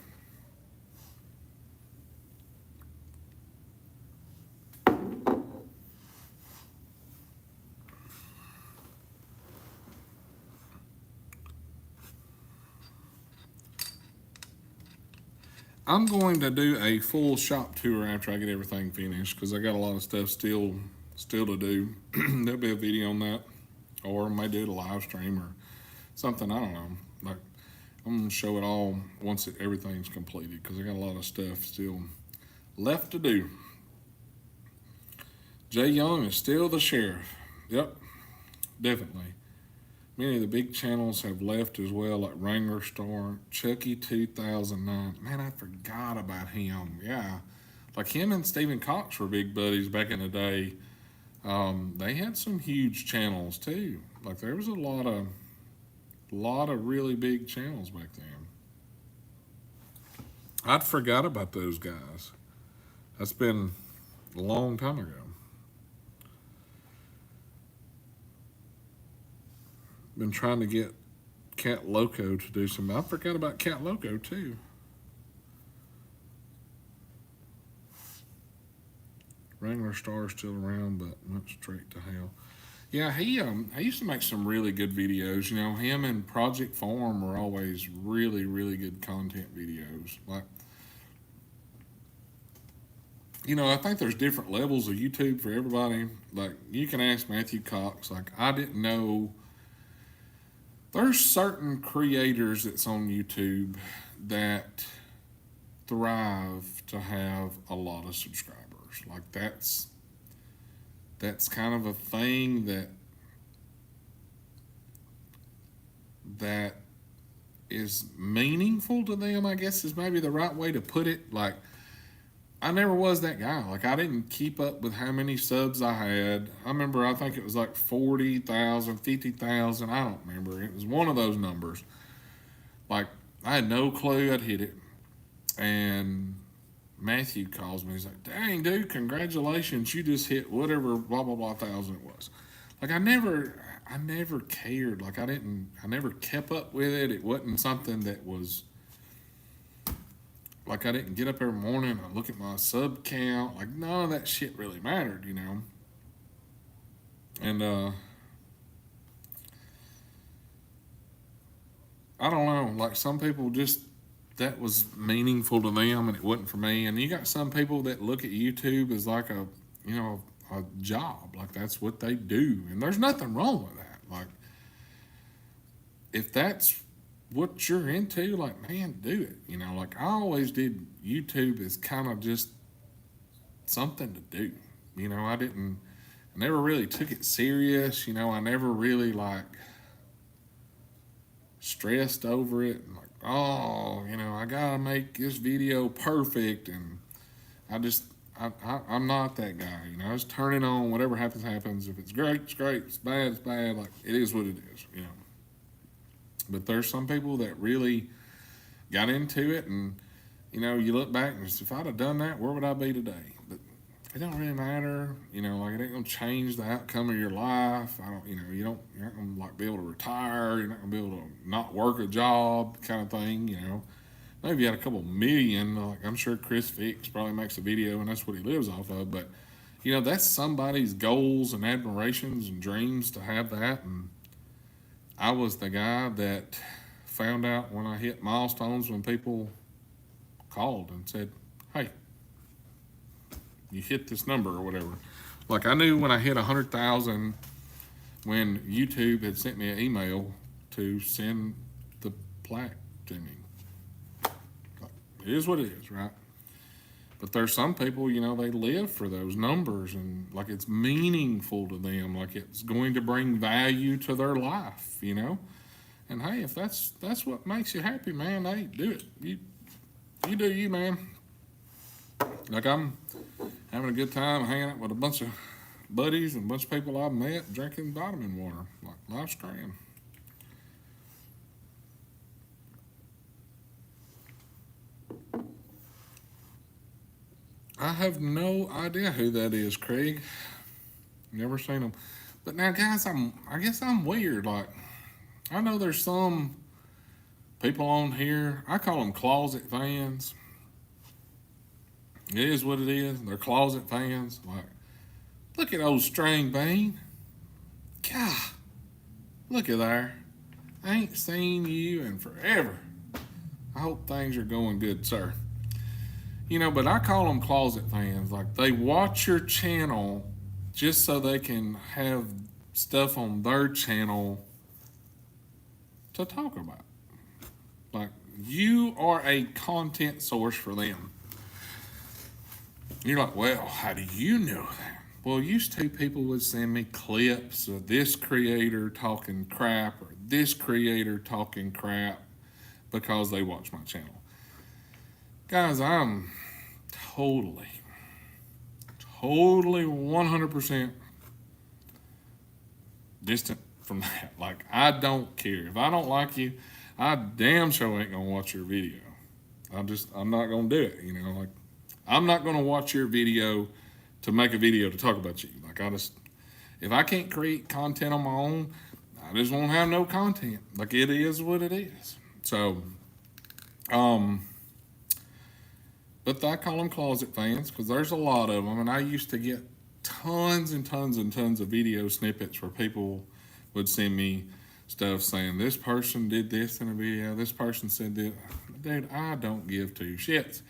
I'm going to do a full shop tour after I get everything finished because I got a lot of stuff still to do. There'll be a video on that, or I may do it a live stream or something. I don't know. Like I'm gonna show it all once everything's completed because I got a lot of stuff still left to do. Jay Young is still the sheriff. Yep, definitely. Many of the big channels have left as well, like Wrangler Star, Chucky 2009. Man, I forgot about him. Yeah, like him and Stephen Cox were big buddies back in the day. They had some huge channels too. Like there was a lot of really big channels back then. I'd forgot about those guys. That's been a long time ago. Been trying to get Cat Loco to do some. I forgot about Cat Loco too. Wrangler Star's still around, but went straight to hell. Yeah, he used to make some really good videos. You know, him and Project Farm were always really, really good content videos. Like, you know, I think there's different levels of YouTube for everybody. Like, you can ask Matthew Cox. Like, I didn't know. There's certain creators that's on YouTube that thrive to have a lot of subscribers. Like that's kind of a thing that is meaningful to them, I guess is maybe the right way to put it. Like I never was that guy. Like I didn't keep up with how many subs I had. I remember I think it was like 40,000, 50,000. I don't remember. It was one of those numbers. Like I had no clue I'd hit it. And Matthew calls me. He's like, "Dang, dude, congratulations! You just hit whatever blah blah blah thousand it was." Like I never cared. Like I never kept up with it. It wasn't something that was like I didn't get up every morning and look at my sub count. Like none of that shit really mattered, you know. And I don't know. Like some people just that was meaningful to them and it wasn't for me. And you got some people that look at YouTube as like a job. Like that's what they do. And there's nothing wrong with that. Like if that's what you're into, like man, do it. You know, like I always did YouTube as kind of just something to do. You know, I never really took it serious. You know, I never really like stressed over it and like, oh, you know, I gotta make this video perfect, and I'm not that guy. You know, I just turn it on. Whatever happens. If it's great, it's great. It's bad, it's bad. Like it is what it is. You know. But there's some people that really got into it, and you know, you look back and just, if I'd have done that, where would I be today? But it don't really matter. You know, like it ain't gonna change the outcome of your life. You're not gonna like be able to retire. You're not gonna be able to not work a job, kind of thing. You know, maybe you had a couple million. Like I'm sure Chris Fix probably makes a video, and that's what he lives off of. But you know, that's somebody's goals and admirations and dreams to have that. And I was the guy that found out when I hit milestones when people called and said, "Hey, you hit this number," or whatever. Like I knew when I hit 100,000 when YouTube had sent me an email to send the plaque to me. Like, it is what it is, right? But there's some people, you know, they live for those numbers and like it's meaningful to them, like it's going to bring value to their life, you know? And hey, if that's what makes you happy, man, hey, do it. You do you, man. Like I'm having a good time hanging out with a bunch of buddies and a bunch of people I've met drinking vitamin water, like Livestream. I have no idea who that is, Craig. Never seen him. But now, guys, I guess I'm weird. Like, I know there's some people on here, I call them closet fans. It is what it is. They're closet fans. Like, look at old String Bean. God, look at there. I ain't seen you in forever. I hope things are going good, sir. But I call them closet fans. Like, they watch your channel just so they can have stuff on their channel to talk about. Like, you are a content source for them. You're like, well, how do you know that? Well, used to people would send me clips of this creator talking crap or this creator talking crap because they watch my channel. Guys, I'm totally 100% distant from that. Like, I don't care. If I don't like you, I damn sure ain't gonna watch your video. I'm not gonna do it. Like, I'm not gonna watch your video to make a video to talk about you. Like, if I can't create content on my own, I just won't have no content. Like, it is what it is. So, but I call them closet fans because there's a lot of them, and I used to get tons and tons and tons of video snippets where people would send me stuff saying this person did this in a video, this person said this. Dude, I don't give two shits.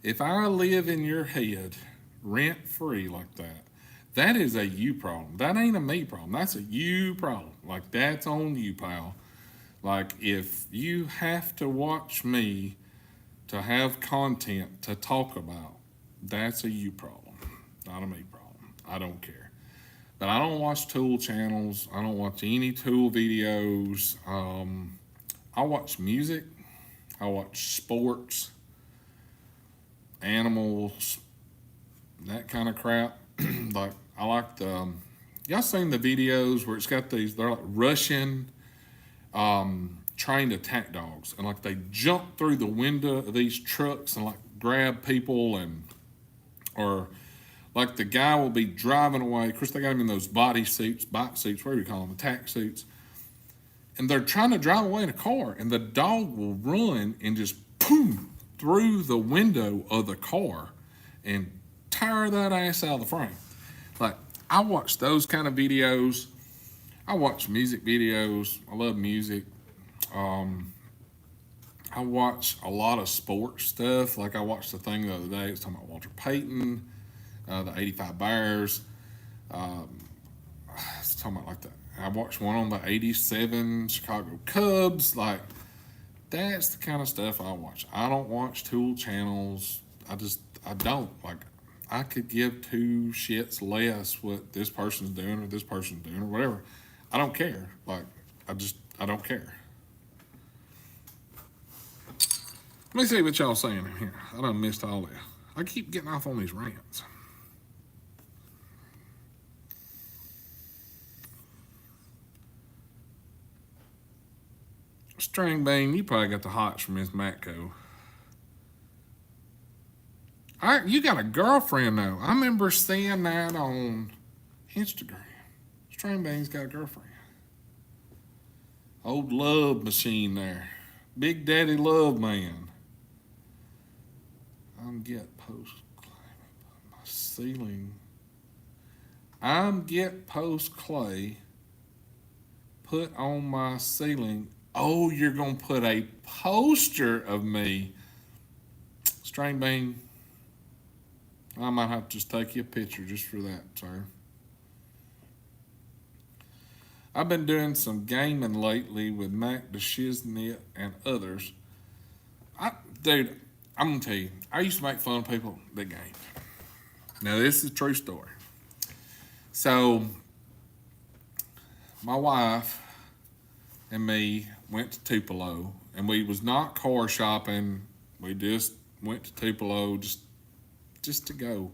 If I live in your head rent free like that, that is a you problem. That ain't a me problem. That's a you problem. Like, that's on you, pal. Like, if you have to watch me to have content to talk about, that's a you problem, not a me problem. I don't care. But I don't watch tool channels. I don't watch any tool videos. I watch music. I watch sports, animals, that kind of crap. Like, I like y'all seen the videos where it's got they're like Russian trained attack dogs, and like they jump through the window of these trucks and like grab people, or like the guy will be driving away. Of course, they got him in those bike suits, whatever you call them, attack suits. And they're trying to drive away in a car, and the dog will run and just boom through the window of the car and tear that ass out of the frame. Like, I watch those kind of videos. I watch music videos. I love music. I watch a lot of sports stuff. Like, I watched the thing the other day. It was talking about Walter Payton, the 85 Bears. It's talking about like that. I watched one on the 87 Chicago Cubs. Like, that's the kind of stuff I watch. I don't watch tool channels. I don't. Like, I could give two shits less what this person's doing or this person's doing or whatever. I don't care. Like, I don't care. Let me see what y'all saying in here. I done missed all that. I keep getting off on these rants. String Bean, you probably got the hots from Miss Matco. You got a girlfriend, though. I remember seeing that on Instagram. String Bean's got a girlfriend. Old love machine there. Big Daddy Love Man. I'm get post my ceiling. I'm get post clay put on my ceiling. Oh, you're gonna put a poster of me. String Bean, I might have to just take you a picture just for that, sir. I've been doing some gaming lately with Mac the Shiznit and others. Dude, I'm gonna tell you, I used to make fun of people that gamed. Now, this is a true story. So, my wife and me went to Tupelo, and we was not car shopping. We just went to Tupelo just to go.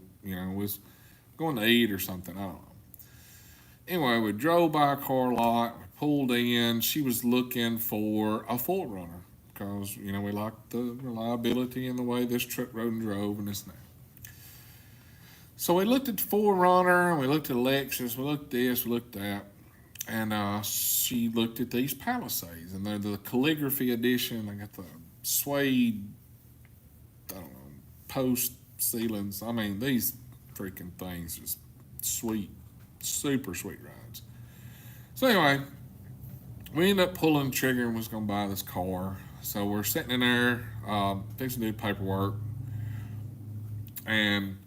Was going to eat or something. I don't know. Anyway, we drove by a car lot. We pulled in. She was looking for a 4Runner because, we liked the reliability and the way this truck rode and drove and this and that. So we looked at the 4Runner, and we looked at Lexus, we looked at this, we looked at that. And she looked at these Palisades, and they're the calligraphy edition. They got the suede, post ceilings. I mean, these freaking things just sweet, super sweet rides. So anyway, we ended up pulling the trigger and was going to buy this car. So we're sitting in there, fixing to do paperwork. And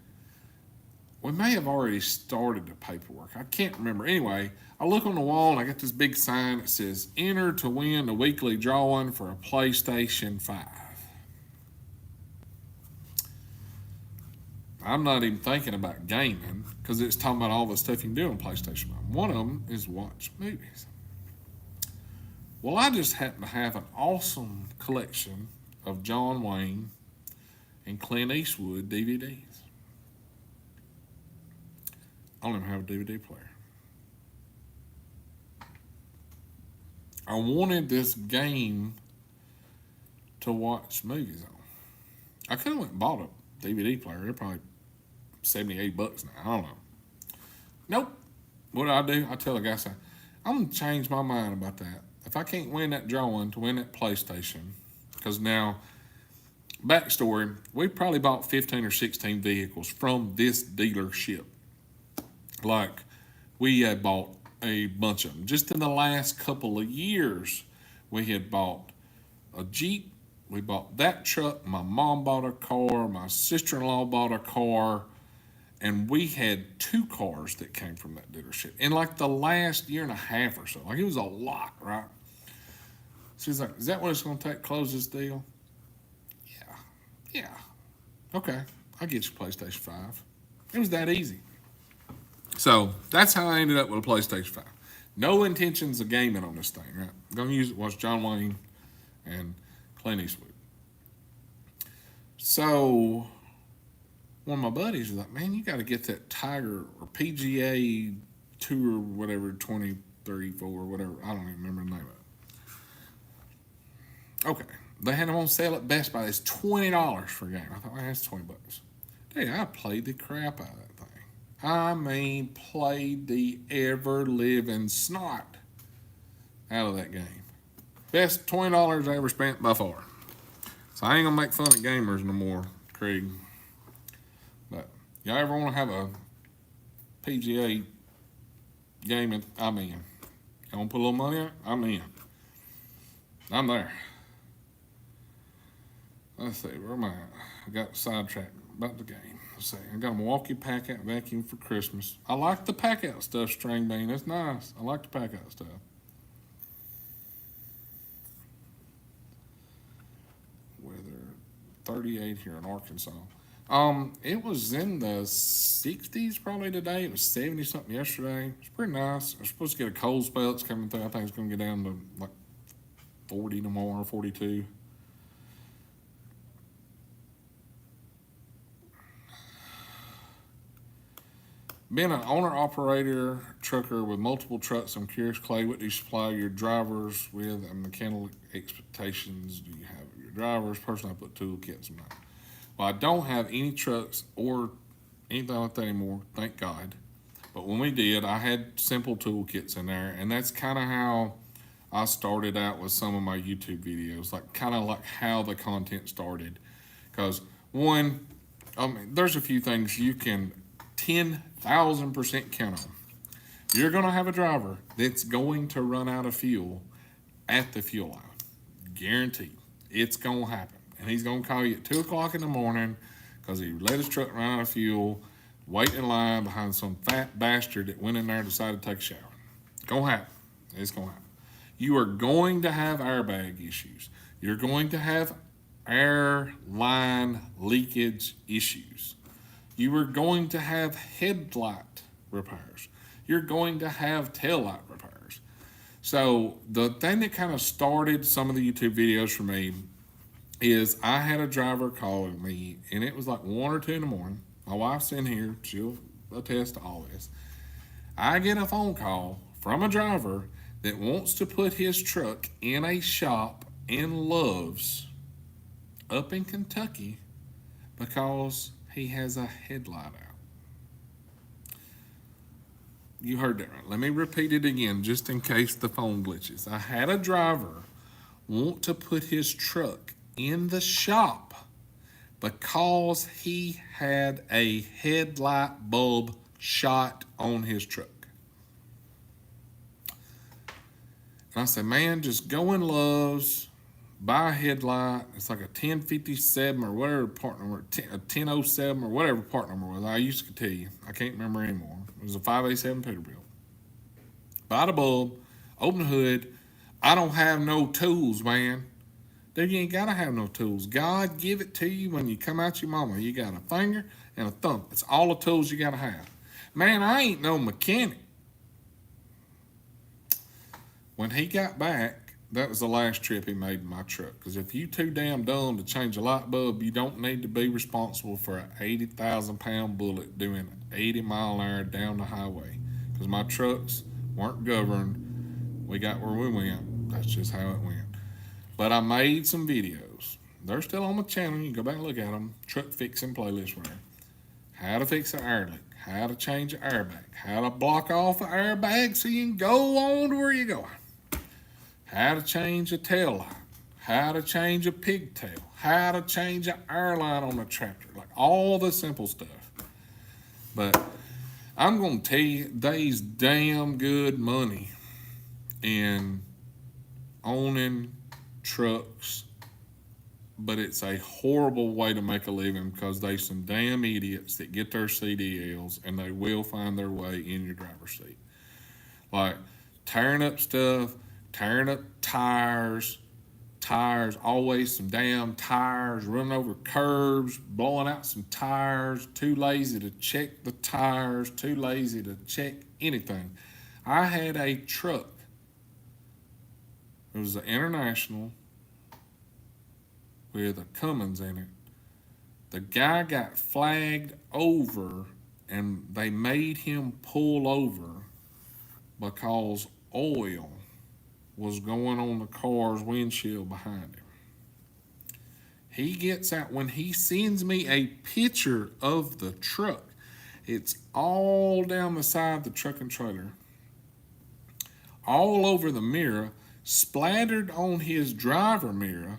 we may have already started the paperwork. I can't remember. Anyway, I look on the wall and I got this big sign that says, enter to win the weekly drawing for a PlayStation 5. I'm not even thinking about gaming because it's talking about all the stuff you can do on PlayStation 5. One of them is watch movies. Well, I just happen to have an awesome collection of John Wayne and Clint Eastwood DVDs. I don't even have a DVD player. I wanted this game to watch movies on. I could have went and bought a DVD player. They're probably $78 now. I don't know. Nope. What do? I tell the guy, I'm going to change my mind about that. If I can't win that drawing to win that PlayStation, because now, backstory, we probably bought 15 or 16 vehicles from this dealership. Like, we had bought a bunch of them. Just in the last couple of years, we had bought a Jeep. We bought that truck. My mom bought a car. My sister-in-law bought a car. And we had 2 cars that came from that dealership in like the last year and a half or so. Like, it was a lot, right? She's like, is that what it's going to take to close this deal? Yeah. Okay, I'll get you a PlayStation 5. It was that easy. So that's how I ended up with a PlayStation 5. No intentions of gaming on this thing, right? I'm going to use it to watch John Wayne and Clint Eastwood. So one of my buddies was like, man, you got to get that Tiger or PGA Tour, whatever, 2034 or whatever. I don't even remember the name of it. Okay, they had them on sale at Best Buy. It's $20 for a game. I thought, well, that's $20. Dude, I played the crap out of that thing. I mean, played the ever-living snot out of that game. Best $20 I ever spent by far. So I ain't gonna make fun of gamers no more, Craig. But y'all ever want to have a PGA game? I'm in. Y'all want to put a little money out? I'm in. I'm there. Let's see, where am I at? I got sidetracked about the game. Let's see, I got a Milwaukee pack-out vacuum for Christmas. I like the pack-out stuff, String Bean. That's nice. I like the pack-out stuff. Weather 38 here in Arkansas. It was in the 60s probably today. It was 70-something yesterday. It's pretty nice. I'm supposed to get a cold spell that's coming through. I think it's going to get down to like 40 tomorrow, 42. Being an owner-operator trucker with multiple trucks, I'm curious, Clay, what do you supply your drivers with and mechanical expectations do you have of your drivers? Personally, I put toolkits in mine. Well, I don't have any trucks or anything like that anymore, thank God. But when we did, I had simple toolkits in there, and that's kind of how I started out with some of my YouTube videos, like kind of like how the content started. Because one, there's a few things you can 10,000% count on. You're going to have a driver that's going to run out of fuel at the fuel line. Guaranteed. It's going to happen. And he's going to call you at 2 o'clock in the morning because he let his truck run out of fuel, wait in line behind some fat bastard that went in there and decided to take a shower. It's going to happen. It's going to happen. You are going to have airbag issues. You're going to have air line leakage issues. You are going to have headlight repairs. You're going to have taillight repairs. So the thing that kind of started some of the YouTube videos for me is I had a driver calling me, and it was like 1 or 2 in the morning. My wife's in here. She'll attest to all this. I get a phone call from a driver that wants to put his truck in a shop in Love's up in Kentucky because he has a headlight out. You heard that right. Let me repeat it again just in case the phone glitches. I had a driver want to put his truck in the shop because he had a headlight bulb shot on his truck. And I said, man, just go in Love's, buy a headlight. It's like a 1057 or whatever part number, a 1007 or whatever part number was. I used to tell you. I can't remember anymore. It was a 587 Peterbilt. Buy the bulb, open the hood. I don't have no tools, man. Dude, you ain't got to have no tools. God give it to you when you come out your mama. You got a finger and a thumb. It's all the tools you got to have. Man, I ain't no mechanic. When he got back, that was the last trip he made in my truck. Because if you too damn dumb to change a light bulb, you don't need to be responsible for an 80,000-pound bullet doing 80 mile an hour down the highway. Because my trucks weren't governed. We got where we went. That's just how it went. But I made some videos. They're still on my channel. You can go back and look at them. Truck fixing playlist right. How to fix an air leak. How to change an airbag. How to block off an airbag so you can go on to where you're going. How to change a tail light. How to change a pigtail. How to change an air line on a tractor. Like all the simple stuff. But I'm going to tell you, there's damn good money in owning trucks, but it's a horrible way to make a living because there's some damn idiots that get their CDLs and they will find their way in your driver's seat. Like tearing up stuff, tearing up tires, always some damn tires, running over curbs, blowing out some tires, too lazy to check the tires, too lazy to check anything. I had a truck. It was an International with a Cummins in it. The guy got flagged over and they made him pull over because oil was going on the car's windshield behind him. He gets out. When he sends me a picture of the truck, it's all down the side of the truck and trailer, all over the mirror, splattered on his driver mirror,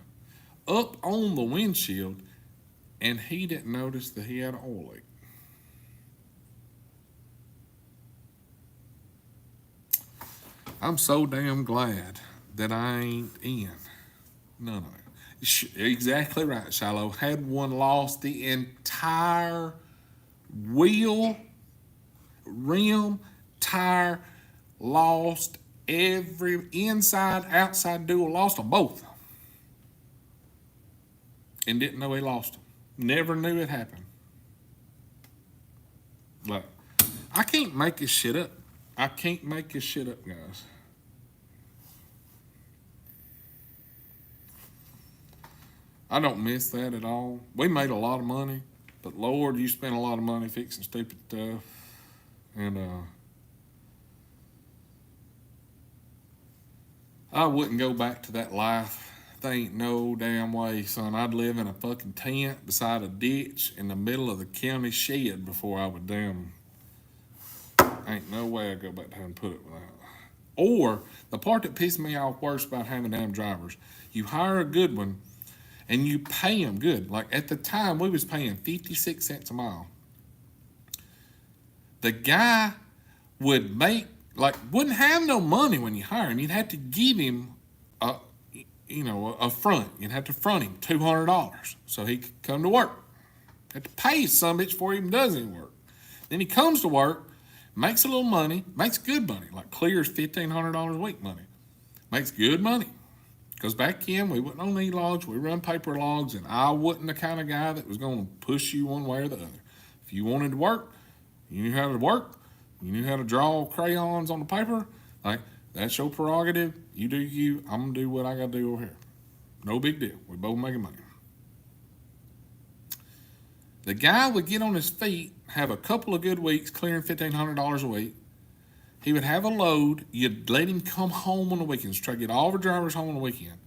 up on the windshield, and he didn't notice that he had an oil leak. I'm so damn glad that I ain't in none of it. Exactly right, Shiloh. Had one lost the entire wheel, rim, tire, lost every inside, outside dual, lost them both. And didn't know he lost them. Never knew it happened. Like, I can't make this shit up. I can't make this shit up, guys. I don't miss that at all. We made a lot of money, but Lord, you spent a lot of money fixing stupid stuff. And I wouldn't go back to that life. There ain't no damn way, son. I'd live in a fucking tent beside a ditch in the middle of the county shed before I would damn. Ain't no way I'd go back there and put it with that. Or the part that pissed me off worse about having damn drivers, you hire a good one and you pay them good. Like at the time, we was paying 56 cents a mile. The guy would wouldn't have no money when you hire him. You'd have to give him a front. You'd have to front him $200 so he could come to work. Have to pay some bitch before he even does any work. Then he comes to work, makes a little money, makes good money, like clears $1,500 a week money. Makes good money. Because back in, we wouldn't on e-logs, we run paper logs, and I wasn't the kind of guy that was going to push you one way or the other. If you wanted to work, you knew how to work, you knew how to draw crayons on the paper, like, that's your prerogative. You do you, I'm going to do what I got to do over here. No big deal. We both making money. The guy would get on his feet, have a couple of good weeks, clearing $1,500 a week. He would have a load. You'd let him come home on the weekends. Try to get all the drivers home on the weekend.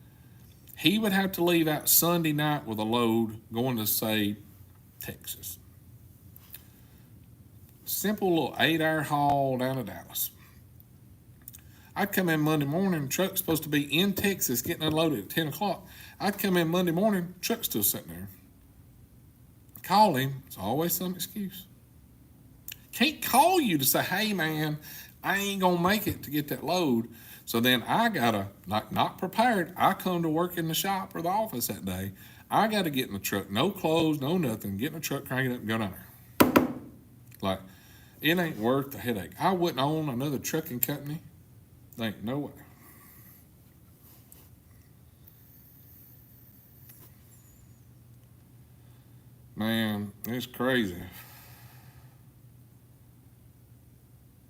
He would have to leave out Sunday night with a load going to, say, Texas. Simple little 8-hour haul down to Dallas. I'd come in Monday morning, truck's supposed to be in Texas getting unloaded at 10 o'clock. I'd come in Monday morning, truck's still sitting there. Call him, it's always some excuse. Can't call you to say, hey man, I ain't gonna make it to get that load. So then I gotta, like, not prepared. I come to work in the shop or the office that day. I gotta get in the truck, no clothes, no nothing. Get in the truck, crank it up, and go down there. Like, it ain't worth the headache. I wouldn't own another trucking company. Ain't no way. Man, it's crazy.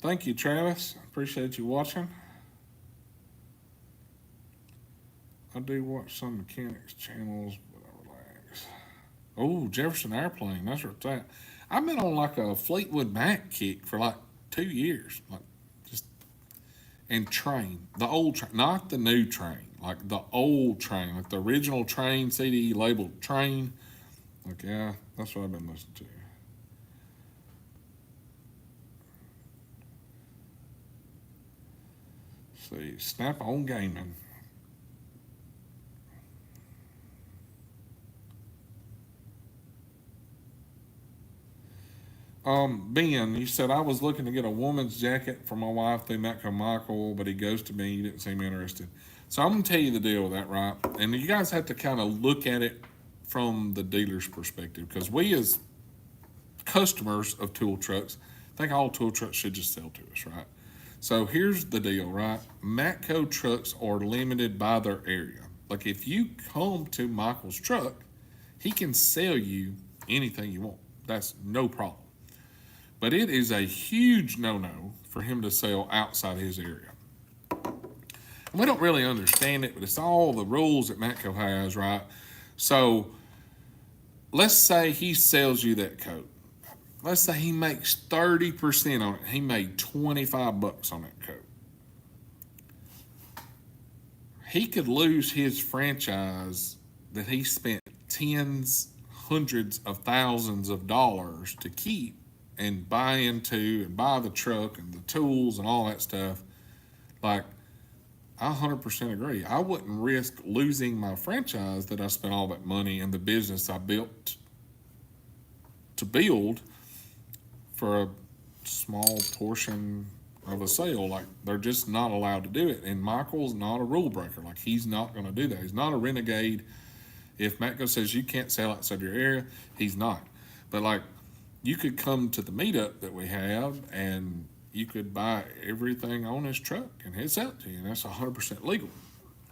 Thank you, Travis. Appreciate you watching. I do watch some mechanics channels, but I relax. Oh, Jefferson Airplane. That's where it's at. I've been on like a Fleetwood Mac kick for like 2 years. Like, just, and Train. The old Train, not the new Train. Like the old Train, like the original Train CD labeled Train. Like, yeah, that's what I've been listening to. See, Snap on Gaming. Ben, you said I was looking to get a woman's jacket for my wife through Matco Michael, but he ghosted me. He didn't seem interested. So I'm gonna tell you the deal with that, right? And you guys have to kind of look at it from the dealer's perspective, because we as customers of tool trucks think all tool trucks should just sell to us, right? So here's the deal, right? Matco trucks are limited by their area. Like, if you come to Michael's truck, he can sell you anything you want. That's no problem. But it is a huge no-no for him to sell outside his area. And we don't really understand it, but it's all the rules that Matco has, right? So let's say he sells you that coat. Let's say he makes 30% on it. He made $25 on that coat. He could lose his franchise that he spent tens, hundreds of thousands of dollars to keep and buy into and buy the truck and the tools and all that stuff. Like, I 100% agree. I wouldn't risk losing my franchise that I spent all that money and the business I built to build for a small portion of a sale. Like, they're just not allowed to do it. And Michael's not a rule breaker. Like, he's not going to do that. He's not a renegade. If Matco says you can't sell outside your area, he's not. But, like, you could come to the meetup that we have and you could buy everything on his truck and he'd sell it to you, and that's 100% legal.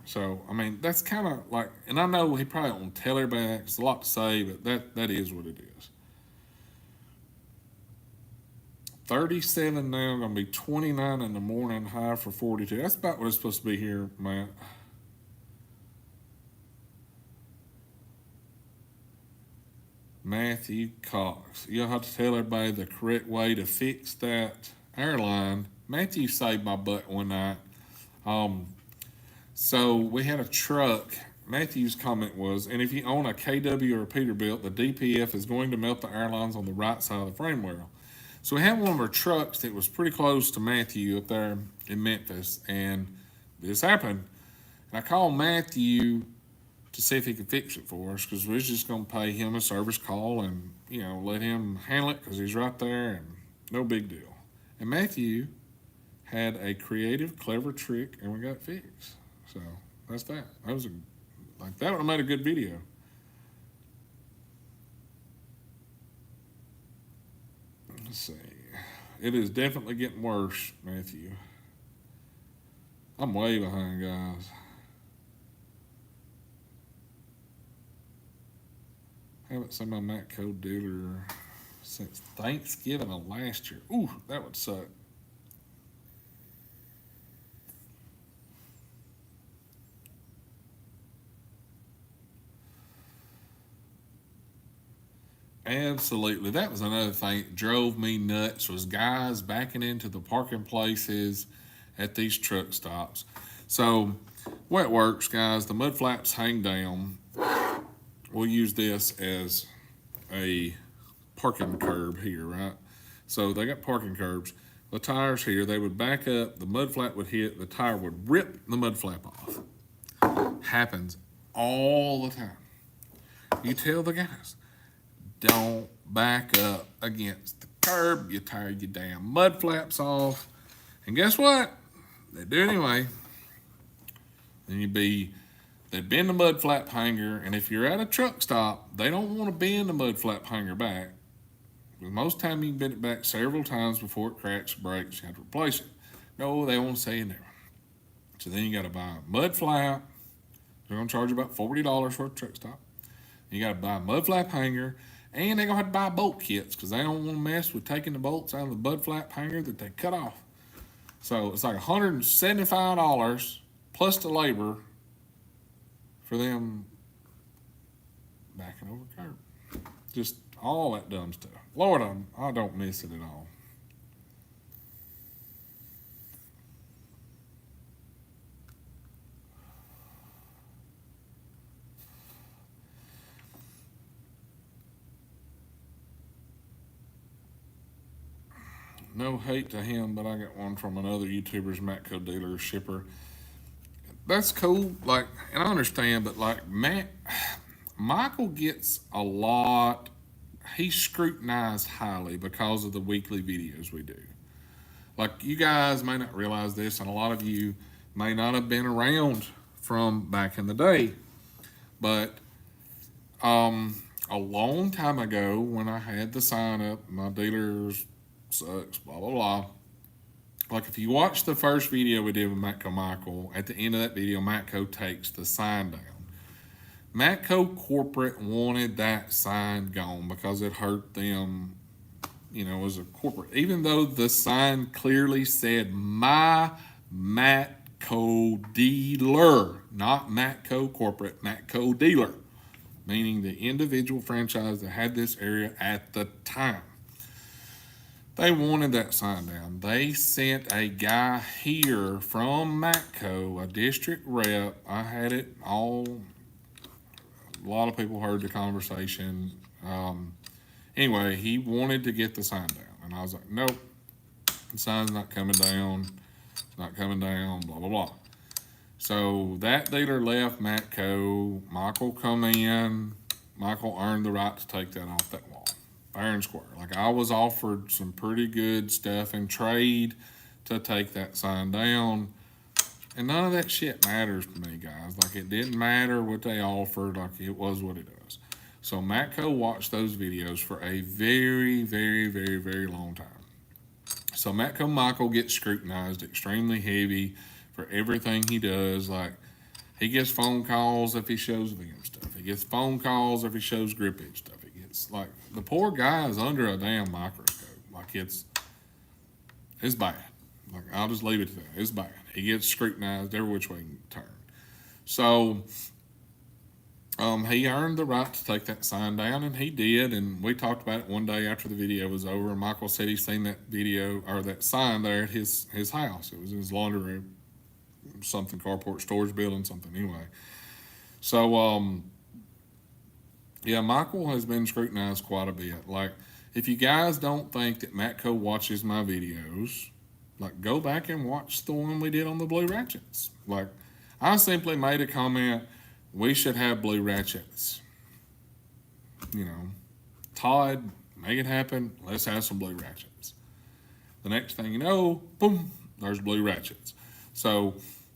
So, I mean, that's kind of like, and I know he probably won't tell everybody that, it's a lot to say, but that is what it is. 37 now, gonna be 29 in the morning, high for 42. That's about what it's supposed to be here, Matt. Matthew Cox. You'll have to tell everybody the correct way to fix that airline. Matthew saved my butt one night. So we had a truck. Matthew's comment was, and if you own a KW or a Peterbilt, the DPF is going to melt the airlines on the right side of the frame rail. So we had one of our trucks that was pretty close to Matthew up there in Memphis, and this happened. And I called Matthew to see if he could fix it for us, because we was just going to pay him a service call and, you know, let him handle it because he's right there and no big deal. And Matthew had a creative, clever trick, and we got it fixed. So that's that. That was that would have made a good video. Let's see. It is definitely getting worse, Matthew. I'm way behind, guys. Haven't seen my Matco dealer since Thanksgiving of last year. Ooh, that would suck. Absolutely. That was another thing that drove me nuts, was guys backing into the parking places at these truck stops. So, the way it works, guys, the mud flaps hang down. We'll use this as a parking curb here, right? So they got parking curbs. The tires here, they would back up, the mud flap would hit, the tire would rip the mud flap off. Happens all the time. You tell the guys, don't back up against the curb. You tear your damn mud flaps off. And guess what? They do anyway. And they'd bend the mud flap hanger, and if you're at a truck stop, they don't want to bend the mud flap hanger back. Because most time you can bend it back several times before it cracks or breaks. You have to replace it. No, they won't say in there. So then you got to buy a mud flap. They're going to charge you about $40 for a truck stop. You got to buy a mud flap hanger, and they're going to have to buy bolt kits because they don't want to mess with taking the bolts out of the mud flap hanger that they cut off. So it's like $175 plus the labor for them backing over curb. Just all that dumb stuff. Lord, I don't miss it at all. No hate to him, but I got one from another YouTuber's Matco dealer shipper. That's cool, like, and I understand, but like Michael gets a lot. He's scrutinized highly because of the weekly videos we do. Like, you guys may not realize this, and a lot of you may not have been around from back in the day, but a long time ago when I had the sign up, my dealers sucks, blah, blah, blah. Like, if you watch the first video we did with Matco Michael, at the end of that video, Matco takes the sign down. Matco corporate wanted that sign gone because it hurt them, as a corporate. Even though the sign clearly said, my Matco dealer, not Matco corporate, Matco dealer, meaning the individual franchise that had this area at the time. They wanted that sign down. They sent a guy here from Matco, a district rep. I had it all. A lot of people heard the conversation. Anyway, he wanted to get the sign down. And I was like, nope, the sign's not coming down. It's not coming down, blah, blah, blah. So that dealer left Matco. Michael come in. Michael earned the right to take that off that wall. Fair and square. Like, I was offered some pretty good stuff in trade to take that sign down. And none of that shit matters to me, guys. Like, it didn't matter what they offered. Like, it was what it was. So Matco watched those videos for a very, very, very, very long time. So Matco Michael gets scrutinized extremely heavy for everything he does. Like, he gets phone calls if he shows VM stuff. He gets phone calls if he shows grippage stuff. It's like, the poor guy is under a damn microscope. Like, it's bad. Like, I'll just leave it to that. It's bad. He gets scrutinized every which way he can turn. So, he earned the right to take that sign down, and he did. And we talked about it one day after the video was over. And Michael said he's seen that video or that sign there at his house. It was in his laundry room, something, carport storage building, something. Anyway, so yeah, Michael has been scrutinized quite a bit. Like, if you guys don't think that Matco watches my videos, like, go back and watch the one we did on the blue ratchets. Like, I simply made a comment, we should have blue ratchets. Todd, make it happen, let's have some blue ratchets. The next thing you know, boom, there's blue ratchets. So,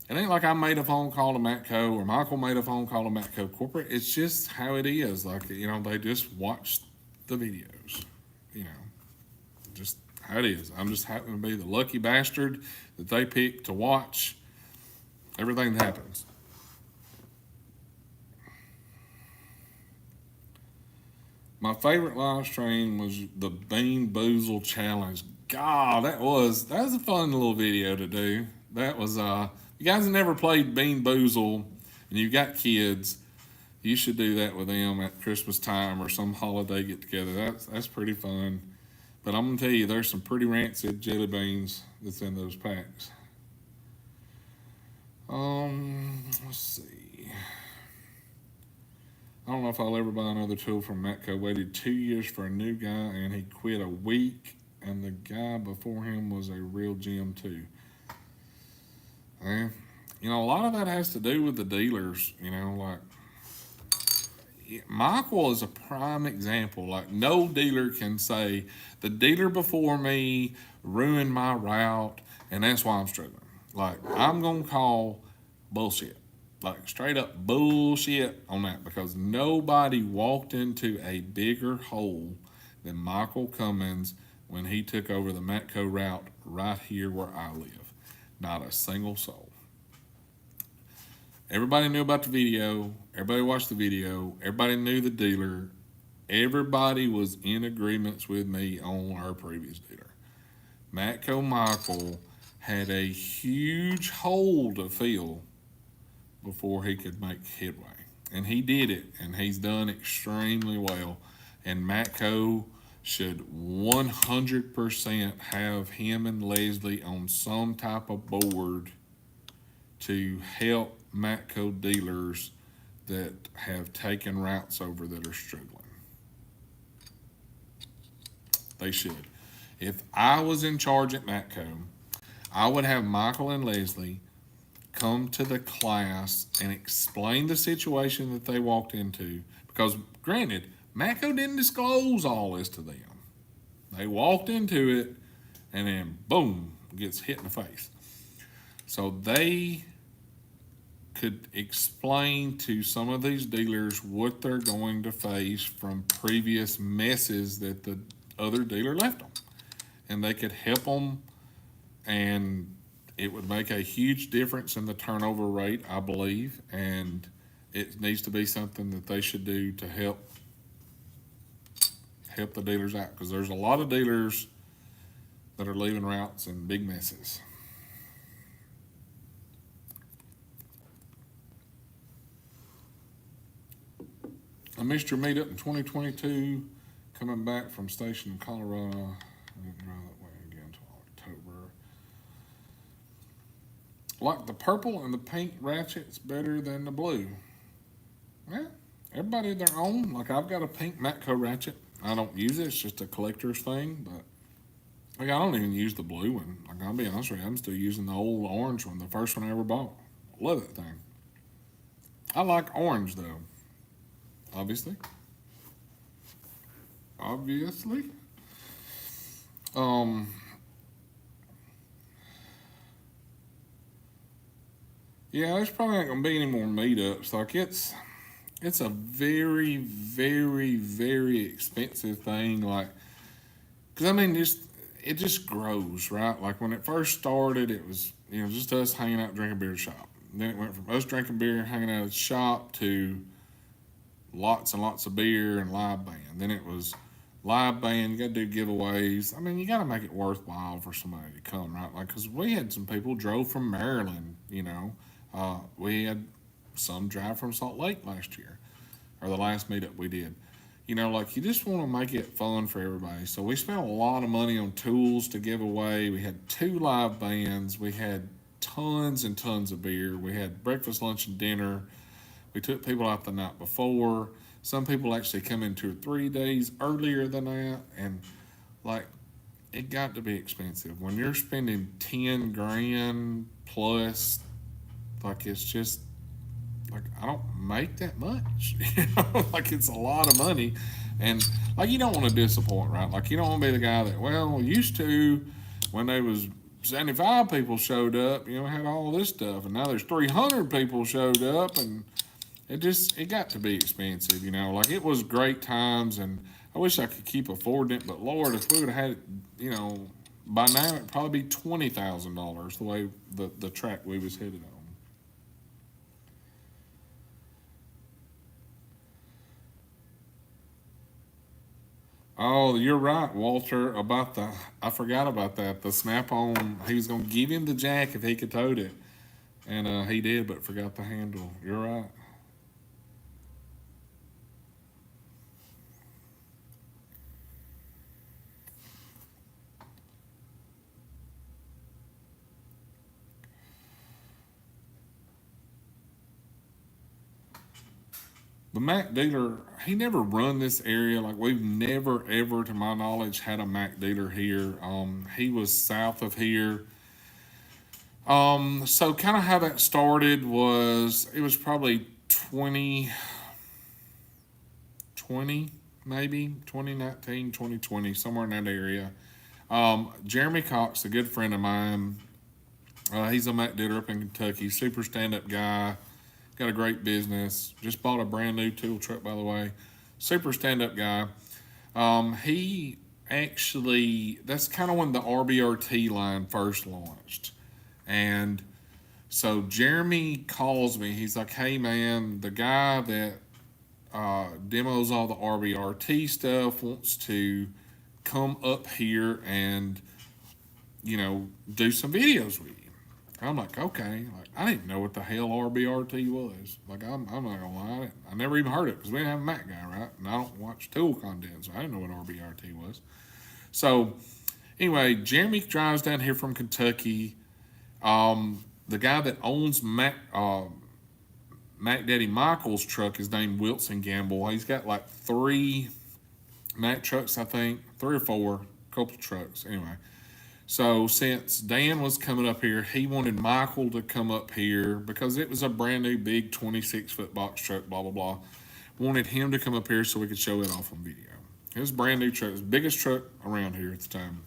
it ain't like I made a phone call to Matco or Michael made a phone call to Matco corporate. It's just how it is. Like, they just watch the videos. Just how it is. I'm just happen to be the lucky bastard that they pick to watch everything that happens. My favorite live stream was the Bean Boozle Challenge. God, that was a fun little video to do. That was you guys have never played Bean Boozle and you've got kids, you should do that with them at Christmas time or some holiday get together. That's pretty fun. But I'm gonna tell you, there's some pretty rancid jelly beans that's in those packs. Let's see. I don't know if I'll ever buy another tool from Matco. Waited 2 years for a new guy and he quit a week, and the guy before him was a real gem too. And, a lot of that has to do with the dealers, like, Michael is a prime example. Like, no dealer can say, the dealer before me ruined my route, and that's why I'm struggling. Like, I'm going to call bullshit. like straight up bullshit on that, because nobody walked into a bigger hole than Michael Cummins when he took over the Matco route right here where I live. Not a single soul. Everybody knew about the video. Everybody watched the video. Everybody knew the dealer. Everybody was in agreements with me on our previous dealer. Matco Michael had a huge hole to fill before he could make headway. And he did it, and he's done extremely well. And Matco should 100% have him and Leslie on some type of board to help Matco dealers that have taken routes over that are struggling. They should. If I was in charge at Matco, I would have Michael and Leslie come to the class and explain the situation that they walked into. Because, granted, Matco didn't disclose all this to them. They walked into it, and then, boom, gets hit in the face. So they could explain to some of these dealers what they're going to face from previous messes that the other dealer left them. And they could help them, and it would make a huge difference in the turnover rate, I believe, and it needs to be something that they should do to help the dealers out, because there's a lot of dealers that are leaving routes in big messes. I missed your meetup in 2022, coming back from station in Colorado. I didn't drive that way again until October. Like the purple and the pink ratchet's better than the blue. Yeah, everybody their own. Like, I've got a pink Matco ratchet. I don't use it. It's just a collector's thing. But like, I don't even use the blue one. Like, I'll be honest with you, I'm still using the old orange one, the first one I ever bought. Love that thing. I like orange though. Obviously. Yeah, there's probably not gonna be any more meetups. Like, it's a very, very, very expensive thing. Like, because I mean, it just grows, right? Like, when it first started, it was, just us hanging out drinking beer at the shop. Then it went from us drinking beer, hanging out at the shop, to lots and lots of beer and live band. Then it was live band, you got to do giveaways. I mean, you got to make it worthwhile for somebody to come, right? Like, because we had some people drove from Maryland, we had some drive from Salt Lake last year, or the last meetup we did. Like, you just want to make it fun for everybody. So we spent a lot of money on tools to give away. We had 2 live bands. We had tons and tons of beer. We had breakfast, lunch, and dinner. We took people out the night before. Some people actually come in 2 or 3 days earlier than that. And, like, it got to be expensive. When you're spending 10 grand plus, like, it's just, like, I don't make that much. Like, it's a lot of money. And, like, you don't want to disappoint, right? Like, you don't want to be the guy that, well, used to, when they was 75 people showed up, had all this stuff. And now there's 300 people showed up, and it got to be expensive, Like, it was great times, and I wish I could keep affording it, but Lord, if we would have had it, by now it'd probably be $20,000 the way the track we was headed on. Oh, you're right, Walter, about I forgot about that. The Snap-on, he was going to give him the jack if he could tote it. And he did, but forgot the handle. You're right. The Mac dealer, he never run this area. Like, we've never, ever, to my knowledge, had a Mac dealer here. He was south of here. So kind of how that started was, it was probably 2020, maybe 2019, 2020, somewhere in that area. Jeremy Cox, a good friend of mine, he's a Mac dealer up in Kentucky, super stand-up guy. got a great business. Just bought a brand new tool truck, by the way. Super stand-up guy. He actually, that's kind of when the RBRT line first launched. And so Jeremy calls me. He's like, hey, man, the guy that demos all the RBRT stuff wants to come up here and, do some videos with you. I'm like, okay. Like, I didn't know what the hell RBRT was. Like, I'm not gonna lie, I never even heard it because we didn't have a Mac guy, right? And I don't watch tool content, so I didn't know what RBRT was. So, anyway, Jeremy drives down here from Kentucky. The guy that owns Mac Daddy Michael's truck is named Wilson Gamble. He's got like 3 Mac trucks, I think, 3 or 4, couple trucks. Anyway, so since Dan was coming up here, he wanted Michael to come up here because it was a brand new big 26-foot box truck, blah, blah, blah. Wanted him to come up here so we could show it off on video. It was a brand new truck. It was the biggest truck around here at the time.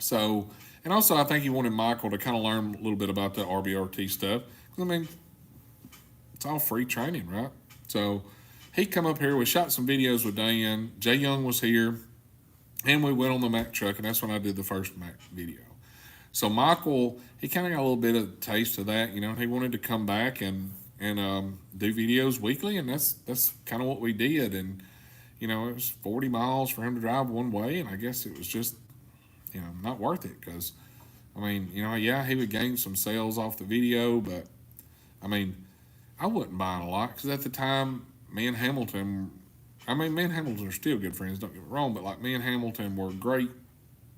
So, and also I think he wanted Michael to kind of learn a little bit about the RBRT stuff. I mean, it's all free training, right? So he come up here. We shot some videos with Dan. Jay Young was here. And we went on the Mac truck, and that's when I did the first Mac video. So Michael, he kind of got a little bit of a taste of that. He wanted to come back and do videos weekly, and that's kind of what we did. And, it was 40 miles for him to drive one way, and I guess it was just, not worth it because, yeah, he would gain some sales off the video, but, I wasn't buying a lot because at the time, me and Hamilton are still good friends, don't get me wrong, but like me and Hamilton were great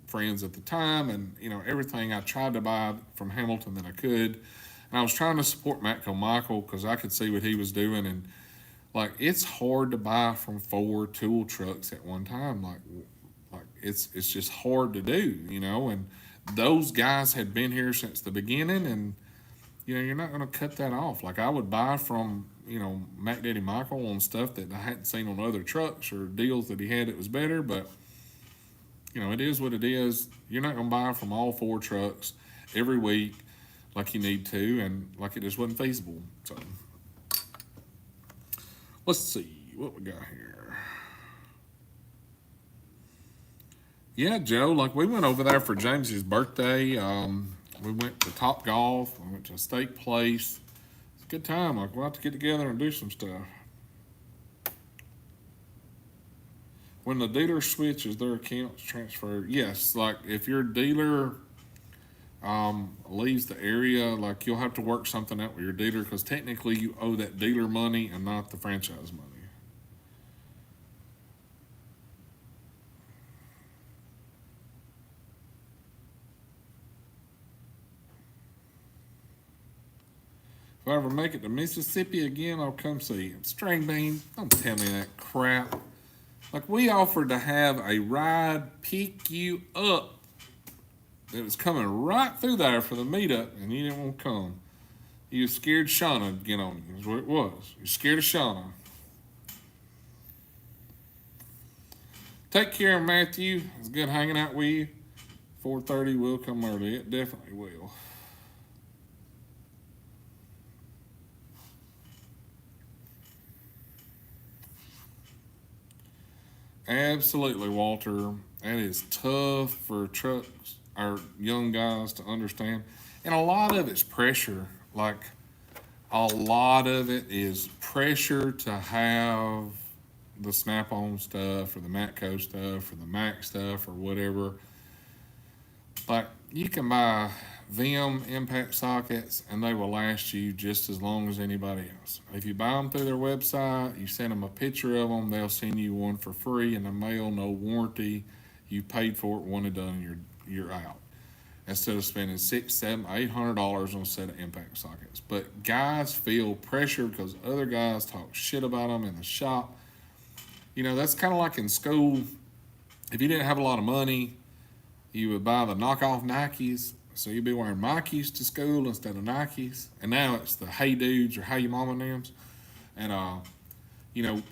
friends at the time, and everything I tried to buy from Hamilton that I could, and I was trying to support Matco Michael because I could see what he was doing, and like it's hard to buy from 4 tool trucks at one time, like it's just hard to do, and those guys had been here since the beginning, and you're not going to cut that off. Like I would buy from Mac Daddy Michael on stuff that I hadn't seen on other trucks or deals that he had that was better, but it is what it is. You're not going to buy from all 4 trucks every week like you need to, and like it just wasn't feasible. So let's see what we got here. Yeah, Joe, like we went over there for James's birthday. We went to Top Golf. We went to a steak place. It's a good time. Like, we'll have to get together and do some stuff. When the dealer switches, their accounts transfer. Yes, like if your dealer leaves the area, like you'll have to work something out with your dealer because technically you owe that dealer money and not the franchise money. If I ever make it to Mississippi again, I'll come see you. String bean, don't tell me that crap. Like, we offered to have a ride pick you up that was coming right through there for the meetup, and you didn't want to come. You were scared Shauna would get on you, is what it was. You're scared of Shauna. Take care, Matthew. It's good hanging out with you. 4:30 will come early. It definitely will. Absolutely, Walter. That is tough for trucks or young guys to understand. And a lot of it's pressure. Like, a lot of it is pressure to have the Snap-on stuff or the Matco stuff or the Mac stuff or whatever. Like, you can buy them impact sockets and they will last you just as long as anybody else. If you buy them through their website, you send them a picture of them, they'll send you one for free in the mail, no warranty. You paid for it, one and done, you're out. Instead of spending $600, $700, $800 on a set of impact sockets. But guys feel pressure because other guys talk shit about them in the shop. That's kind of like in school. If you didn't have a lot of money, you would buy the knockoff Nikes. So you'd be wearing Nikes to school instead of Nikes. And now it's the Hey Dudes or Hey Your Mama names. And, it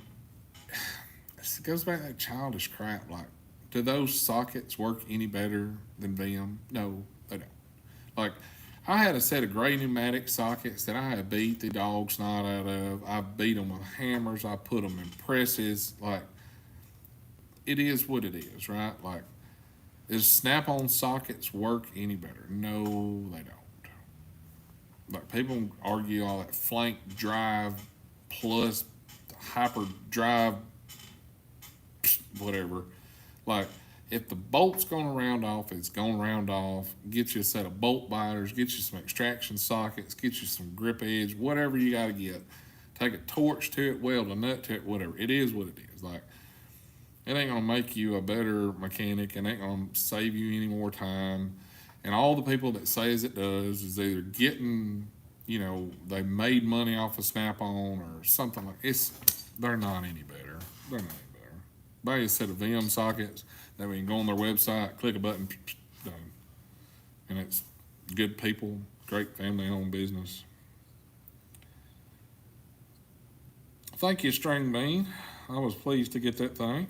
goes back to that childish crap. Like, do those sockets work any better than them? No, they don't. Like, I had a set of gray pneumatic sockets that I had beat the dog snot out of. I beat them with hammers. I put them in presses. Like, it is what it is, right? Like, does snap-on sockets work any better? No, they don't. Like, people argue all that flank drive plus hyper drive, whatever. Like, if the bolt's going to round off, it's going to round off. Get you a set of bolt biters, get you some extraction sockets, get you some grip edge, whatever you got to get. Take a torch to it, weld a nut to it, whatever. It is what it is. Like, it ain't going to make you a better mechanic. It ain't going to save you any more time. And all the people that says it does is either getting, they made money off of Snap-on or something like it's. They're not any better. They're not any better. Buy a set of VM sockets. Then we can go on their website, click a button, done. And it's good people, great family-owned business. Thank you, String Bean. I was pleased to get that thing.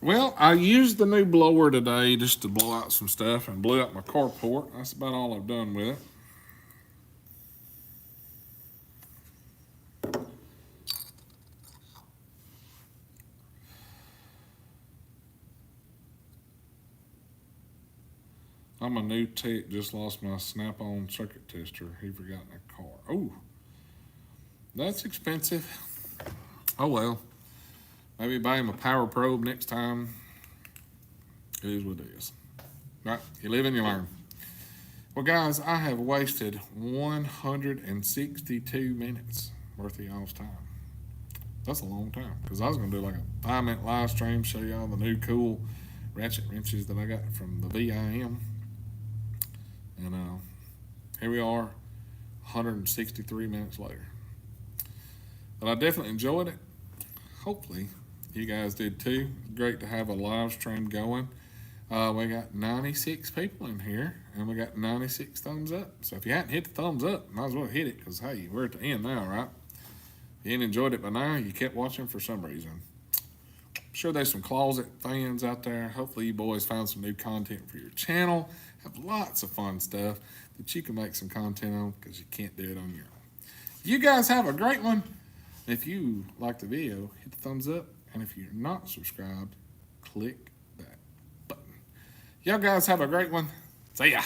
Well, I used the new blower today just to blow out some stuff and blew out my carport. That's about all I've done with it. I'm a new tech, just lost my Snap-on circuit tester. He forgot in the car. Oh, that's expensive. Oh well. Maybe buy him a power probe next time. It is what it is. Right? You live and you learn. Well, guys, I have wasted 162 minutes worth of y'all's time. That's a long time. Because I was going to do like a 5-minute live stream, show y'all the new cool ratchet wrenches that I got from the VIM. And here we are, 163 minutes later. But I definitely enjoyed it. Hopefully, you guys did too. Great to have a live stream going. We got 96 people in here, and we got 96 thumbs up. So if you hadn't hit the thumbs up, might as well hit it, because, hey, we're at the end now, right? If you ain't enjoyed it by now, you kept watching for some reason. I'm sure there's some closet fans out there. Hopefully you boys found some new content for your channel. Have lots of fun stuff that you can make some content on, because you can't do it on your own. You guys have a great one. If you like the video, hit the thumbs up. And if you're not subscribed, click that button. Y'all guys have a great one. See ya.